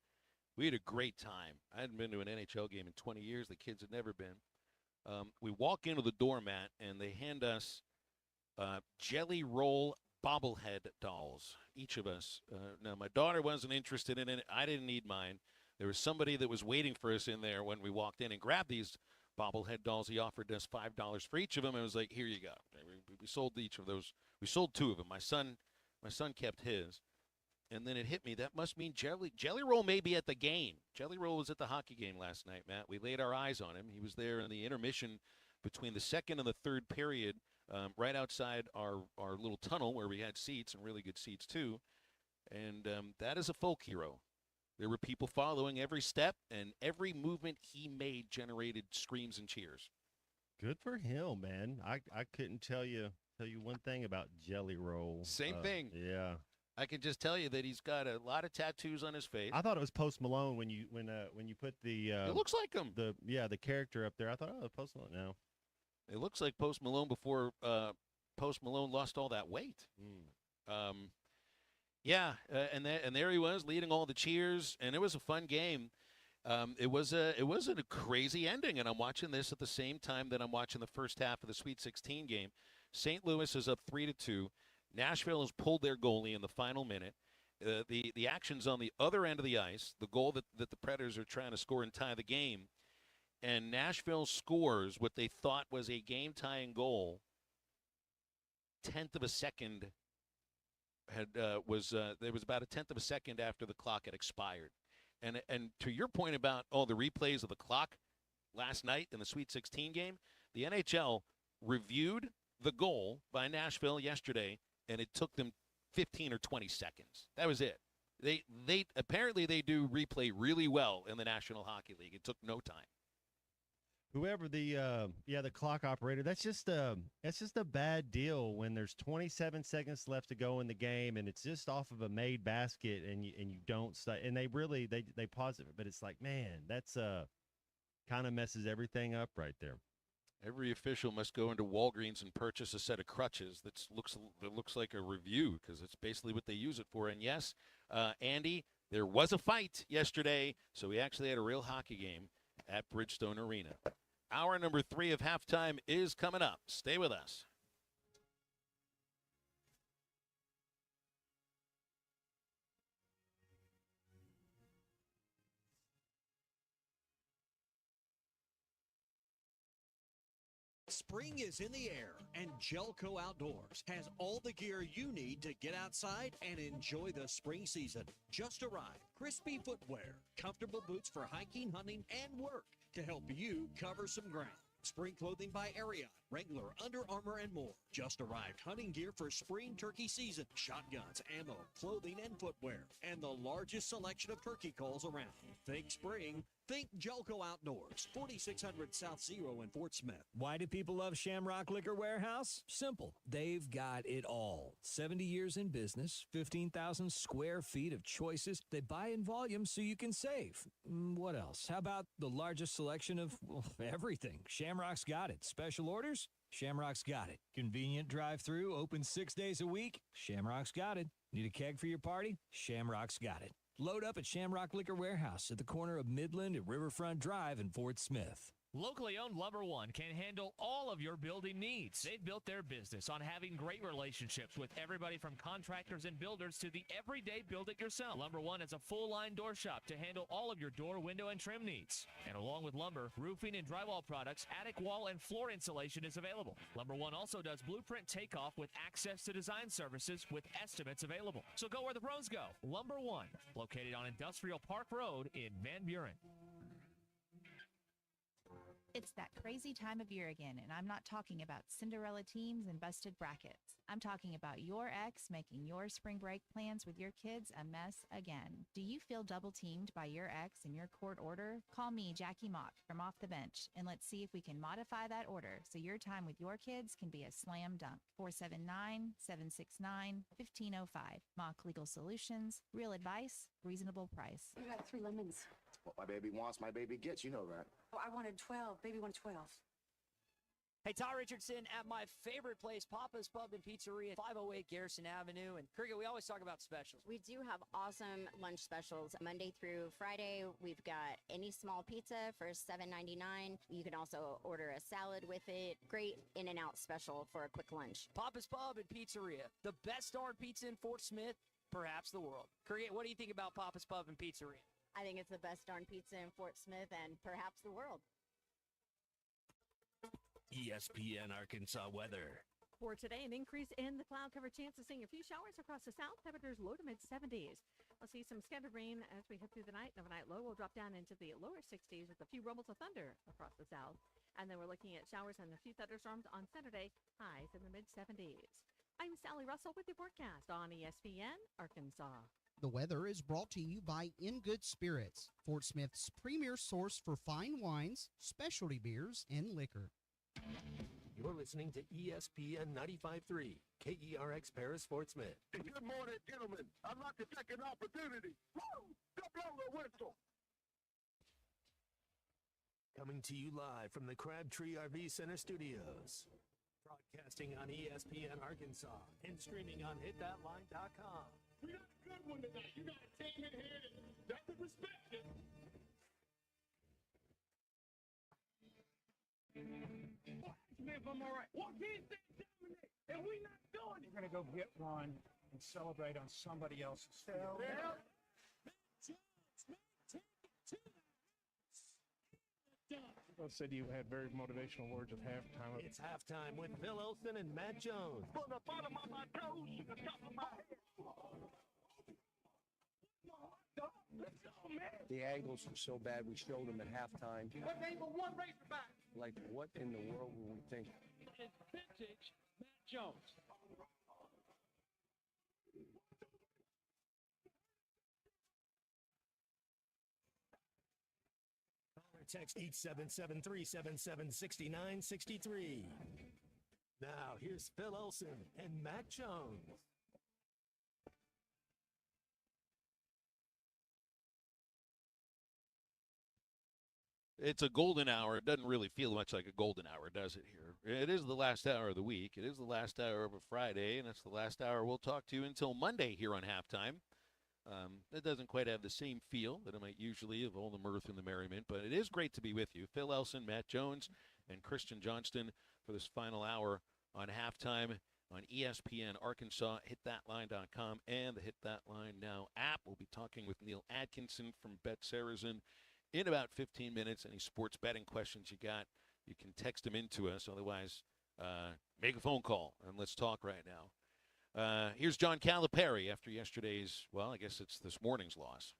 We had a great time. I hadn't been to an NHL game in 20 years. The kids had never been. We walk into the doormat, and they hand us Jelly Roll bobblehead dolls, each of us. Now, my daughter wasn't interested in it. I didn't need mine. There was somebody that was waiting for us in there when we walked in and grabbed these bobblehead dolls. He offered us $5 for each of them. And it was like, here you go. We sold each of those. We sold 2 of them. My son kept his. And then it hit me. That must mean Jelly Roll may be at the game. Jelly Roll was at the hockey game last night, Matt. We laid our eyes on him. He was there in the intermission between the second and the third period, right outside our little tunnel where we had seats, and really good seats too. And that is a folk hero. There were people following every step, and every movement he made generated screams and cheers. Good for him, man. I couldn't tell you one thing about Jelly Roll. Same thing. Yeah. I can just tell you that he's got a lot of tattoos on his face. I thought it was Post Malone when you put the it looks like him. The character up there. I thought, oh, Post Malone. No. It looks like Post Malone before Post Malone lost all that weight. Yeah, and there he was leading all the cheers, and it was a fun game. It wasn't a crazy ending, and I'm watching this at the same time that I'm watching the first half of the Sweet 16 game. St. Louis is up 3-2. Nashville has pulled their goalie in the final minute. The action's on the other end of the ice, the goal that the Predators are trying to score and tie the game. And Nashville scores what they thought was a game-tying goal. 10th of a second there was about a 10th of a second after the clock had expired. And to your point about the replays of the clock last night in the Sweet 16 game, the NHL reviewed the goal by Nashville yesterday, and it took them 15 or 20 seconds. That was it. They apparently they do replay really well in the National Hockey League. It took no time. Whoever the clock operator, that's just a bad deal when there's 27 seconds left to go in the game and it's just off of a made basket and you don't and they pause it, but it's like, man, that's kind of messes everything up right there. Every official must go into Walgreens and purchase a set of crutches that looks like a review, because it's basically what they use it for. And yes, Andy, there was a fight yesterday, so we actually had a real hockey game at Bridgestone Arena. Hour number 3 of halftime is coming up. Stay with us. Spring is in the air, and Gelco Outdoors has all the gear you need to get outside and enjoy the spring season. Just arrived. Crispy footwear, comfortable boots for hiking, hunting, and work to help you cover some ground. Spring clothing by Ariat, Wrangler, Under Armour, and more. Just arrived hunting gear for spring turkey season. Shotguns, ammo, clothing, and footwear. And the largest selection of turkey calls around. Think spring. Think Gelco Outdoors, 4600 South Zero in Fort Smith. Why do people love Shamrock Liquor Warehouse? Simple. They've got it all. 70 years in business, 15,000 square feet of choices. They buy in volume so you can save. What else? How about the largest selection of everything? Shamrock's got it. Special orders? Shamrock's got it. Convenient drive-through, open 6 days a week? Shamrock's got it. Need a keg for your party? Shamrock's got it. Load up at Shamrock Liquor Warehouse at the corner of Midland and Riverfront Drive in Fort Smith. Locally owned Lumber One can handle all of your building needs. They've built their business on having great relationships with everybody from contractors and builders to the everyday build-it-yourself. Lumber One is a full-line door shop to handle all of your door, window, and trim needs. And along with lumber, roofing, and drywall products, attic wall and floor insulation is available. Lumber One also does blueprint takeoff with access to design services with estimates available. So go where the pros go. Lumber One, located on Industrial Park Road in Van Buren. It's that crazy time of year again, and I'm not talking about Cinderella teams and busted brackets. I'm talking about your ex making your spring break plans with your kids a mess again. Do you feel double teamed by your ex in your court order? Call me, Jackie Mock, from Off the Bench, and let's see if we can modify that order so your time with your kids can be a slam dunk. 479-769-1505. Mock Legal Solutions. Real advice, reasonable price. You got 3 lemons. What my baby wants, my baby gets. You know that. Oh, I wanted 12. Baby wanted 12. Hey, Todd Richardson at my favorite place, Papa's Pub and Pizzeria, 508 Garrison Avenue. And Cricket, we always talk about specials. We do have awesome lunch specials. Monday through Friday, we've got any small pizza for $7.99. You can also order a salad with it. Great In-N-Out special for a quick lunch. Papa's Pub and Pizzeria, the best darn pizza in Fort Smith, perhaps the world. Cricket, what do you think about Papa's Pub and Pizzeria? I think it's the best darn pizza in Fort Smith and perhaps the world. ESPN Arkansas weather. For today, an increase in the cloud cover, chance of seeing a few showers across the south. Temperatures low to mid-70s. We'll see some scattered rain as we head through the night. And overnight low will drop down into the lower 60s with a few rumbles of thunder across the south. And then we're looking at showers and a few thunderstorms on Saturday, highs in the mid-70s. I'm Sally Russell with your forecast on ESPN Arkansas. The weather is brought to you by In Good Spirits, Fort Smith's premier source for fine wines, specialty beers, and liquor. You're listening to ESPN 95.3, KERX Paris, Fort Smith. Good morning, gentlemen. I'd like to take an opportunity. Woo! To blow the whistle. Coming to you live from the Crabtree RV Center studios. Broadcasting on ESPN Arkansas and streaming on hitthatline.com. We got a good one tonight. You got a team in here that doesn't respect it. If I'm all right. What can't they dominate? And we not doing it. We're going to go get one and celebrate on somebody else's field. Both said you had very motivational words at halftime. It's halftime with Phil Olsen and Matt Jones. From the bottom of my toes to the top of my head. The angles were so bad we showed them at halftime. But they were one Razorback. Like, what in the world were we thinking? It's vintage Matt Jones. Text 877-377-6963. Now, here's Phil Olsen and Matt Jones. It's a golden hour. It doesn't really feel much like a golden hour, does it here? It is the last hour of the week. It is the last hour of a Friday, and it's the last hour we'll talk to you until Monday here on Halftime. It doesn't quite have the same feel that it might usually of all the mirth and the merriment, but it is great to be with you. Phil Elson, Matt Jones, and Christian Johnston for this final hour on Halftime on ESPN Arkansas, hitthatline.com, and the Hit That Line Now app. We'll be talking with Neal Atkinson from Bet Saracen in about 15 minutes. Any sports betting questions you got, you can text them into us. Otherwise, make a phone call, and let's talk right now. Here's John Calipari after yesterday's, well, I guess it's this morning's loss.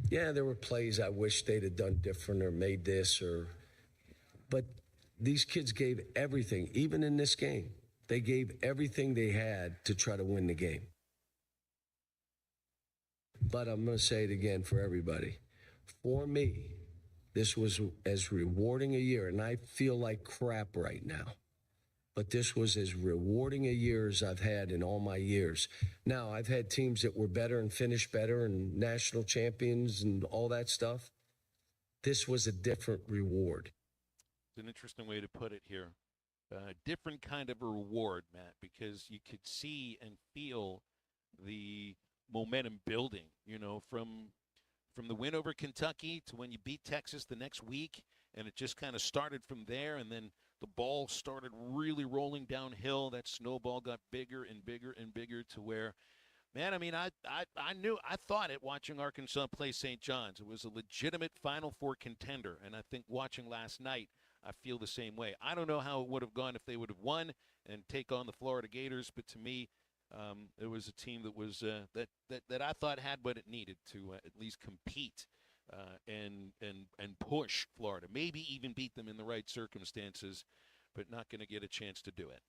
Yeah, there were plays I wish they'd have done different or made this but these kids gave everything, even in this game. They gave everything they had to try to win the game. But I'm going to say it again for everybody. For me, this was as rewarding a year, and I feel like crap right now. But this was as rewarding a year as I've had in all my years. Now, I've had teams that were better and finished better and national champions and all that stuff. This was a different reward. It's an interesting way to put it here. Different kind of a reward, Matt, because you could see and feel the momentum building, you know, from the win over Kentucky to when you beat Texas the next week and it just kind of started from there, and then the ball started really rolling downhill. That snowball got bigger and bigger and bigger to where, man, I mean, I thought it watching Arkansas play St. John's. It was a legitimate Final Four contender, and I think watching last night, I feel the same way. I don't know how it would have gone if they would have won and take on the Florida Gators, but to me, it was a team that was that I thought had what it needed to at least compete and push Florida, maybe even beat them in the right circumstances, but not going to get a chance to do it.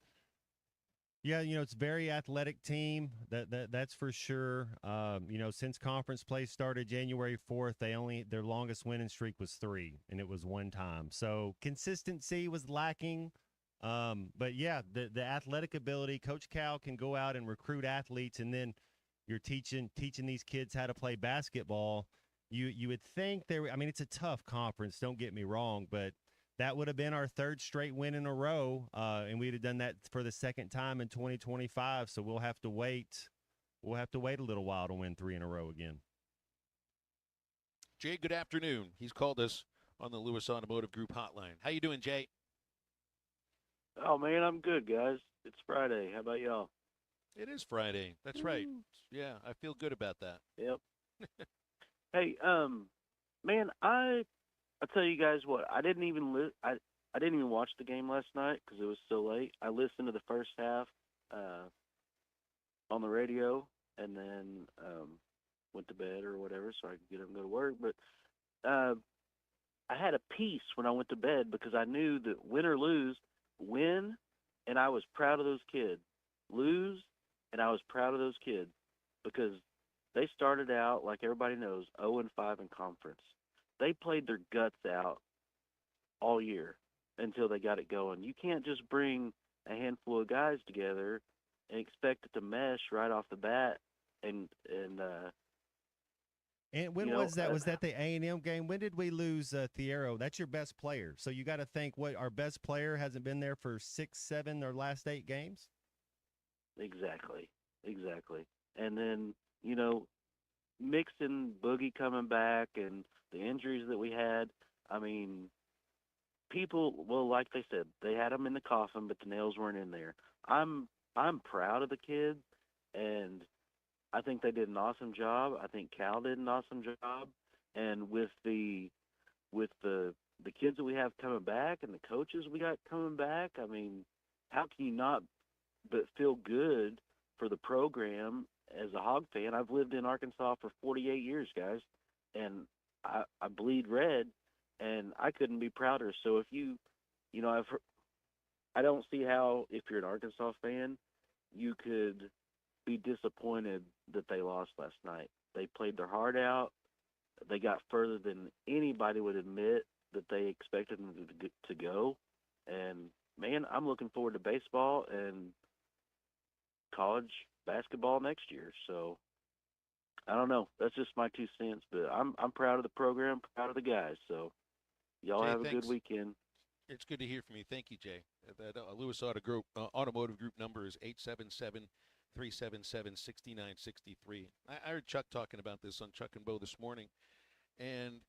Yeah, it's a very athletic team. That's for sure. Since conference play started January 4th, their longest winning streak was 3, and it was one time. So consistency was lacking. But yeah, the athletic ability. Coach Cal can go out and recruit athletes, and then you're teaching these kids how to play basketball. You would think it's a tough conference. Don't get me wrong, but that would have been our 3rd straight win in a row, and we'd have done that for the 2nd time in 2025. So we'll have to wait. We'll have to wait a little while to win 3 in a row again. Jay, good afternoon. He's called us on the Lewis Automotive Group hotline. How you doing, Jay? Oh, man, I'm good, guys. It's Friday. How about y'all? It is Friday. That's right. Yeah, I feel good about that. Yep. Hey, man, I tell you guys what. I didn't even I didn't even watch the game last night because it was so late. I listened to the first half on the radio, and then went to bed or whatever so I could get up and go to work. But I had a peace when I went to bed because I knew that win or lose, win, and I was proud of those kids. Lose, and I was proud of those kids because they started out, like everybody knows, 0-5 in conference. They played their guts out all year until they got it going. You can't just bring a handful of guys together and expect it to mesh right off the bat. And when was that? Was that the A&M game? When did we lose Thiero? That's your best player. So you got to think, what, our best player hasn't been there for 6, 7, or last 8 games? Exactly. And then, mixing Boogie coming back and the injuries that we had, I mean, people, well, like they said, they had them in the coffin, but the nails weren't in there. I'm proud of the kids, and I think they did an awesome job. I think Cal did an awesome job. And with the kids that we have coming back and the coaches we got coming back, I mean, how can you not but feel good for the program as a Hog fan? I've lived in Arkansas for 48 years, guys, and I bleed red, and I couldn't be prouder. So if I don't see how, if you're an Arkansas fan, you could be disappointed that they lost last night. They played their heart out. They got further than anybody would admit that they expected them to go. And, man, I'm looking forward to baseball and college basketball next year. So I don't know. That's just my 2 cents, but I'm proud of the program, proud of the guys. So y'all Jay, have a thanks. good weekend. It's good to hear from you. Thank you, Jay. That Lewis Automotive Group number is 877-377-6963. I heard Chuck talking about this on Chuck and Bo this morning. And,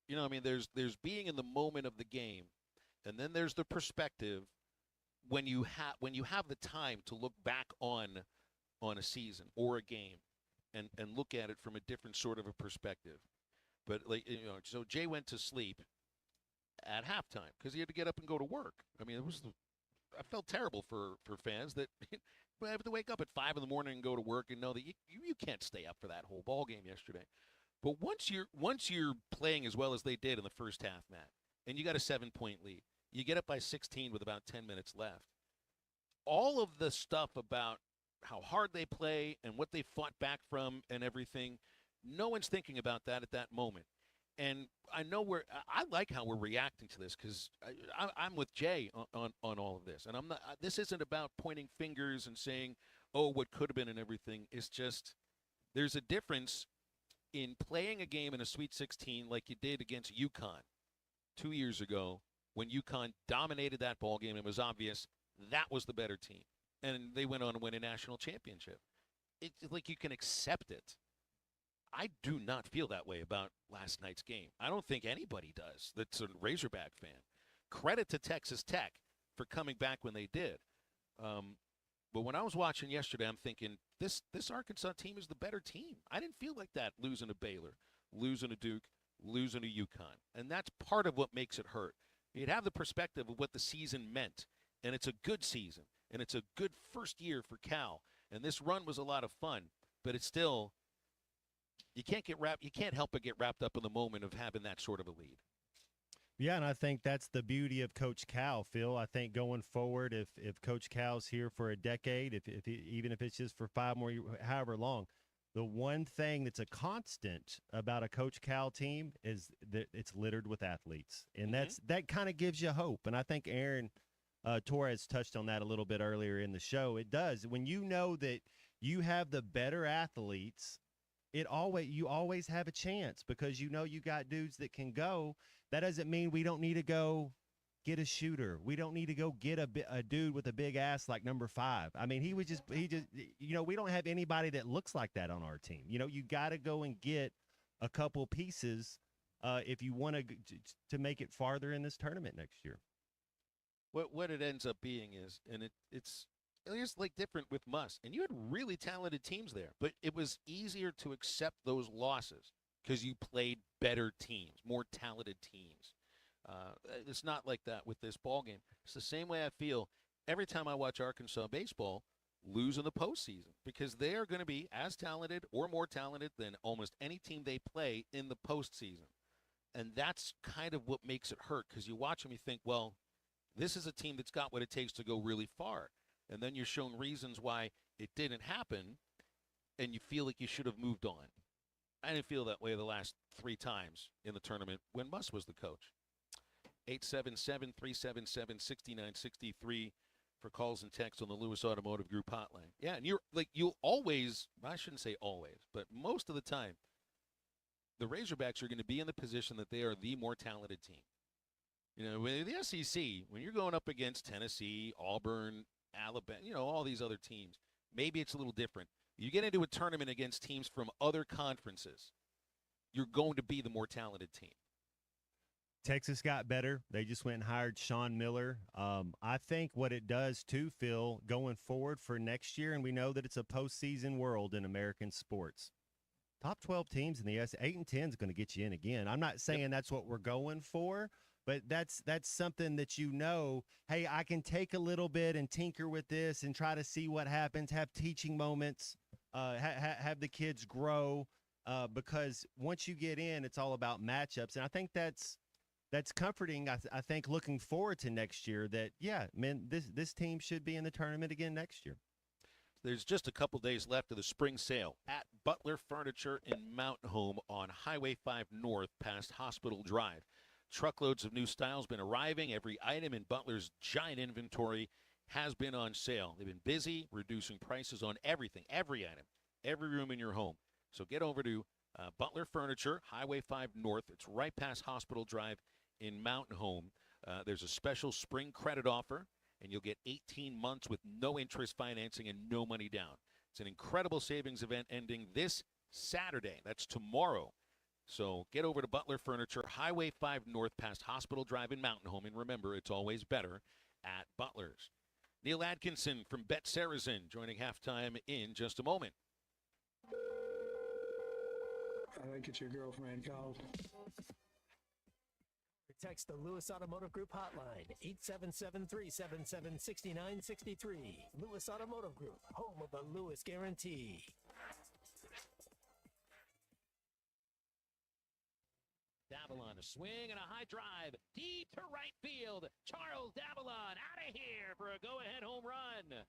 there's being in the moment of the game, and then there's the perspective when you have the time to look back on a season or a game and look at it from a different sort of a perspective. But so Jay went to sleep at halftime because he had to get up and go to work. I mean, I felt terrible for fans that have to wake up at 5 a.m. and go to work and know that you can't stay up for that whole ball game yesterday. But once you're playing as well as they did in the first half, Matt, and you got a 7-point lead, you get up by 16 with about 10 minutes left. All of the stuff about how hard they play and what they fought back from and everything, no one's thinking about that at that moment. And I like how we're reacting to this because I'm with Jay on all of this. And I'm not. This isn't about pointing fingers and saying, "Oh, what could have been" and everything. It's just there's a difference in playing a game in a Sweet 16 like you did against UConn 2 years ago when UConn dominated that ball game. It was obvious that was the better team, and they went on to win a national championship. It's like you can accept it. I do not feel that way about last night's game. I don't think anybody does that's a Razorback fan. Credit to Texas Tech for coming back when they did. But when I was watching yesterday, I'm thinking, this Arkansas team is the better team. I didn't feel like that losing to Baylor, losing to Duke, losing to UConn. And that's part of what makes it hurt. You'd have the perspective of what the season meant, and it's a good season, and it's a good first year for Cal. And this run was a lot of fun, but it's still, you can't help but get wrapped up in the moment of having that sort of a lead. Yeah, and I think that's the beauty of Coach Cal, Phil. I think going forward, if Coach Cal's here for a decade, even if it's just for 5 more years, however long, the one thing that's a constant about a Coach Cal team is that it's littered with athletes, and that kind of gives you hope. And I think Aaron Torres touched on that a little bit earlier in the show. It does. When you know that you have the better athletes, you always have a chance because you know you got dudes that can go. That doesn't mean we don't need to go get a shooter. We don't need to go get a dude with a big ass like number 5. I mean, he just we don't have anybody that looks like that on our team. You got to go and get a couple pieces if you want to make it farther in this tournament next year. What it ends up being is, and it's like different with Muss, and you had really talented teams there, but it was easier to accept those losses because you played better teams, more talented teams. It's not like that with this ball game. It's the same way I feel every time I watch Arkansas baseball lose in the postseason because they are going to be as talented or more talented than almost any team they play in the postseason. And that's kind of what makes it hurt because you watch them, you think, well, this is a team that's got what it takes to go really far. And then you're shown reasons why it didn't happen, and you feel like you should have moved on. I didn't feel that way the last 3 times in the tournament when Muss was the coach. 877-377-6963 for calls and texts on the Lewis Automotive Group hotline. Yeah, and you'll always, I shouldn't say always, but most of the time, the Razorbacks are going to be in the position that they are the more talented team. With the SEC, when you're going up against Tennessee, Auburn, Alabama, all these other teams, maybe it's a little different. You get into a tournament against teams from other conferences, you're going to be the more talented team. Texas got better. They just went and hired Sean Miller. I think what it does, too, Phil, going forward for next year, and we know that it's a postseason world in American sports. Top 12 teams in the S, 8 and 10 is going to get you in again. I'm not saying that's what we're going for, but that's something that hey, I can take a little bit and tinker with this and try to see what happens, have teaching moments, have the kids grow, because once you get in, it's all about matchups. And I think that's comforting, I think, looking forward to next year that, yeah, man, this team should be in the tournament again next year. There's just a couple days left of the spring sale at Butler Furniture in Mountain Home on Highway 5 North past Hospital Drive. Truckloads of new styles been arriving. Every item in Butler's giant inventory has been on sale. They've been busy reducing prices on everything, every item, every room in your home. So get over to Butler Furniture, Highway 5 North. It's right past Hospital Drive in Mountain Home. There's a special spring credit offer, and you'll get 18 months with no interest financing and no money down. It's an incredible savings event ending this Saturday. That's tomorrow. So get over to Butler Furniture, Highway 5 North past Hospital Drive in Mountain Home. And remember, it's always better at Butler's. Neal Atkinson from Bet Saracen joining halftime in just a moment. I think it's your girlfriend called. Text the Lewis Automotive Group hotline, 877-377-6963. Lewis Automotive Group, home of the Lewis Guarantee. Davalon, a swing and a high drive, deep to right field. Charles Davalon out of here for a go-ahead home run.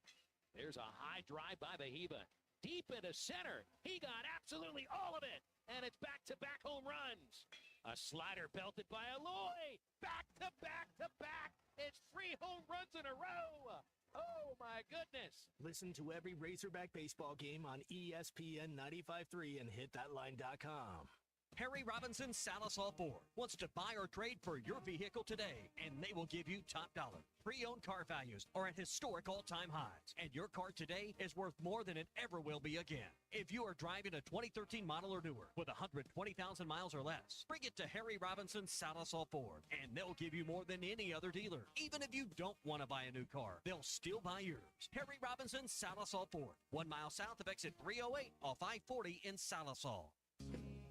There's a high drive by Bahiva, deep into center. He got absolutely all of it, and it's back-to-back home runs. A slider belted by Aloy. Back-to-back-to-back. It's 3 home runs in a row. Oh, my goodness. Listen to every Razorback baseball game on ESPN 95.3 and hitthatline.com. Harry Robinson Salisal Ford wants to buy or trade for your vehicle today, and they will give you top dollar. Pre-owned car values are at historic all-time highs, and your car today is worth more than it ever will be again. If you are driving a 2013 model or newer with 120,000 miles or less, bring it to Harry Robinson Salisal Ford, and they'll give you more than any other dealer. Even if you don't want to buy a new car, they'll still buy yours. Harry Robinson Salisal Ford, 1 mile south of exit 308 off I-40 in Salisal.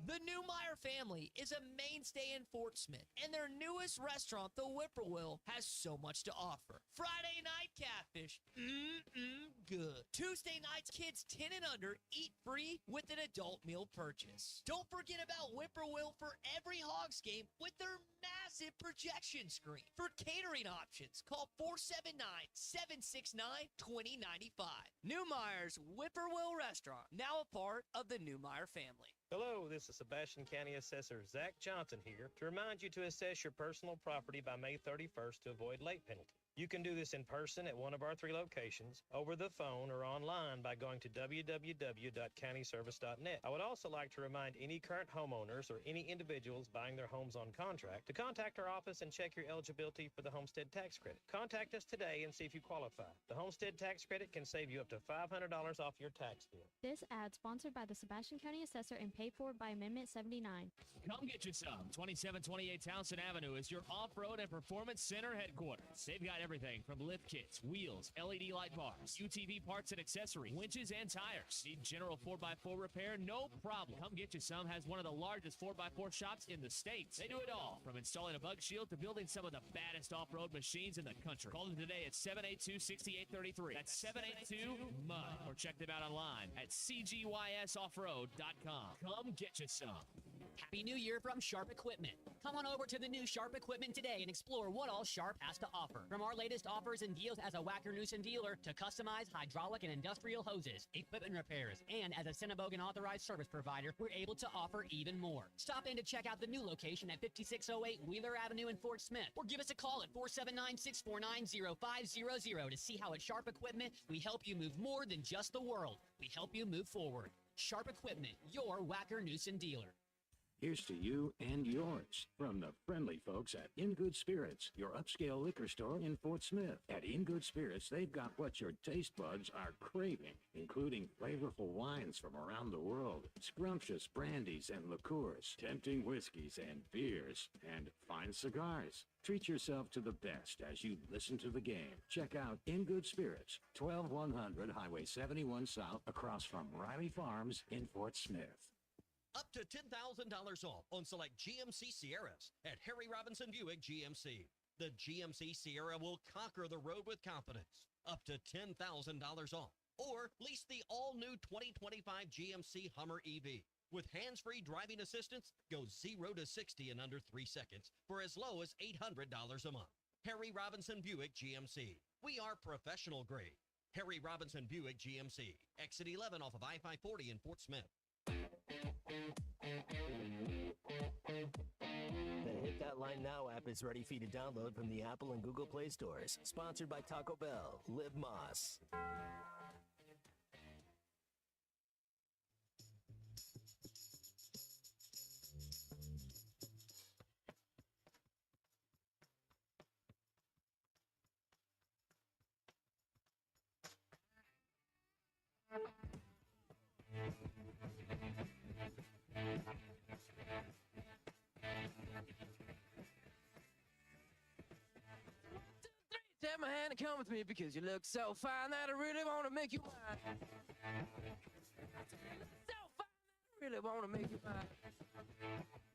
The Newmeyer family is a mainstay in Fort Smith, and their newest restaurant, the Whippoorwill, has so much to offer. Friday night catfish, good. Tuesday nights, kids 10 and under eat free with an adult meal purchase. Don't forget about Whippoorwill for every Hogs game with their massive projection screen. For catering options, call 479-769-2095. Newmeyer's Whippoorwill Restaurant, now a part of the Newmeyer family. Hello, this is Sebastian County Assessor Zach Johnson here to remind you to assess your personal property by May 31st to avoid late penalty. You can do this in person at one of our 3 locations, over the phone, or online by going to www.countyservice.net. I would also like to remind any current homeowners or any individuals buying their homes on contract to contact our office and check your eligibility for the homestead tax credit. Contact us today and see if you qualify. The homestead tax credit can save you up to $500 off your tax bill. This ad sponsored by the Sebastian County Assessor and paid for by Amendment 79. Come get you some. 2728 Townsend Avenue is your off-road and performance center headquarters. They've got everything from lift kits, wheels, LED light bars, UTV parts and accessories, winches and tires. Need general 4x4 repair? No problem. Come Get You Some has one of the largest 4x4 shops in the States. They do it all, from installing a bug shield to building some of the baddest off-road machines in the country. Call them today at 782-6833. That's 782-MUD. Or check them out online at cgysoffroad.com. Come get you some. Happy New Year from Sharp Equipment. Come on over to the new Sharp Equipment today and explore what all Sharp has to offer. From our latest offers and deals as a Wacker Newson dealer to customized hydraulic and industrial hoses, equipment repairs, and as a Cinnabogan authorized service provider, we're able to offer even more. Stop in to check out the new location at 5608 Wheeler Avenue in Fort Smith, or give us a call at 479-649-0500 to see how at Sharp Equipment we help you move more than just the world. We help you move forward. Sharp Equipment, your Wacker Newson dealer. Here's to you and yours from the friendly folks at In Good Spirits, your upscale liquor store in Fort Smith. At In Good Spirits, they've got what your taste buds are craving, including flavorful wines from around the world, scrumptious brandies and liqueurs, tempting whiskeys and beers, and fine cigars. Treat yourself to the best as you listen to the game. Check out In Good Spirits, 12100 Highway 71 South, across from Riley Farms in Fort Smith. Up to $10,000 off on select GMC Sierras at Harry Robinson Buick GMC. The GMC Sierra will conquer the road with confidence. Up to $10,000 off. Or lease the all-new 2025 GMC Hummer EV. With hands-free driving assistance, go 0 to 60 in under 3 seconds for as low as $800 a month. Harry Robinson Buick GMC. We are professional grade. Harry Robinson Buick GMC. Exit 11 off of I-540 in Fort Smith. The Hit That Line Now app is ready for you to download from the Apple and Google Play stores. Sponsored by Taco Bell. Live Moss. Take my hand and come with me because you look so fine that I really want to make you mine. So fine that I really want to make you mine.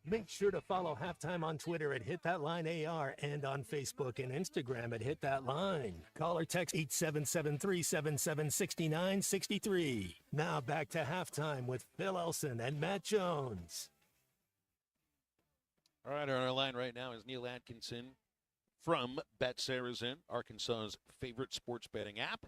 Make sure to follow Halftime on Twitter at Hit That Line AR and on Facebook and Instagram at Hit That Line. Call or text 877-377-6963. Now back to Halftime with Phil Elson and Matt Jones. All right, on our line right now is Neal Atkinson from Bet Saracen, Arkansas's favorite sports betting app.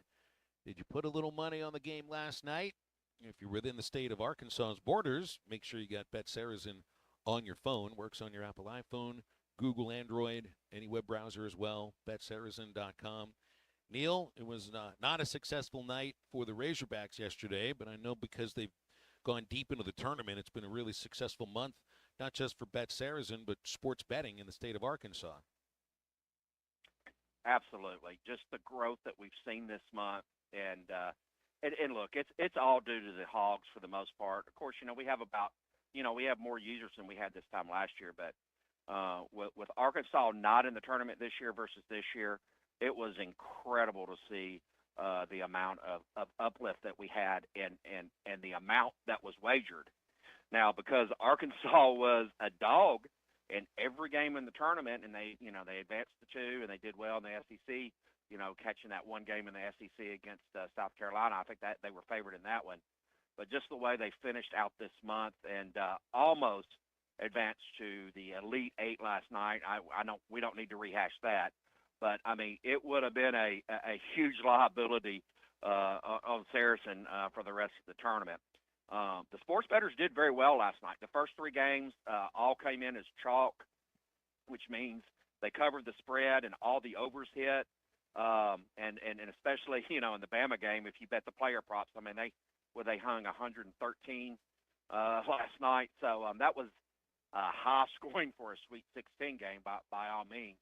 Did you put a little money on the game last night? If you're within the state of Arkansas's borders, make sure you got Bet Saracen on your phone. Works on your Apple iPhone, Google Android, any web browser as well, betsaracen.com. Neal, it was not a successful night for the Razorbacks yesterday, but I know because they've gone deep into the tournament, it's been a really successful month not just for Bet Saracen, but sports betting in the state of Arkansas. Absolutely, just the growth that we've seen this month, and look, it's all due to the Hogs for the most part. Of course, we have we have more users than we had this time last year, but with Arkansas not in the tournament this year versus this year, it was incredible to see the amount of uplift that we had and the amount that was wagered. Now, because Arkansas was a dog in every game in the tournament, and they advanced to 2, and they did well in the SEC, catching that one game in the SEC against South Carolina. I think that they were favored in that one. But just the way they finished out this month and almost advanced to the Elite 8 last night, we don't need to rehash that. But, I mean, it would have been a huge liability on Saracen for the rest of the tournament. The sports bettors did very well last night. The first 3 games all came in as chalk, which means they covered the spread and all the overs hit. And especially, in the Bama game, if you bet the player props, I mean, they hung 113 last night. So that was high scoring for a Sweet 16 game by all means.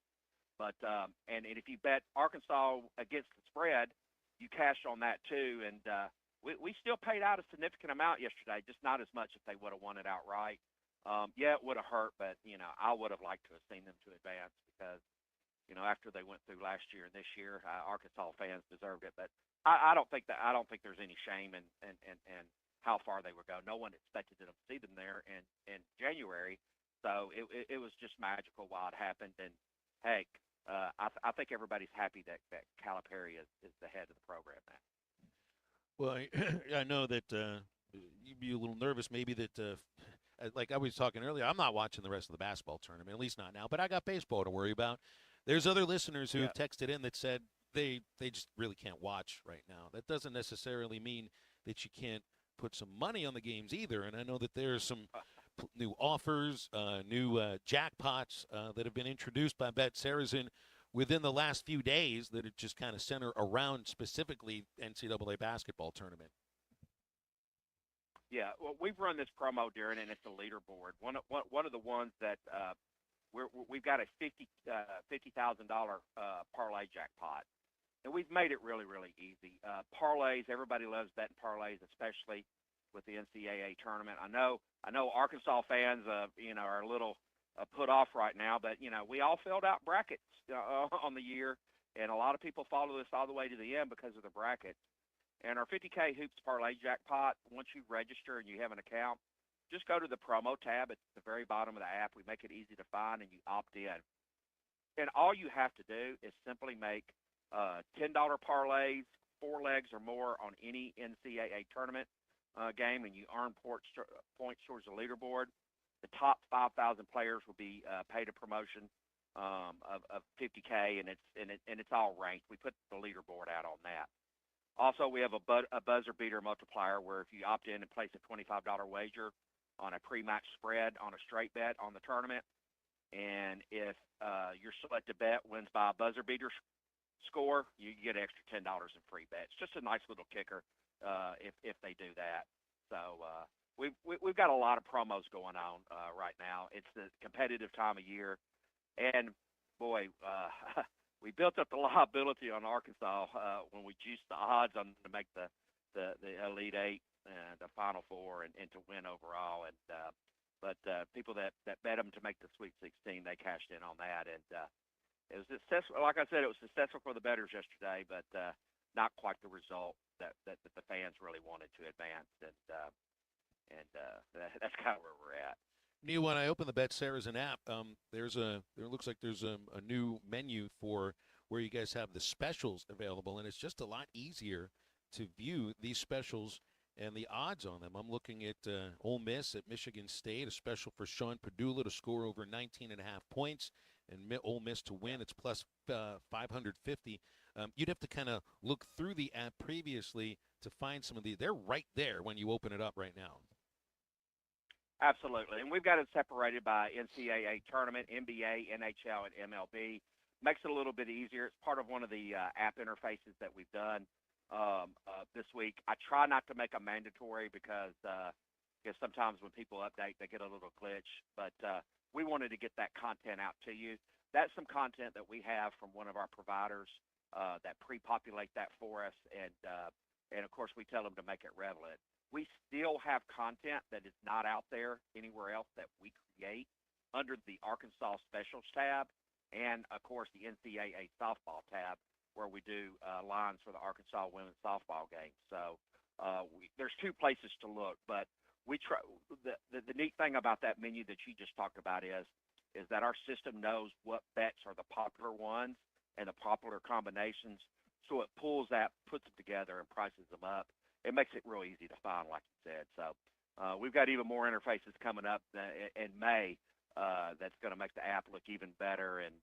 But and if you bet Arkansas against the spread, you cashed on that too. And we still paid out a significant amount yesterday, just not as much if they would have won it outright. Yeah, it would have hurt, but I would have liked to have seen them to advance because after they went through last year and this year, Arkansas fans deserved it. But I don't think there's any shame in how far they would go. No one expected them to see them there in January, so it was just magical while it happened. And heck, I think everybody's happy that Calipari is the head of the program now. Well, I know that you'd be a little nervous maybe that, like I was talking earlier, I'm not watching the rest of the basketball tournament, at least not now, but I got baseball to worry about. There's other listeners who have texted in that said they just really can't watch right now. That doesn't necessarily mean that you can't put some money on the games either, and I know that there's some new offers, new jackpots that have been introduced by Bet Saracen within the last few days that it just kind of center around specifically NCAA basketball tournament. Yeah, well, we've run this promo, Darren, and it's a leaderboard. One of the ones that we've got a $50,000 parlay jackpot, and we've made it really, really easy. Parlays, everybody loves betting parlays, especially with the NCAA tournament. I know Arkansas fans, are a little put off right now, but we all filled out brackets on the year, and a lot of people follow this all the way to the end because of the brackets. And our 50K Hoops Parlay Jackpot, once you register and you have an account, just go to the promo tab at the very bottom of the app. We make it easy to find, and you opt in. And all you have to do is simply make $10 parlays, 4 legs or more on any NCAA tournament game, and you earn points towards the leaderboard. The top 5,000 players will be paid a promotion of 50K, and it's all ranked. We put the leaderboard out on that. Also, we have a buzzer beater multiplier where if you opt in and place a $25 wager on a pre-match spread on a straight bet on the tournament, and if your selected bet wins by a buzzer beater score, you get an extra $10 in free bets. Just a nice little kicker if they do that. So we've got a lot of promos going on right now. It's the competitive time of year, and boy, we built up the liability on Arkansas when we juiced the odds on to make the Elite 8 and the Final Four and to win overall. And but people that bet them to make the Sweet 16, they cashed in on that, and it was successful. Like I said, it was successful for the bettors yesterday, but not quite the result that the fans really wanted to advance. And that's kind of where we're at. Neal, when I open the Bet Saracen app, there looks like there's a new menu for where you guys have the specials available, and it's just a lot easier to view these specials and the odds on them. I'm looking at Ole Miss at Michigan State, a special for Sean Padula to score over 19.5 points, and Ole Miss to win. It's plus 550. You'd have to kind of look through the app previously to find some of these. They're right there when you open it up right now. Absolutely, and we've got it separated by NCAA tournament, NBA, NHL, and MLB. Makes it a little bit easier. It's part of one of the app interfaces that we've done this week. I try not to make them mandatory because because sometimes when people update, they get a little glitch. But we wanted to get that content out to you. That's some content that we have from one of our providers that pre-populate that for us, and of course we tell them to make it relevant. We still have content that is not out there anywhere else that we create under the Arkansas Specials tab, and of course the NCAA softball tab, where we do lines for the Arkansas women's softball game. So there's two places to look, but we try. The neat thing about that menu that you just talked about is that our system knows what bets are the popular ones and the popular combinations, so it pulls that, puts them together, and prices them up. It makes it real easy to find, like you said. So we've got even more interfaces coming up in May that's going to make the app look even better, and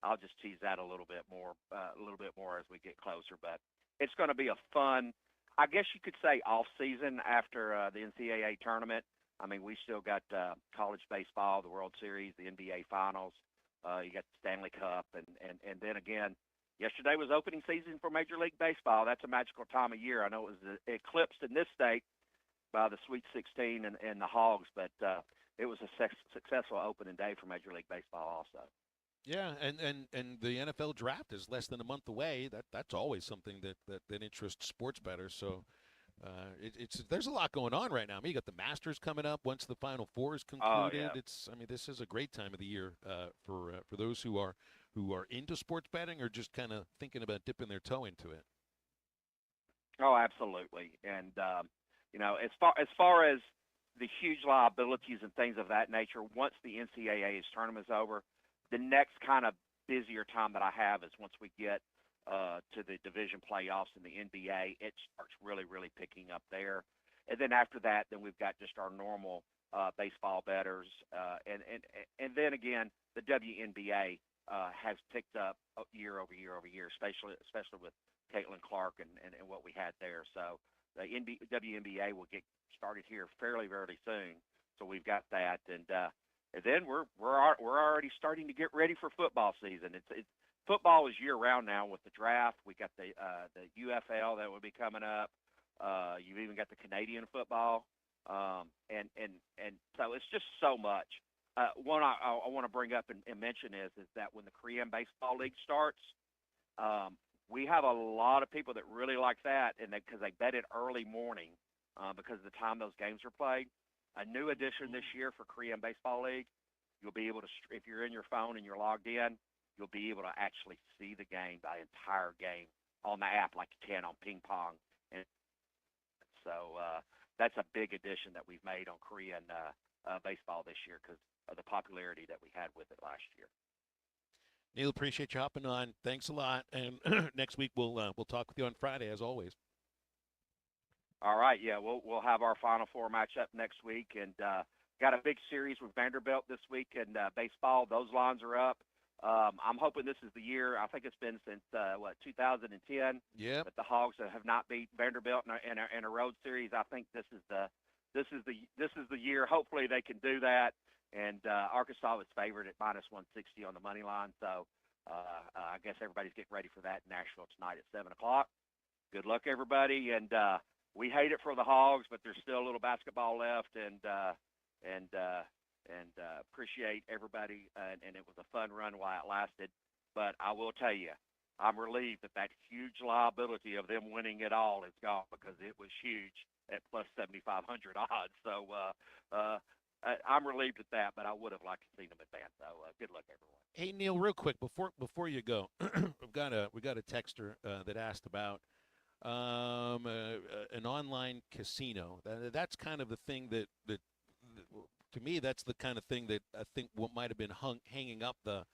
I'll just tease that a little bit more as we get closer. But it's going to be a fun, I guess you could say, off season after the NCAA tournament. I mean, we still got college baseball, the World Series, the NBA Finals. You got the Stanley Cup, and then again, yesterday was opening season for Major League Baseball. That's a magical time of year. I know it was eclipsed in this state by the Sweet 16 and the Hogs, but it was a successful opening day for Major League Baseball also. Yeah, and the NFL draft is less than a month away. That's always something that interests sports bettors. So there's a lot going on right now. I mean, you got the Masters coming up once the Final Four is concluded. Oh, yeah. This is a great time of the year for those who are into sports betting or just kind of thinking about dipping their toe into it. Oh, absolutely. And as far as the huge liabilities and things of that nature, once the NCAA's tournament is over, the next kind of busier time that I have is once we get to the division playoffs in the NBA. It starts really, really picking up there. And then after that, then we've got just our normal baseball bettors. And then again, the WNBA has picked up year over year over year, especially with Caitlin Clark and what we had there. So the WNBA will get started here fairly, fairly soon. So we've got that, and then we're already starting to get ready for football season. It's football is year round now with the draft. We got the UFL that will be coming up. You've even got the Canadian football, and so it's just so much. One I want to bring up and mention is that when the Korean Baseball League starts, we have a lot of people that really like that, and because they bet it early morning because of the time those games are played. A new addition this year for Korean Baseball League, you'll be able to, if you're in your phone and you're logged in, you'll be able to actually see the game, the entire game, on the app like you can on ping pong. And so that's a big addition that we've made on Korean baseball this year because of the popularity that we had with it last year. Neal, appreciate you hopping on. Thanks a lot. And next week we'll talk with you on Friday as always. All right, yeah, we'll have our Final Four matchup next week, and got a big series with Vanderbilt this week in baseball. Those lines are up. I'm hoping this is the year. I think it's been since 2010. Yeah. That the Hogs have not beat Vanderbilt in a road series. I think this is the year. Hopefully they can do that. And Arkansas is favored at -160 on the money line. So I guess everybody's getting ready for that in Nashville tonight at 7:00. Good luck, everybody, and we hate it for the Hogs, but there's still a little basketball left, and appreciate everybody, and it was a fun run while it lasted. But I will tell you, I'm relieved that huge liability of them winning it all is gone because it was huge at plus 7,500 odds. So I'm relieved at that, but I would have liked to see them advance. So good luck, everyone. Hey, Neal, real quick before you go, we got a texter that asked about an online casino. That's kind of the thing that to me, that's the kind of thing that I think what might have been hanging up the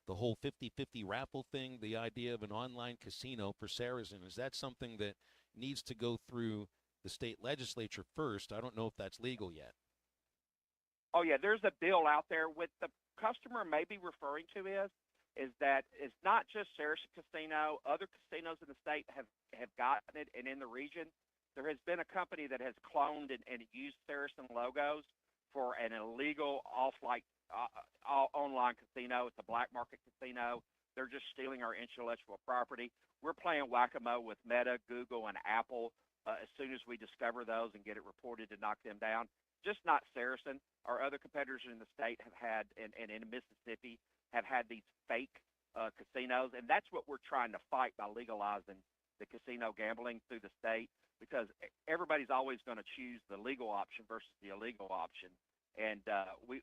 whole 50-50 raffle thing, the idea of an online casino for Saracen. Is that something that needs to go through the state legislature first? I don't know if that's legal yet. Oh, yeah, there's a bill out there. What the customer may be referring to is that it's not just Saracen Casino. Other casinos in the state have gotten it, and in the region, there has been a company that has cloned and used Saracen logos for an illegal online casino. It's a black market casino. They're just stealing our intellectual property. We're playing whack-a-mole with Meta, Google, and Apple as soon as we discover those and get it reported to knock them down. just not Saracen. Our other competitors in the state have had, and in Mississippi, have had these fake casinos, and that's what we're trying to fight by legalizing the casino gambling through the state, because everybody's always going to choose the legal option versus the illegal option. And we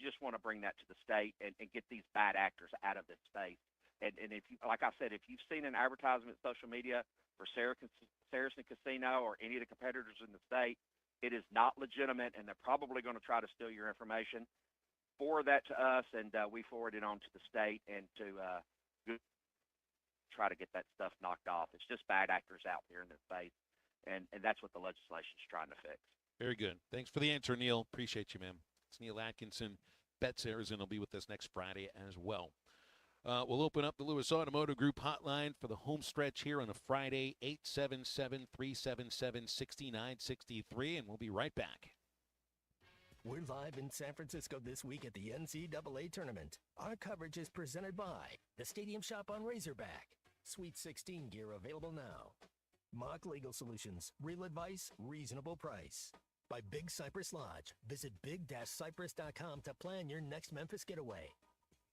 just want to bring that to the state and get these bad actors out of this space. And if you, like I said, if you've seen an advertisement on social media for Saracen Casino or any of the competitors in the state, it is not legitimate, and they're probably going to try to steal your information. Forward that to us, and we forward it on to the state and to try to get that stuff knocked off. It's just bad actors out there in this space, and that's what the legislation is trying to fix. Very good. Thanks for the answer, Neal. Appreciate you, man. It's Neal Atkinson. Bet Saracen will be with us next Friday as well. We'll open up the Lewis Automotive Group hotline for the home stretch here on a Friday, 877-377-6963, and we'll be right back. We're live in San Francisco this week at the NCAA Tournament. Our coverage is presented by the Stadium Shop on Razorback. Sweet 16 gear available now. Mock Legal Solutions. Real advice, reasonable price. By Big Cypress Lodge. Visit big-cypress.com to plan your next Memphis getaway.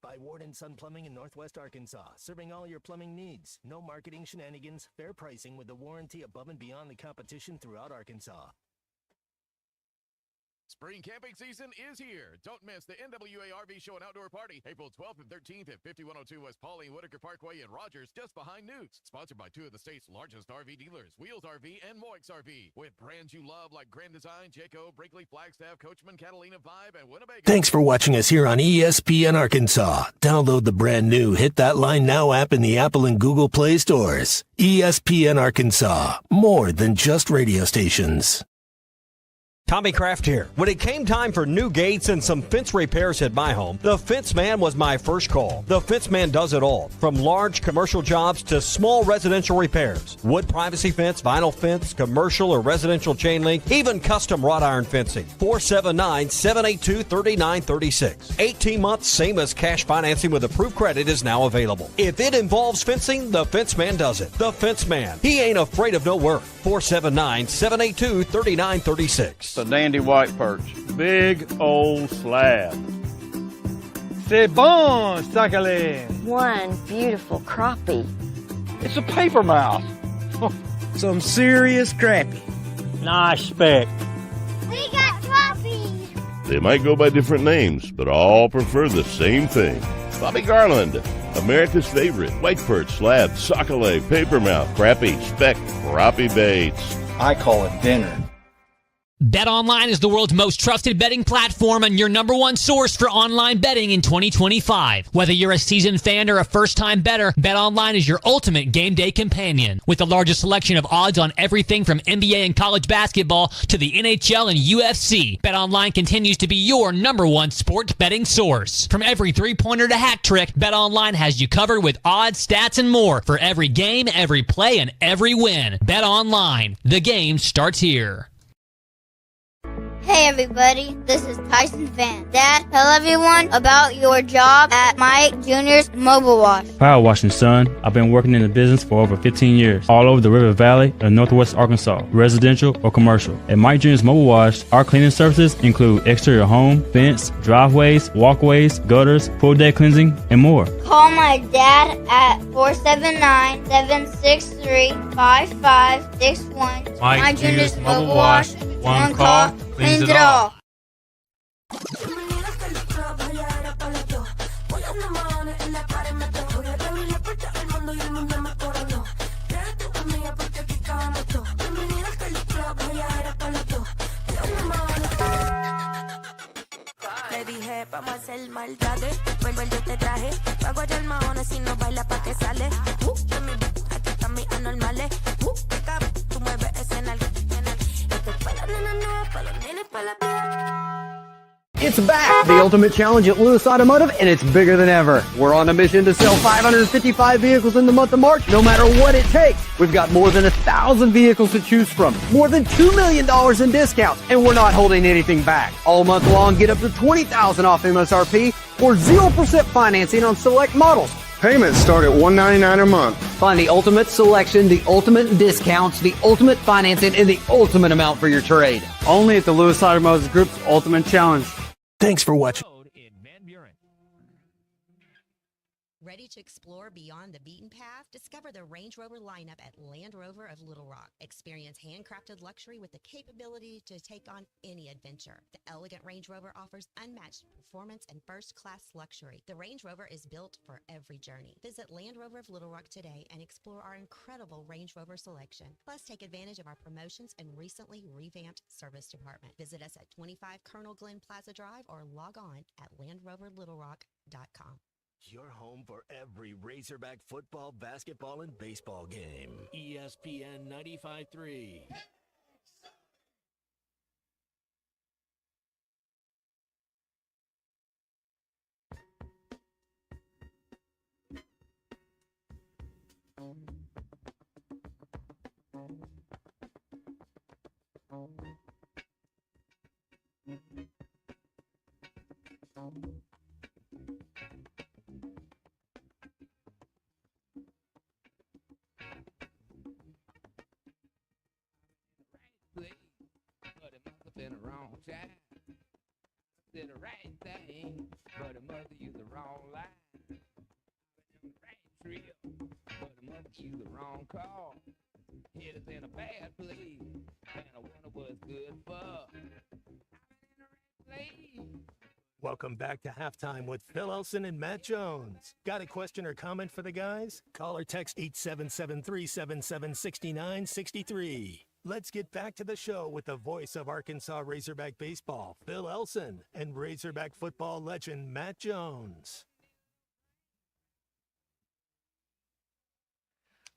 By Ward & Son Plumbing in Northwest Arkansas, serving all your plumbing needs. No marketing shenanigans, fair pricing with a warranty above and beyond the competition throughout Arkansas. Spring camping season is here. Don't miss the NWA RV Show and Outdoor Party, April 12th and 13th at 5102 West Pauline Whitaker Parkway in Rogers, just behind Newt's. Sponsored by two of the state's largest RV dealers, Wheels RV and Moix RV. With brands you love like Grand Design, Jayco, Brinkley, Flagstaff, Coachman, Catalina Vibe, and Winnebago. Thanks for watching us here on ESPN Arkansas. Download the brand new Hit That Line Now app in the Apple and Google Play stores. ESPN Arkansas, more than just radio stations. Tommy Kraft here. When it came time for new gates and some fence repairs at my home, the Fence Man was my first call. The Fence Man does it all, from large commercial jobs to small residential repairs. Wood privacy fence, vinyl fence, commercial or residential chain link, even custom wrought iron fencing. 479-782-3936. 18 months, same as cash financing with approved credit is now available. If it involves fencing, the Fence Man does it. The Fence Man. He ain't afraid of no work. 479-782-3936. The dandy white perch. Big old slab. C'est bon, sacalé. One beautiful crappie. It's a paper mouth. Some serious crappie. Nice speck. We got crappies. They might go by different names, but all prefer the same thing. Bobby Garland, America's favorite. White perch, slab, sockeye, papermouth, crappie, speck, crappie baits. I call it dinner. BetOnline is the world's most trusted betting platform and your number one source for online betting in 2025. Whether you're a seasoned fan or a first-time bettor, BetOnline is your ultimate game day companion. With the largest selection of odds on everything from NBA and college basketball to the NHL and UFC, BetOnline continues to be your number one sports betting source. From every three-pointer to hat trick, BetOnline has you covered with odds, stats, and more for every game, every play, and every win. BetOnline. The game starts here. Hey everybody, this is Tyson Van. Dad, tell everyone about your job at Mike Jr.'s Mobile Wash. Power washing, son. I've been working in the business for over 15 years, all over the River Valley and Northwest Arkansas, residential or commercial. At Mike Jr.'s Mobile Wash, our cleaning services include exterior home, fence, driveways, walkways, gutters, pool deck cleansing, and more. Call my dad at 479-763-5561. Mike Jr.'s Mobile Wash. One call cleans it all. Le dije, vamos a hacer maldades. Vuelvo yo te traje. Pago allá el mahón, si no baila pa' que sale. Aquí están mis anormales. Tú mueves ese nalga. Esto es pa' las nenas nuevas, pa' los nenes, pa' la vida. It's back, the ultimate challenge at Lewis Automotive, and it's bigger than ever. We're on a mission to sell 555 vehicles in the month of March, no matter what it takes. We've got more than 1,000 vehicles to choose from, more than $2 million in discounts, and we're not holding anything back. All month long, get up to $20,000 off MSRP or 0% financing on select models. Payments start at $199 a month. Find the ultimate selection, the ultimate discounts, the ultimate financing, and the ultimate amount for your trade. Only at the Lewis Automotive Group's Ultimate Challenge. Thanks for watching. Ready to explore beyond the beaten path? Discover the Range Rover lineup at Land Rover of Little Rock. Experience handcrafted luxury with the capability to take on any adventure. The elegant Range Rover offers unmatched performance and first-class luxury. The Range Rover is built for every journey. Visit Land Rover of Little Rock today and explore our incredible Range Rover selection. Plus, take advantage of our promotions and recently revamped service department. Visit us at 25 Colonel Glenn Plaza Drive or log on at LandRoverLittleRock.com. Your home for every Razorback football, basketball, and baseball game. ESPN 95.3. But it must have been the wrong time. Did the right thing, but it must have used the wrong line. On the right trail, but it must have used the wrong call. Hit us in a bad place, and I wonder what's good for. I'm in the right place. Welcome back to Halftime with Phil Elson and Matt Jones. Got a question or comment for the guys? Call or text 877-377-6963. Let's get back to the show with the voice of Arkansas Razorback baseball, Phil Elson, and Razorback football legend Matt Jones.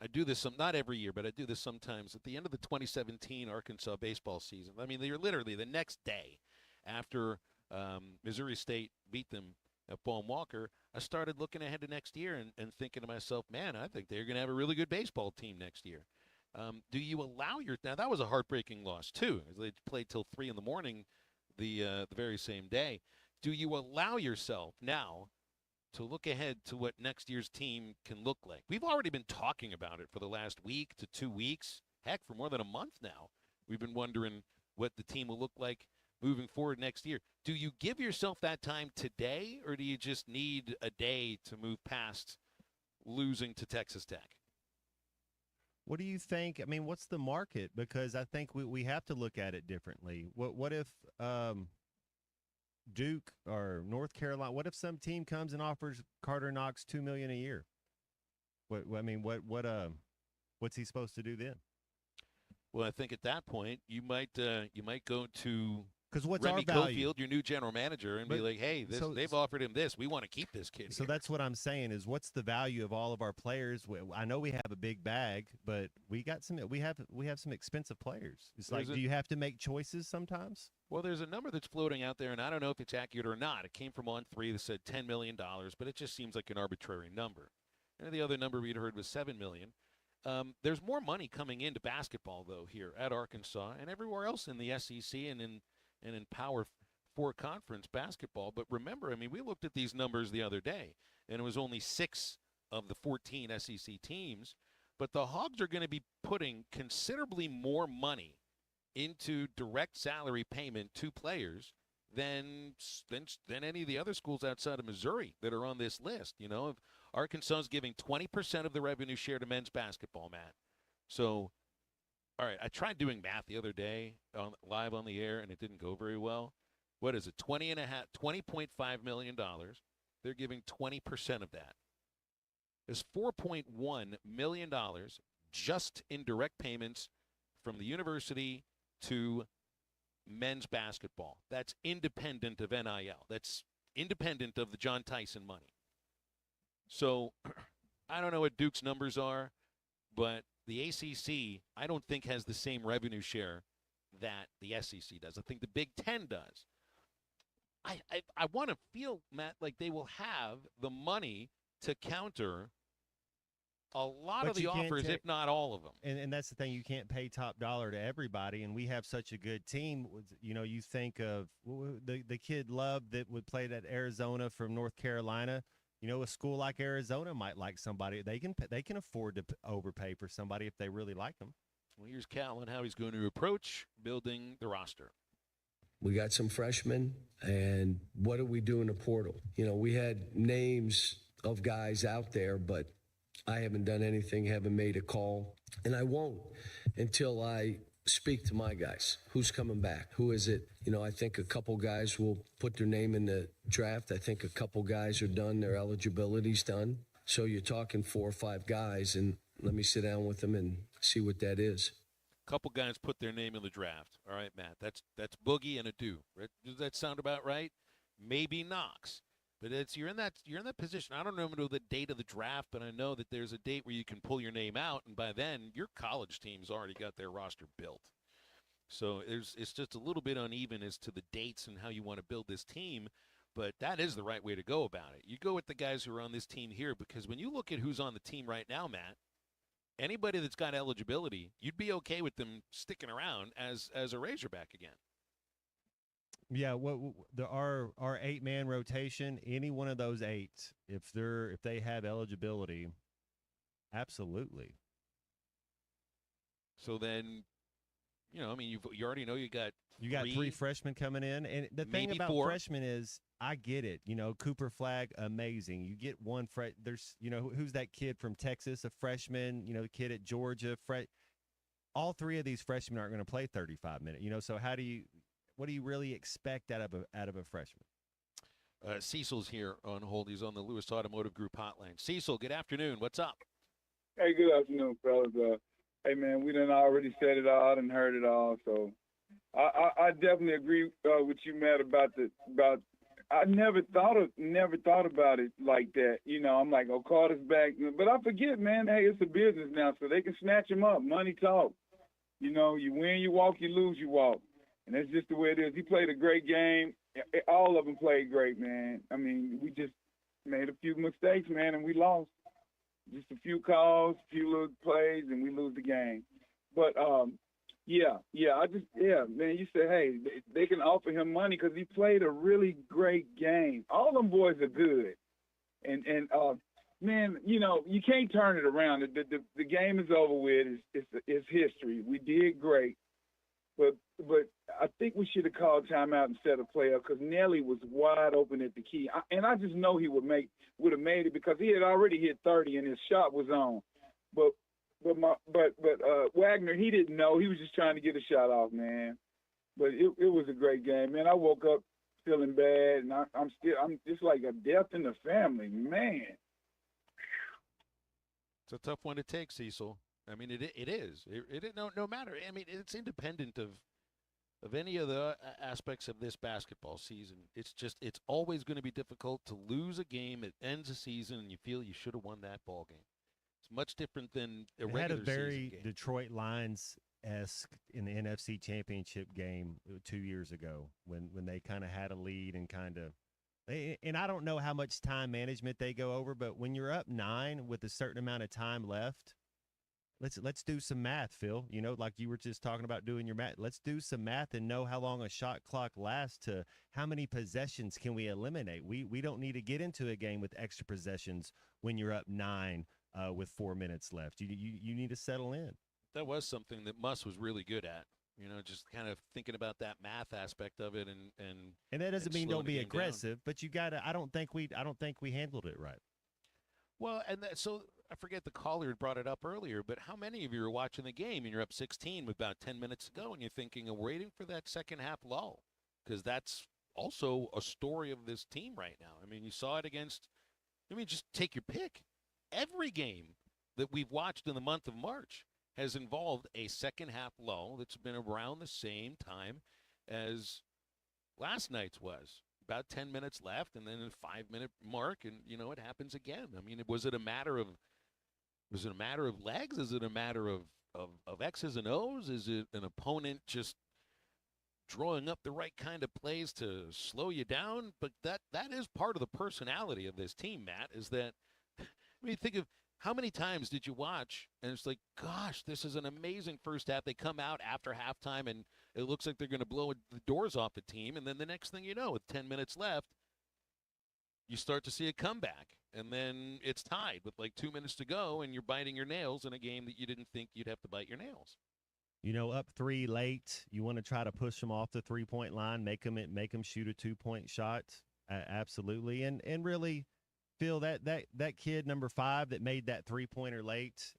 I do this not every year, but I do this sometimes. At the end of the 2017 Arkansas baseball season, I mean, they're literally the next day after Missouri State beat them at Baum Walker, I started looking ahead to next year and thinking to myself, man, I think they're going to have a really good baseball team next year. Do you allow now that was a heartbreaking loss too. They played till 3 in the morning the very same day. Do you allow yourself now to look ahead to what next year's team can look like? We've already been talking about it for the last week to 2 weeks, heck, for more than a month now. We've been wondering what the team will look like moving forward next year. Do you give yourself that time today, or do you just need a day to move past losing to Texas Tech? What do you think? I mean, what's the market? Because I think we have to look at it differently. What if Duke or North Carolina? What if some team comes and offers Carter Knox $2 million a year? What's he supposed to do then? Well, I think at that point you might go to what's Remy our value? Cofield, your new general manager, and be like, hey, they've offered him this. We want to keep this kid. So that's what I'm saying is, what's the value of all of our players? I know we have a big bag, but we have some expensive players. It's like, do you have to make choices sometimes? Well, there's a number that's floating out there, and I don't know if it's accurate or not. It came from On3 that said $10 million, but it just seems like an arbitrary number. And the other number we'd heard was $7 million. There's more money coming into basketball, though, here at Arkansas and everywhere else in the SEC and in Power 4 conference basketball. But remember, I mean, we looked at these numbers the other day, and it was only 6 of the 14 SEC teams. But the Hogs are going to be putting considerably more money into direct salary payment to players than any of the other schools outside of Missouri that are on this list. You know, if Arkansas is giving 20% of the revenue share to men's basketball, Matt. So, all right, I tried doing math the other day live on the air, and it didn't go very well. What is it, $20.5 million. They're giving 20% of that. There's $4.1 million just in direct payments from the university to men's basketball. That's independent of NIL. That's independent of the John Tyson money. So I don't know what Duke's numbers are, but the ACC, I don't think, has the same revenue share that the SEC does. I think the Big Ten does. I want to feel, Matt, like they will have the money to counter a lot of the offers, if not all of them. And that's the thing. You can't pay top dollar to everybody, and we have such a good team. You know, you think of the kid Love that would play at Arizona from North Carolina. A school like Arizona might like somebody. They can afford to overpay for somebody if they really like them. Well, here's Cal on how he's going to approach building the roster. We got some freshmen, and what do we do in the portal? We had names of guys out there, but I haven't done anything, haven't made a call, and I won't until I speak to my guys. Who's coming back? Who is it? I think a couple guys will put their name in the draft. I think a couple guys are done. Their eligibility's done. So you're talking 4 or 5 guys, and let me sit down with them and see what that is. Couple guys put their name in the draft. All right, Matt. That's Boogie and Adu. Right? Does that sound about right? Maybe Knox. But you're in that position. I don't remember the date of the draft, but I know that there's a date where you can pull your name out, and by then your college team's already got their roster built. So it's just a little bit uneven as to the dates and how you want to build this team, but that is the right way to go about it. You go with the guys who are on this team here, because when you look at who's on the team right now, Matt, anybody that's got eligibility, you'd be okay with them sticking around as a Razorback again. Yeah, our 8-man rotation, any one of those 8, if they have eligibility, absolutely. So then, you already know you got 3 freshmen coming in, and the thing about 4 freshmen is, I get it. Cooper Flagg, amazing. You get one there's who's that kid from Texas, a freshman. The kid at Georgia. All 3 of these freshmen aren't going to play 35 minutes. So what do you really expect out of a freshman? Cecil's here on hold. He's on the Lewis Automotive Group hotline. Cecil, good afternoon. What's up? Hey, good afternoon, fellas. Hey, man, we done already said it all and heard it all. So I definitely agree with you, Matt, about I never thought about it like that. I'm like, oh, Carter's back. But I forget, man, hey, it's a business now, so they can snatch him up. Money talk. You win, you walk, you lose, you walk. And that's just the way it is. He played a great game. All of them played great, man. I mean, we just made a few mistakes, man, and we lost. Just a few calls, a few little plays, and we lose the game. But, man, you said, hey, they can offer him money because he played a really great game. All them boys are good. And man, you can't turn it around. The game is over with. It's history. We did great. But I think we should have called timeout instead of play up because Nelly was wide open at the key. And I just know he would have made it because he had already hit 30 and his shot was on. But Wagner, he didn't know. He was just trying to get a shot off, man. But it was a great game, man. I woke up feeling bad, and I'm just like a death in the family, man. It's a tough one to take, Cecil. I mean, it is. No matter. I mean, it's independent of any of the aspects of this basketball season. It's always going to be difficult to lose a game that ends a season and you feel you should have won that ball game. It's much different than a regular season game. It had a very Detroit Lions-esque in the NFC Championship game 2 years ago when they kind of had a lead and and I don't know how much time management they go over, but when you're up 9 with a certain amount of time left, let's do some math, Phil. Like you were just talking about doing your math. Let's do some math and know how long a shot clock lasts to how many possessions can we eliminate. We don't need to get into a game with extra possessions when you're up 9 with 4 minutes left. You need to settle in. That was something that Muss was really good at. Just kind of thinking about that math aspect of it and that doesn't mean don't be aggressive, but you got to. I don't think we handled it right. Well, so I forget the caller had brought it up earlier, but how many of you are watching the game and you're up 16 with about 10 minutes to go and you're thinking of waiting for that second half lull? Because that's also a story of this team right now. I mean, you saw it against, just take your pick. Every game that we've watched in the month of March has involved a second half lull that's been around the same time as last night's was. About 10 minutes left, and then a 5-minute mark, and it happens again. I mean, was it a matter of legs? Is it a matter of X's and O's? Is it an opponent just drawing up the right kind of plays to slow you down? But that is part of the personality of this team, Matt, is that, think of how many times did you watch, and it's like, gosh, this is an amazing first half. They come out after halftime, and it looks like they're going to blow the doors off the team, and then the next thing you know, with 10 minutes left, you start to see a comeback. and then it's tied with like 2 minutes to go, and you're biting your nails in a game that you didn't think you'd have to bite your nails. Up 3 late, you want to try to push them off the 3-point line, make them shoot a 2-point shot. Absolutely, and really feel that kid number 5 that made that 3-pointer late.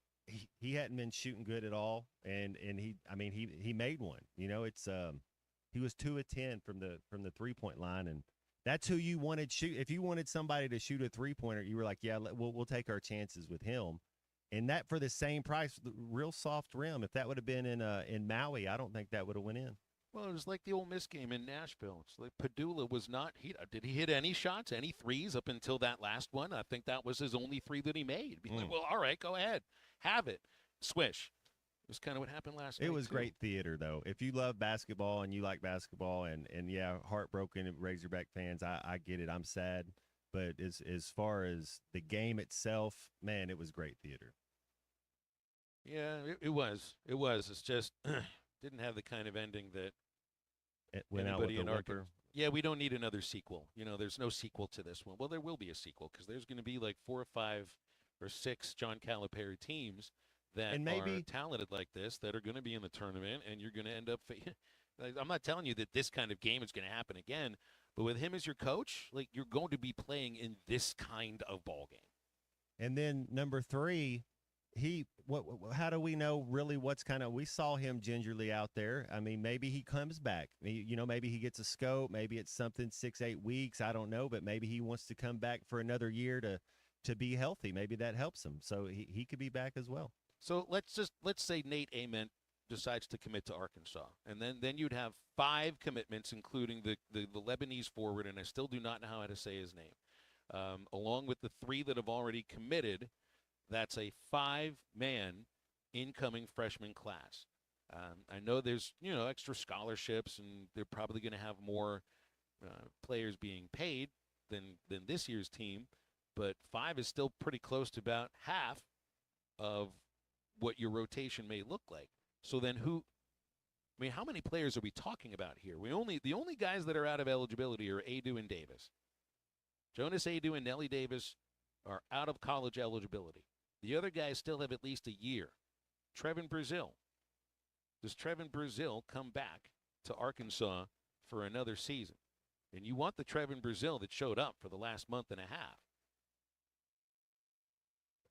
He hadn't been shooting good at all, and he made one. It's he was 2 of 10 from the 3-point line, and that's who you wanted shoot. If you wanted somebody to shoot a 3-pointer, you were like, yeah, we'll take our chances with him. And that for the same price, real soft rim. If that would have been in Maui, I don't think that would have went in. Well, it was like the Ole Miss game in Nashville. It's like Padula was not – did he hit any shots, any threes up until that last one? I think that was his only 3 that he made. Like, well, all right, go ahead. Have it. Swish. It was kind of what happened last night. It was great theater, though. If you love basketball and you like basketball and yeah, heartbroken Razorback fans, I get it. I'm sad. But as far as the game itself, man, it was great theater. Yeah, it was. It was. It's just didn't have the kind of ending that it went out with a whimper. Yeah, we don't need another sequel. There's no sequel to this one. Well, there will be a sequel because there's going to be like 4 or 5 or 6 John Calipari teams that are talented like this that are going to be in the tournament, and you're going to end up I'm not telling you that this kind of game is going to happen again, but with him as your coach, like you're going to be playing in this kind of ball game. And then number 3, how do we know really what's we saw him gingerly out there. I mean, maybe he comes back. Maybe he gets a scope. Maybe it's something 6-8 weeks. I don't know, but maybe he wants to come back for another year to be healthy. Maybe that helps him. So he could be back as well. So let's say Nate Ament decides to commit to Arkansas, and then you'd have 5 commitments, including the Lebanese forward, and I still do not know how to say his name, along with the 3 that have already committed. That's a 5-man incoming freshman class. I know there's extra scholarships, and they're probably going to have more players being paid than this year's team, but 5 is still pretty close to about half of what your rotation may look like. So then how many players are we talking about here? The only guys that are out of eligibility are Adu and Davis. Jonas Adu and Nelly Davis are out of college eligibility. The other guys still have at least a year. Trevin Brazil. Does Trevin Brazil come back to Arkansas for another season? And you want the Trevin Brazil that showed up for the last month and a half.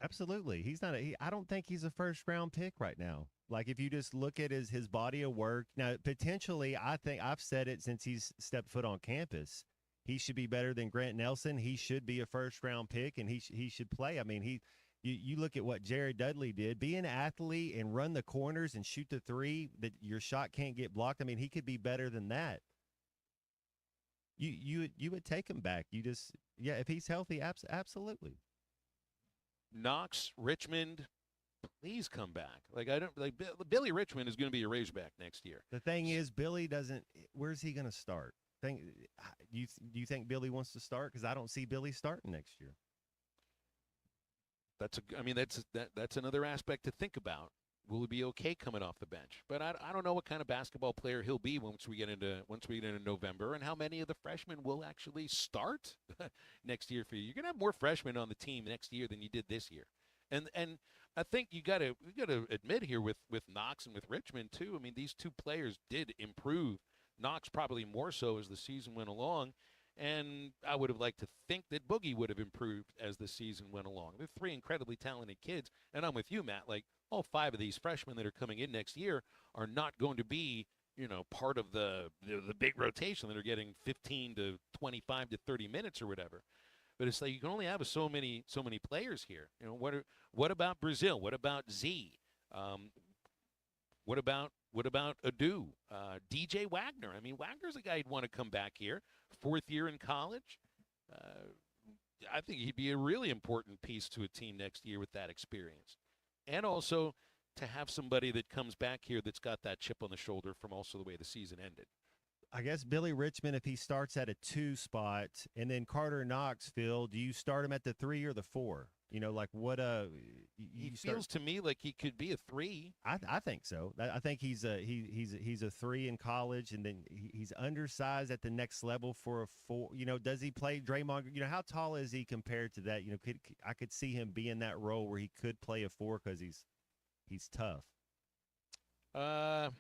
Absolutely. He's not I don't think he's a first-round pick right now. Like, if you just look at his body of work. Now, potentially, I think I've said it since he's stepped foot on campus. He should be better than Grant Nelson. He should be a first-round pick, and he should play. I mean, you look at what Jared Dudley did. Be an athlete and run the corners and shoot the 3 that your shot can't get blocked. I mean, he could be better than that. You would take him back. If he's healthy, absolutely. Knox, Richmond, please come back. Billy Richmond is going to be a Razorback next year. The thing is, Billy doesn't. Where's he going to start? Do you think Billy wants to start? Because I don't see Billy starting next year. That's another aspect to think about. Will he be okay coming off the bench? But I don't know what kind of basketball player he'll be once we get into November, and how many of the freshmen will actually start next year for you. You're gonna have more freshmen on the team next year than you did this year, and I think we gotta admit here with Knox and with Richmond too. I mean, these 2 players did improve. Knox probably more so as the season went along. And I would have liked to think that Boogie would have improved as the season went along. They're 3 incredibly talented kids. And I'm with you, Matt. Like, all 5 of these freshmen that are coming in next year are not going to be, part of the big rotation that are getting 15 to 25 to 30 minutes or whatever. But it's like you can only have so many players here. What about Brazil? What about Z? What about Adu? DJ Wagner. I mean, Wagner's a guy who'd want to come back here. 4th year in college. I think he'd be a really important piece to a team next year with that experience. And also to have somebody that comes back here that's got that chip on the shoulder from also the way the season ended. I guess Billy Richmond, if he starts at a 2 spot, and then Carter Knox, Phil, do you start him at the 3 or the 4? You know, like what he feels to me like he could be a 3. I think so. I think he's a 3 in college, and then he's undersized at the next level for a 4. You know, does he play Draymond? You know, how tall is he compared to that? You know, I could see him be in that role where he could play a 4 because he's tough. We'll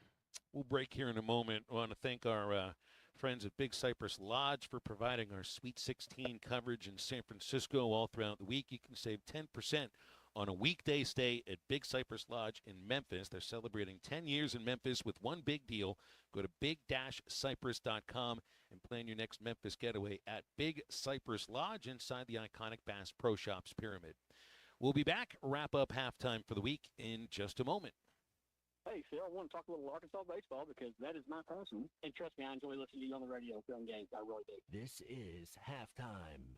break here in a moment. I want to thank our friends at Big Cypress Lodge for providing our Sweet 16 coverage in San Francisco all throughout the week. You can save 10% on a weekday stay at Big Cypress Lodge in Memphis. They're celebrating 10 years in Memphis with one big deal. Go to big-cypress.com and plan your next Memphis getaway at Big Cypress Lodge inside the iconic Bass Pro Shops Pyramid. We'll be back, wrap up halftime for the week in just a moment. Hey, Phil, I want to talk a little Arkansas baseball because that is my passion. And trust me, I enjoy listening to you on the radio during games. I really do. This is halftime.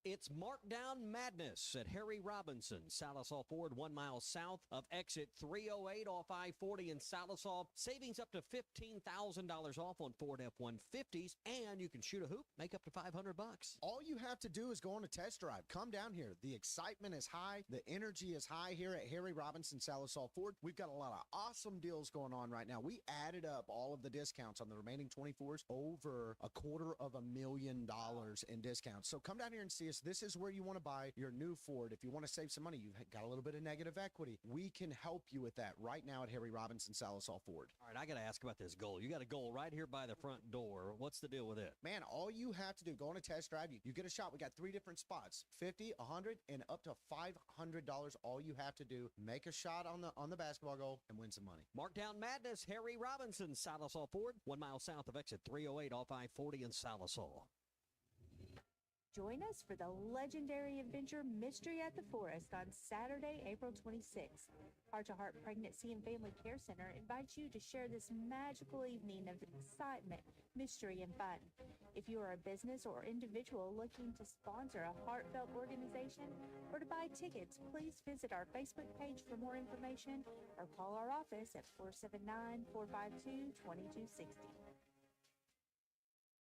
It's Markdown Madness at Harry Robinson, Salisaw Ford, 1 mile south of exit 308 off I-40 in Salisaw. Savings up to $15,000 off on Ford F-150s, and you can shoot a hoop, make up to $500. All you have to do is go on a test drive. Come down here. The excitement is high. The energy is high here at Harry Robinson, Salisaw Ford. We've got a lot of awesome deals going on right now. We added up all of the discounts on the remaining 24s, over $250,000 in discounts. So come down here and see us. This is where you want to buy your new Ford. If you want to save some money, you've got a little bit of negative equity, we can help you with that right now at Harry Robinson, Salisaw Ford. All right, I got to ask about this goal. You got a goal right here by the front door. What's the deal with it? Man, all you have to do, go on a test drive. You get a shot. We got 3 different spots, 50, 100, and up to $500. All you have to do, make a shot on the basketball goal and win some money. Markdown Madness, Harry Robinson, Salisaw Ford, 1 mile south of exit 308 off I-40 in Salisaw. Join us for the legendary adventure Mystery at the Forest on Saturday, April 26th. Heart to Heart Pregnancy and Family Care Center invites you to share this magical evening of excitement, mystery, and fun. If you are a business or individual looking to sponsor a heartfelt organization or to buy tickets, please visit our Facebook page for more information or call our office at 479-452-2260.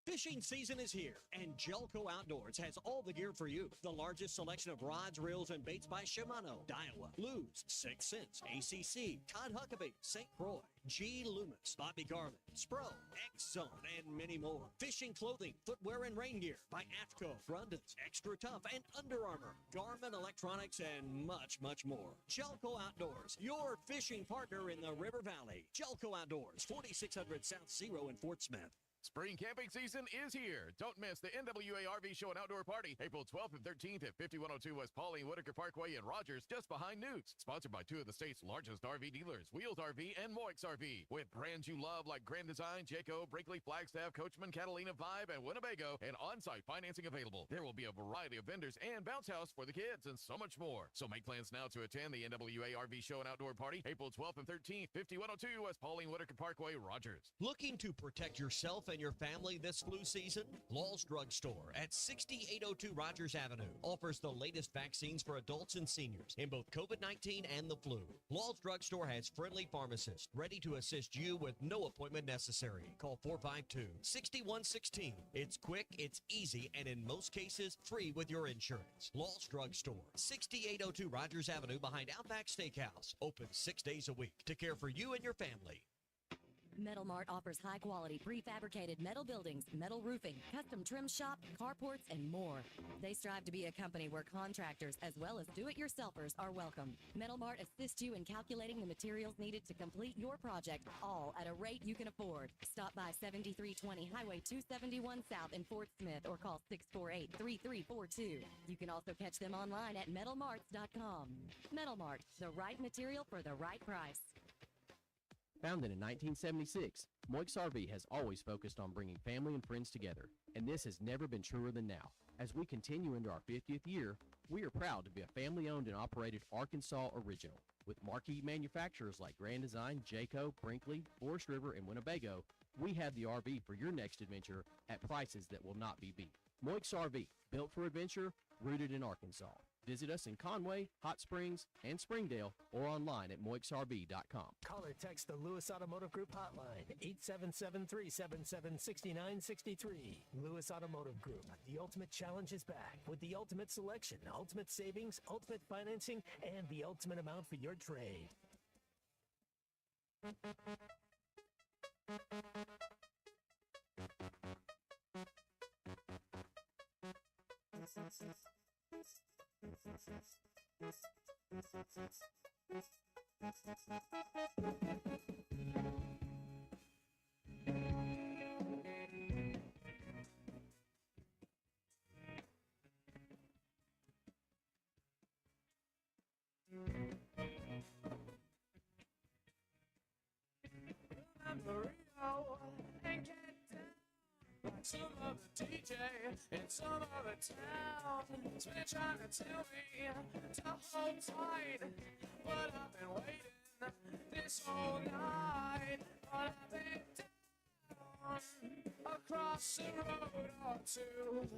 Fishing season is here, and Jelco Outdoors has all the gear for you. The largest selection of rods, reels, and baits by Shimano, Daiwa, Lew's, 6 Sense, ACC, Todd Huckabee, St. Croix, G. Loomis, Bobby Garland, Spro, X-Zone, and many more. Fishing clothing, footwear, and rain gear by AFCO, Brundens, Extra Tough, and Under Armour, Garmin Electronics, and much, much more. Jelco Outdoors, your fishing partner in the River Valley. Jelco Outdoors, 4600 South Zero in Fort Smith. Spring camping season is here. Don't miss the NWA RV Show and Outdoor Party, April 12th and 13th at 5102 West Pauline Whitaker Parkway in Rogers, just behind Newt's. Sponsored by 2 of the state's largest RV dealers, Wheels RV and Moix RV. With brands you love like Grand Design, Jayco, Brinkley, Flagstaff, Coachman, Catalina, Vibe, and Winnebago, and on-site financing available. There will be a variety of vendors and bounce house for the kids and so much more. So make plans now to attend the NWA RV Show and Outdoor Party, April 12th and 13th, 5102 West Pauline Whitaker Parkway, Rogers. Looking to protect yourself and your family this flu season? Law's Drug Store at 6802 Rogers Avenue offers the latest vaccines for adults and seniors in both COVID-19 and the flu. Law's Drug Store has friendly pharmacists ready to assist you with no appointment necessary. Call 452-6116. It's quick, it's easy, and in most cases, free with your insurance. Law's Drug Store, 6802 Rogers Avenue behind Outback Steakhouse. Open 6 days a week to care for you and your family. Metal Mart offers high-quality prefabricated metal buildings, metal roofing, custom trim shop, carports, and more. They strive to be a company where contractors as well as do-it-yourselfers are welcome. Metal Mart assists you in calculating the materials needed to complete your project, all at a rate you can afford. Stop by 7320 Highway 271 South in Fort Smith or call 648-3342. You can also catch them online at metalmarts.com. Metal Mart, the right material for the right price. Founded in 1976, Moix RV has always focused on bringing family and friends together, and this has never been truer than now. As we continue into our 50th year, we are proud to be a family-owned and operated Arkansas original. With marquee manufacturers like Grand Design, Jayco, Brinkley, Forest River, and Winnebago, we have the RV for your next adventure at prices that will not be beat. Moix RV, built for adventure, rooted in Arkansas. Visit us in Conway, Hot Springs, and Springdale, or online at moixrv.com. Call or text the Lewis Automotive Group hotline, 877-377-6963. Lewis Automotive Group, the ultimate challenge is back with the ultimate selection, ultimate savings, ultimate financing, and the ultimate amount for your trade. Some other DJ in some other town has been trying to tell me to hold tight, but I've been waiting this whole night. But I've been down across the road or two,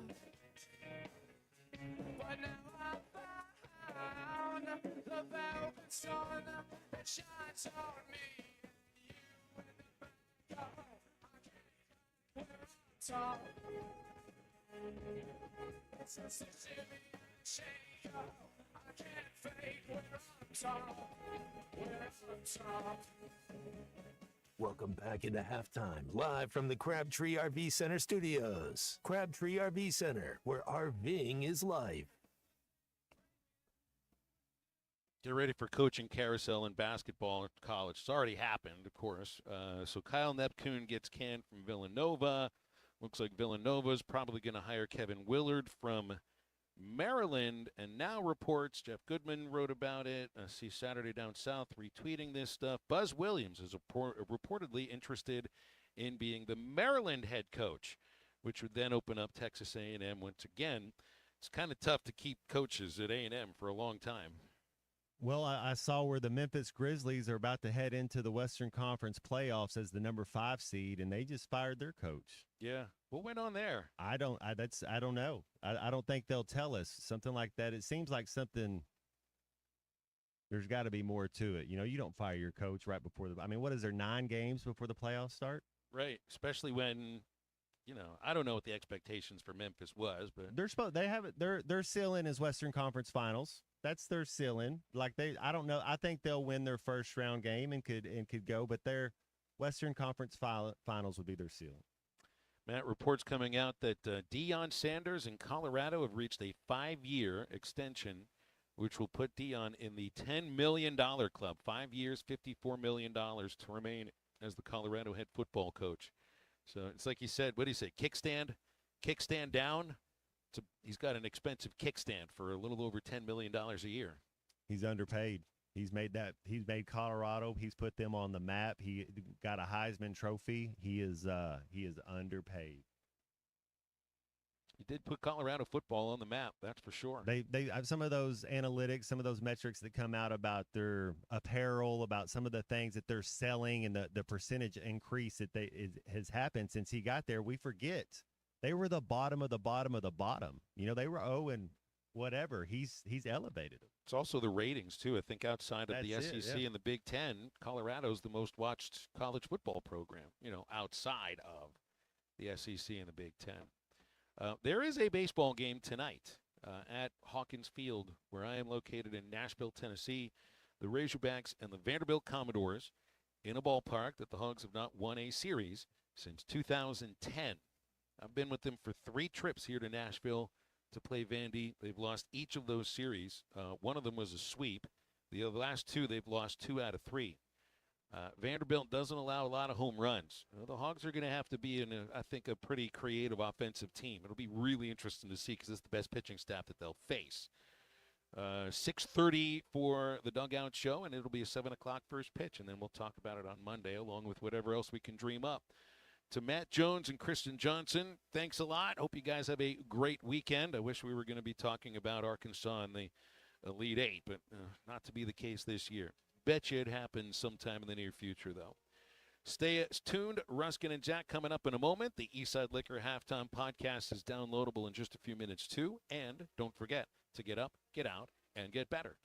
but now I found the velvet sun that shines on me. You in the back, I can't top. It's a Sicilian shake. I can't fake where I'm top. Where I'm top. Welcome back into halftime, live from the Crabtree RV Center studios. Crabtree RV Center, where RVing is life. Get ready for coaching carousel in basketball at college. It's already happened, of course. So Kyle Neptune gets canned from Villanova. Looks like Villanova's probably going to hire Kevin Willard from Maryland. And now reports, Jeff Goodman wrote about it. I see Saturday Down South retweeting this stuff. Buzz Williams is reportedly interested in being the Maryland head coach, which would then open up Texas A&M once again. It's kind of tough to keep coaches at A&M for a long time. Well, I saw where the Memphis Grizzlies are about to head into the Western Conference playoffs as the number 5 seed, and they just fired their coach. Yeah. What went on there? I don't know. I don't think they'll tell us something like that. It seems like something. There's got to be more to it. You know, you don't fire your coach right before the. I mean, what is there, 9 games before the playoffs start? Right. Especially when, I don't know what the expectations for Memphis was, but they have it. Their ceiling is Western Conference Finals. That's their ceiling. I don't know. I think they'll win their first round game and could go, but their Western Conference Finals would be their ceiling. Matt, reports coming out that Deion Sanders in Colorado have reached a 5-year extension, which will put Deion in the $10 million club. 5 years, $54 million to remain as the Colorado head football coach. So it's like you said, what do you say, kickstand down? He's got an expensive kickstand for a little over $10 million a year. He's underpaid. He's made Colorado. He's put them on the map. He got a Heisman Trophy. He is underpaid. He did put Colorado football on the map, that's for sure. They have some of those analytics, some of those metrics that come out about their apparel, about some of the things that they're selling, and the percentage increase that has happened since he got there. We forget. They were the bottom of the bottom of the bottom. They were 0 and whatever. He's elevated them. It's also the ratings, too. I think outside of the SEC and the Big Ten, Colorado's the most watched college football program, outside of the SEC and the Big Ten. There is a baseball game tonight at Hawkins Field, where I am located in Nashville, Tennessee. The Razorbacks and the Vanderbilt Commodores in a ballpark that the Hogs have not won a series since 2010. I've been with them for 3 trips here to Nashville to play Vandy. They've lost each of those series. One of them was a sweep. The last 2, they've lost 2 out of 3. Vanderbilt doesn't allow a lot of home runs. The Hogs are going to have to be I think, a pretty creative offensive team. It'll be really interesting to see because it's the best pitching staff that they'll face. 6:30 for the Dugout Show, and it'll be a 7 o'clock first pitch, and then we'll talk about it on Monday along with whatever else we can dream up. To Matt Jones and Kristen Johnson, thanks a lot. Hope you guys have a great weekend. I wish we were going to be talking about Arkansas in the Elite 8, but not to be the case this year. Bet you it happens sometime in the near future, though. Stay tuned. Ruskin and Jack coming up in a moment. The Eastside Liquor Halftime Podcast is downloadable in just a few minutes, too. And don't forget to get up, get out, and get better.